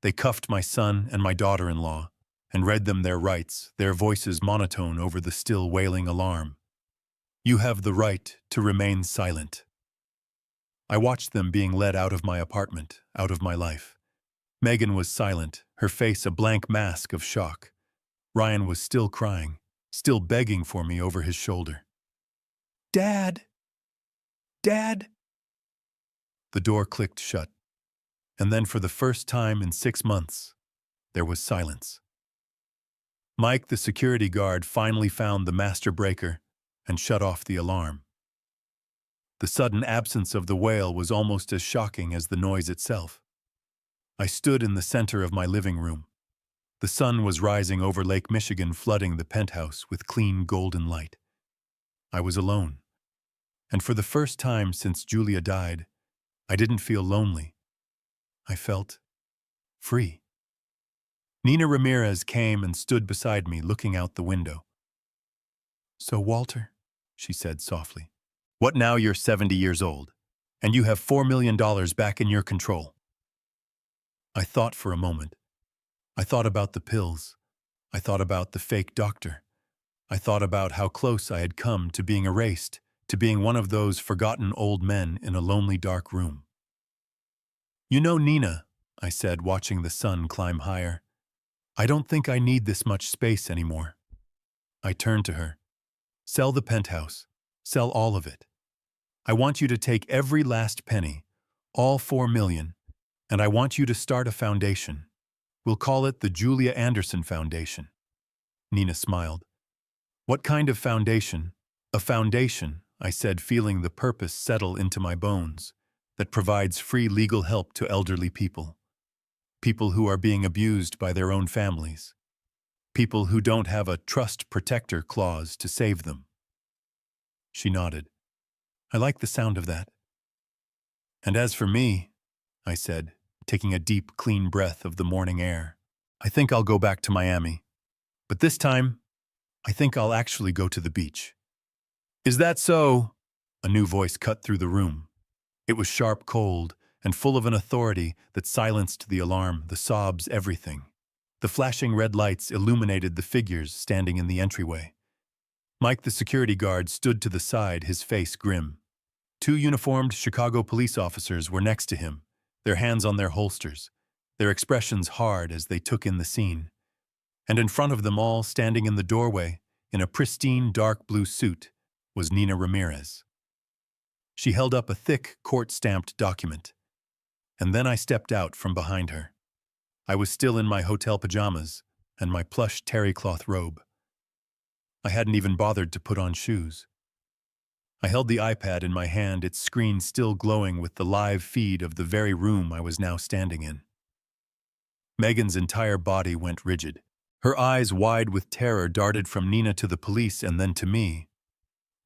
They cuffed my son and my daughter-in-law and read them their rights, their voices monotone over the still wailing alarm. "You have the right to remain silent." I watched them being led out of my apartment, out of my life. Megan was silent, her face a blank mask of shock. Ryan was still crying, still begging for me over his shoulder. "Dad! Dad!" The door clicked shut, and then for the first time in 6 months, there was silence. Mike, the security guard, finally found the master breaker and shut off the alarm. The sudden absence of the wail was almost as shocking as the noise itself. I stood in the center of my living room. The sun was rising over Lake Michigan, flooding the penthouse with clean golden light. I was alone, and for the first time since Julia died, I didn't feel lonely. I felt free. Nina Ramirez came and stood beside me, looking out the window. "So, Walter," she said softly, "what now? You're 70 years old, and you have $4 million back in your control." I thought for a moment. I thought about the pills. I thought about the fake doctor. I thought about how close I had come to being erased, to being one of those forgotten old men in a lonely, dark room. "You know, Nina," I said, watching the sun climb higher, "I don't think I need this much space anymore." I turned to her. "Sell the penthouse. Sell all of it. I want you to take every last penny, all 4 million, and I want you to start a foundation. We'll call it the Julia Anderson Foundation." Nina smiled. "What kind of foundation?" "A foundation," I said, feeling the purpose settle into my bones, "that provides free legal help to elderly people. People who are being abused by their own families. People who don't have a trust protector clause to save them." She nodded. "I like the sound of that." "And as for me," I said, taking a deep, clean breath of the morning air, "I think I'll go back to Miami. But this time, I think I'll actually go to the beach." "Is that so?" A new voice cut through the room. It was sharp, cold, and full of an authority that silenced the alarm, the sobs, everything. The flashing red lights illuminated the figures standing in the entryway. Mike, the security guard, stood to the side, his face grim. 2 uniformed Chicago police officers were next to him, their hands on their holsters, their expressions hard as they took in the scene. And in front of them all, standing in the doorway, in a pristine dark blue suit, was Nina Ramirez. She held up a thick, court-stamped document. And then I stepped out from behind her. I was still in my hotel pajamas and my plush terry cloth robe. I hadn't even bothered to put on shoes. I held the iPad in my hand, its screen still glowing with the live feed of the very room I was now standing in. Megan's entire body went rigid. Her eyes, wide with terror, darted from Nina to the police and then to me.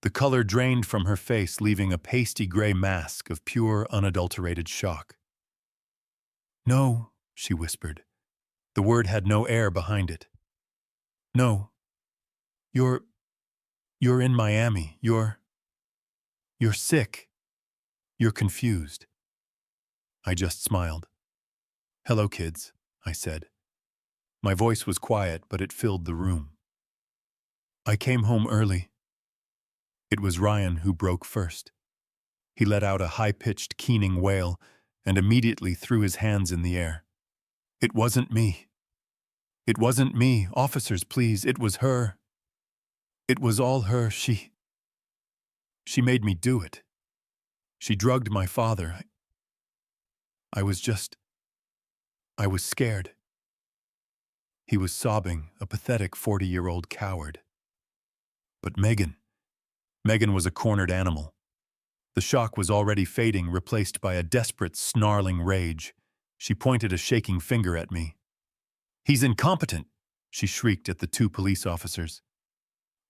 The color drained from her face, leaving a pasty gray mask of pure, unadulterated shock. "No," she whispered. The word had no air behind it. "No. You're in Miami. You're sick. You're confused." I just smiled. "Hello, kids," I said. My voice was quiet, but it filled the room. "I came home early." It was Ryan who broke first. He let out a high-pitched, keening wail and immediately threw his hands in the air. "It wasn't me. It wasn't me. Officers, please. It was her. It was all her. She made me do it. She drugged my father. I was scared." He was sobbing, a pathetic 40-year-old coward. But Megan was a cornered animal. The shock was already fading, replaced by a desperate, snarling rage. She pointed a shaking finger at me. He's incompetent, she shrieked at the two police officers.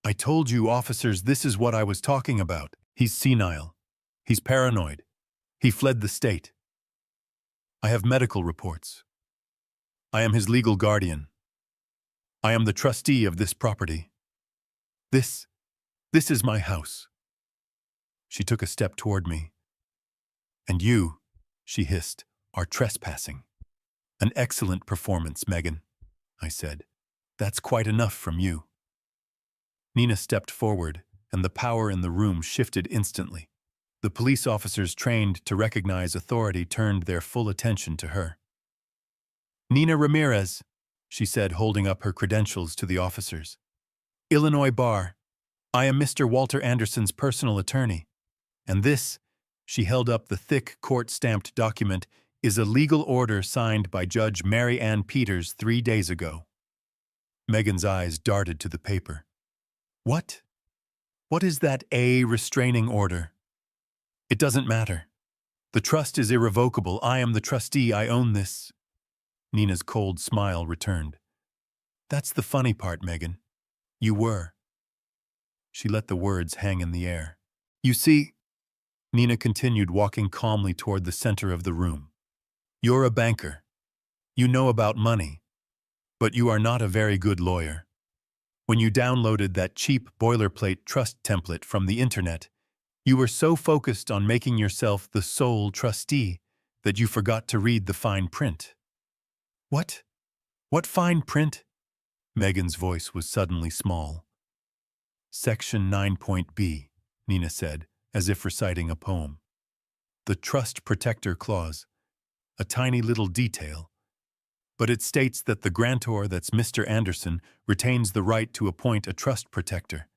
I told you, officers, this is what I was talking about. He's senile. He's paranoid. He fled the state. I have medical reports. I am his legal guardian. I am the trustee of this property. This is my house. She took a step toward me. And you, she hissed, are trespassing. An excellent performance, Megan, I said. That's quite enough from you. Nina stepped forward, and the power in the room shifted instantly. The police officers trained to recognize authority turned their full attention to her. Nina Ramirez, she said, holding up her credentials to the officers. Illinois Bar. I am Mr. Walter Anderson's personal attorney. And this, she held up the thick court-stamped document, is a legal order signed by Judge Mary Ann Peters 3 days ago. Megan's eyes darted to the paper. What? What is that restraining order? It doesn't matter. The trust is irrevocable. I am the trustee. I own this. Nina's cold smile returned. That's the funny part, Megan. You were. She let the words hang in the air. You see, Nina continued, walking calmly toward the center of the room. You're a banker. You know about money. But you are not a very good lawyer. When you downloaded that cheap boilerplate trust template from the internet, you were so focused on making yourself the sole trustee that you forgot to read the fine print. What? What fine print? Megan's voice was suddenly small. Section 9.B, Nina said, as if reciting a poem. The Trust Protector Clause. A tiny little detail. But it states that the grantor, that's Mr. Anderson, retains the right to appoint a trust protector,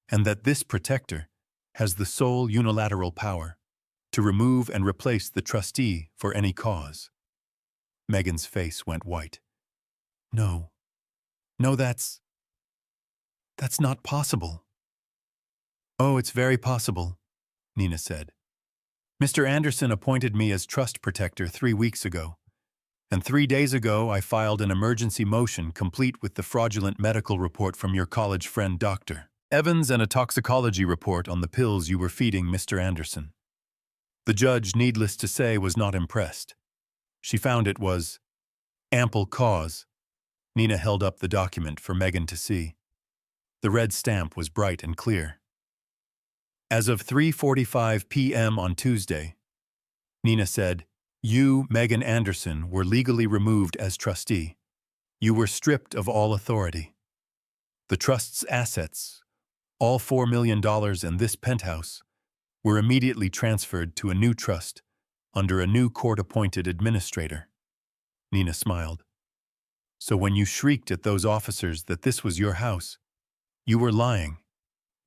and that this protector has the sole unilateral power to remove and replace the trustee for any cause. Megan's face went white. No, that's not possible. Oh, it's very possible, Nina said. Mr. Anderson appointed me as trust protector 3 weeks ago, and 3 days ago I filed an emergency motion complete with the fraudulent medical report from your college friend, Dr. Evans, and a toxicology report on the pills you were feeding Mr. Anderson. The judge, needless to say, was not impressed. She found it was ample cause. Nina held up the document for Megan to see. The red stamp was bright and clear. As of 3:45 p.m. on Tuesday, Nina said, you, Megan Anderson, were legally removed as trustee. You were stripped of all authority. The trust's assets, all $4 million and this penthouse, were immediately transferred to a new trust under a new court-appointed administrator. Nina smiled. So when you shrieked at those officers that this was your house, you were lying.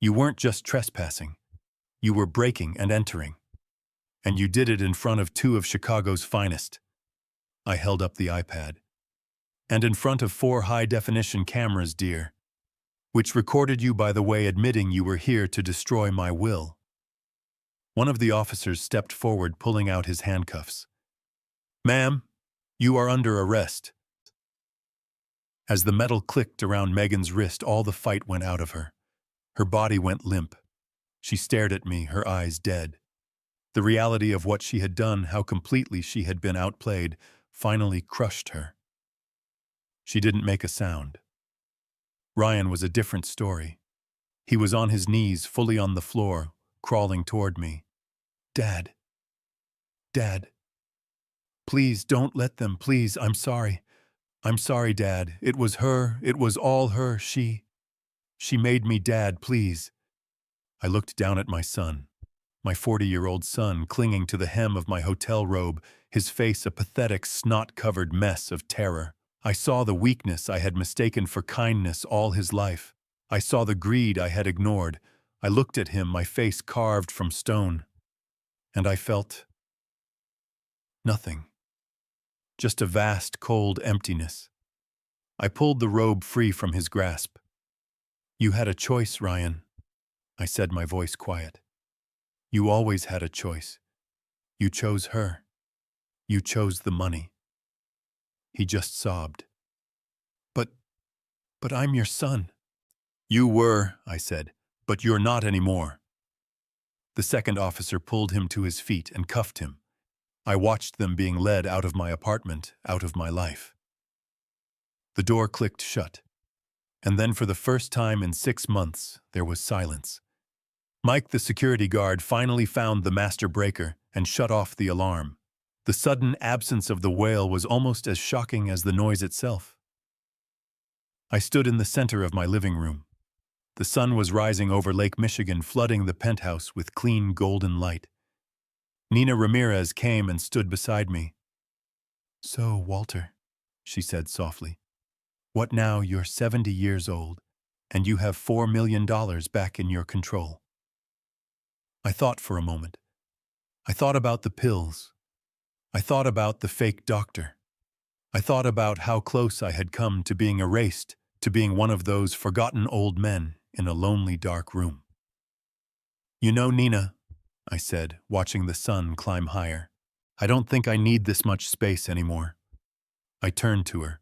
You weren't just trespassing. You were breaking and entering. And you did it in front of 2 of Chicago's finest. I held up the iPad. And in front of 4 high-definition cameras, dear, which recorded you, by the way, admitting you were here to destroy my will. One of the officers stepped forward, pulling out his handcuffs. Ma'am, you are under arrest. As the metal clicked around Megan's wrist, all the fight went out of her. Her body went limp. She stared at me, her eyes dead. The reality of what she had done, how completely she had been outplayed, finally crushed her. She didn't make a sound. Ryan was a different story. He was on his knees, fully on the floor, crawling toward me. Dad. Dad. Please don't let them, please, I'm sorry. I'm sorry, Dad. It was her, it was all her, she made me, Dad, please. I looked down at my son, my 40-year-old son, clinging to the hem of my hotel robe, his face a pathetic, snot-covered mess of terror. I saw the weakness I had mistaken for kindness all his life. I saw the greed I had ignored. I looked at him, my face carved from stone. And I felt nothing. Just a vast, cold emptiness. I pulled the robe free from his grasp. You had a choice, Ryan, I said, my voice quiet. You always had a choice. You chose her. You chose the money. He just sobbed. But I'm your son. You were, I said, but you're not anymore. The second officer pulled him to his feet and cuffed him. I watched them being led out of my apartment, out of my life. The door clicked shut. And then for the first time in 6 months, there was silence. Mike, the security guard, finally found the master breaker and shut off the alarm. The sudden absence of the wail was almost as shocking as the noise itself. I stood in the center of my living room. The sun was rising over Lake Michigan, flooding the penthouse with clean golden light. Nina Ramirez came and stood beside me. "So, Walter," she said softly, "what now? You're 70 years old, and you have $4 million back in your control." I thought for a moment. I thought about the pills. I thought about the fake doctor. I thought about how close I had come to being erased, to being one of those forgotten old men in a lonely, dark room. "You know, Nina," I said, watching the sun climb higher, "I don't think I need this much space anymore." I turned to her.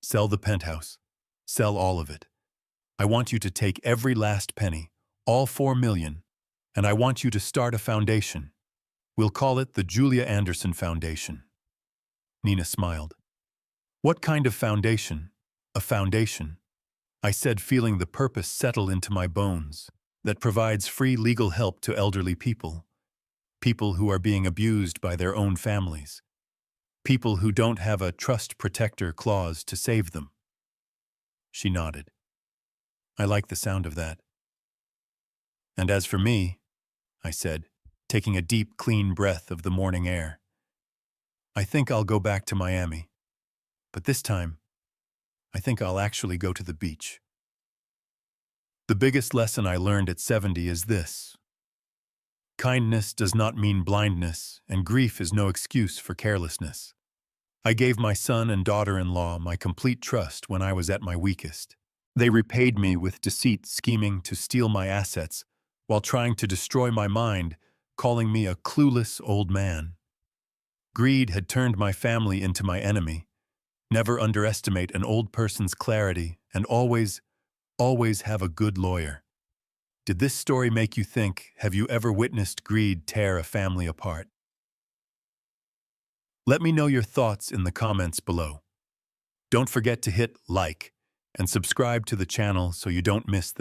"Sell the penthouse. Sell all of it. I want you to take every last penny, all 4 million, and I want you to start a foundation. We'll call it the Julia Anderson Foundation." Nina smiled. "What kind of foundation?" "A foundation," I said, feeling the purpose settle into my bones, "that provides free legal help to elderly people, people who are being abused by their own families, people who don't have a trust protector clause to save them." She nodded. "I like the sound of that." "And as for me," I said, taking a deep, clean breath of the morning air, "I think I'll go back to Miami. But this time, I think I'll actually go to the beach." The biggest lesson I learned at 70 is this: kindness does not mean blindness, and grief is no excuse for carelessness. I gave my son and daughter-in-law my complete trust when I was at my weakest. They repaid me with deceit, scheming to steal my assets, while trying to destroy my mind, calling me a clueless old man. Greed had turned my family into my enemy. Never underestimate an old person's clarity, and always have a good lawyer. Did this story make you think? Have you ever witnessed greed tear a family apart? Let me know your thoughts in the comments below. Don't forget to hit like and subscribe to the channel so you don't miss the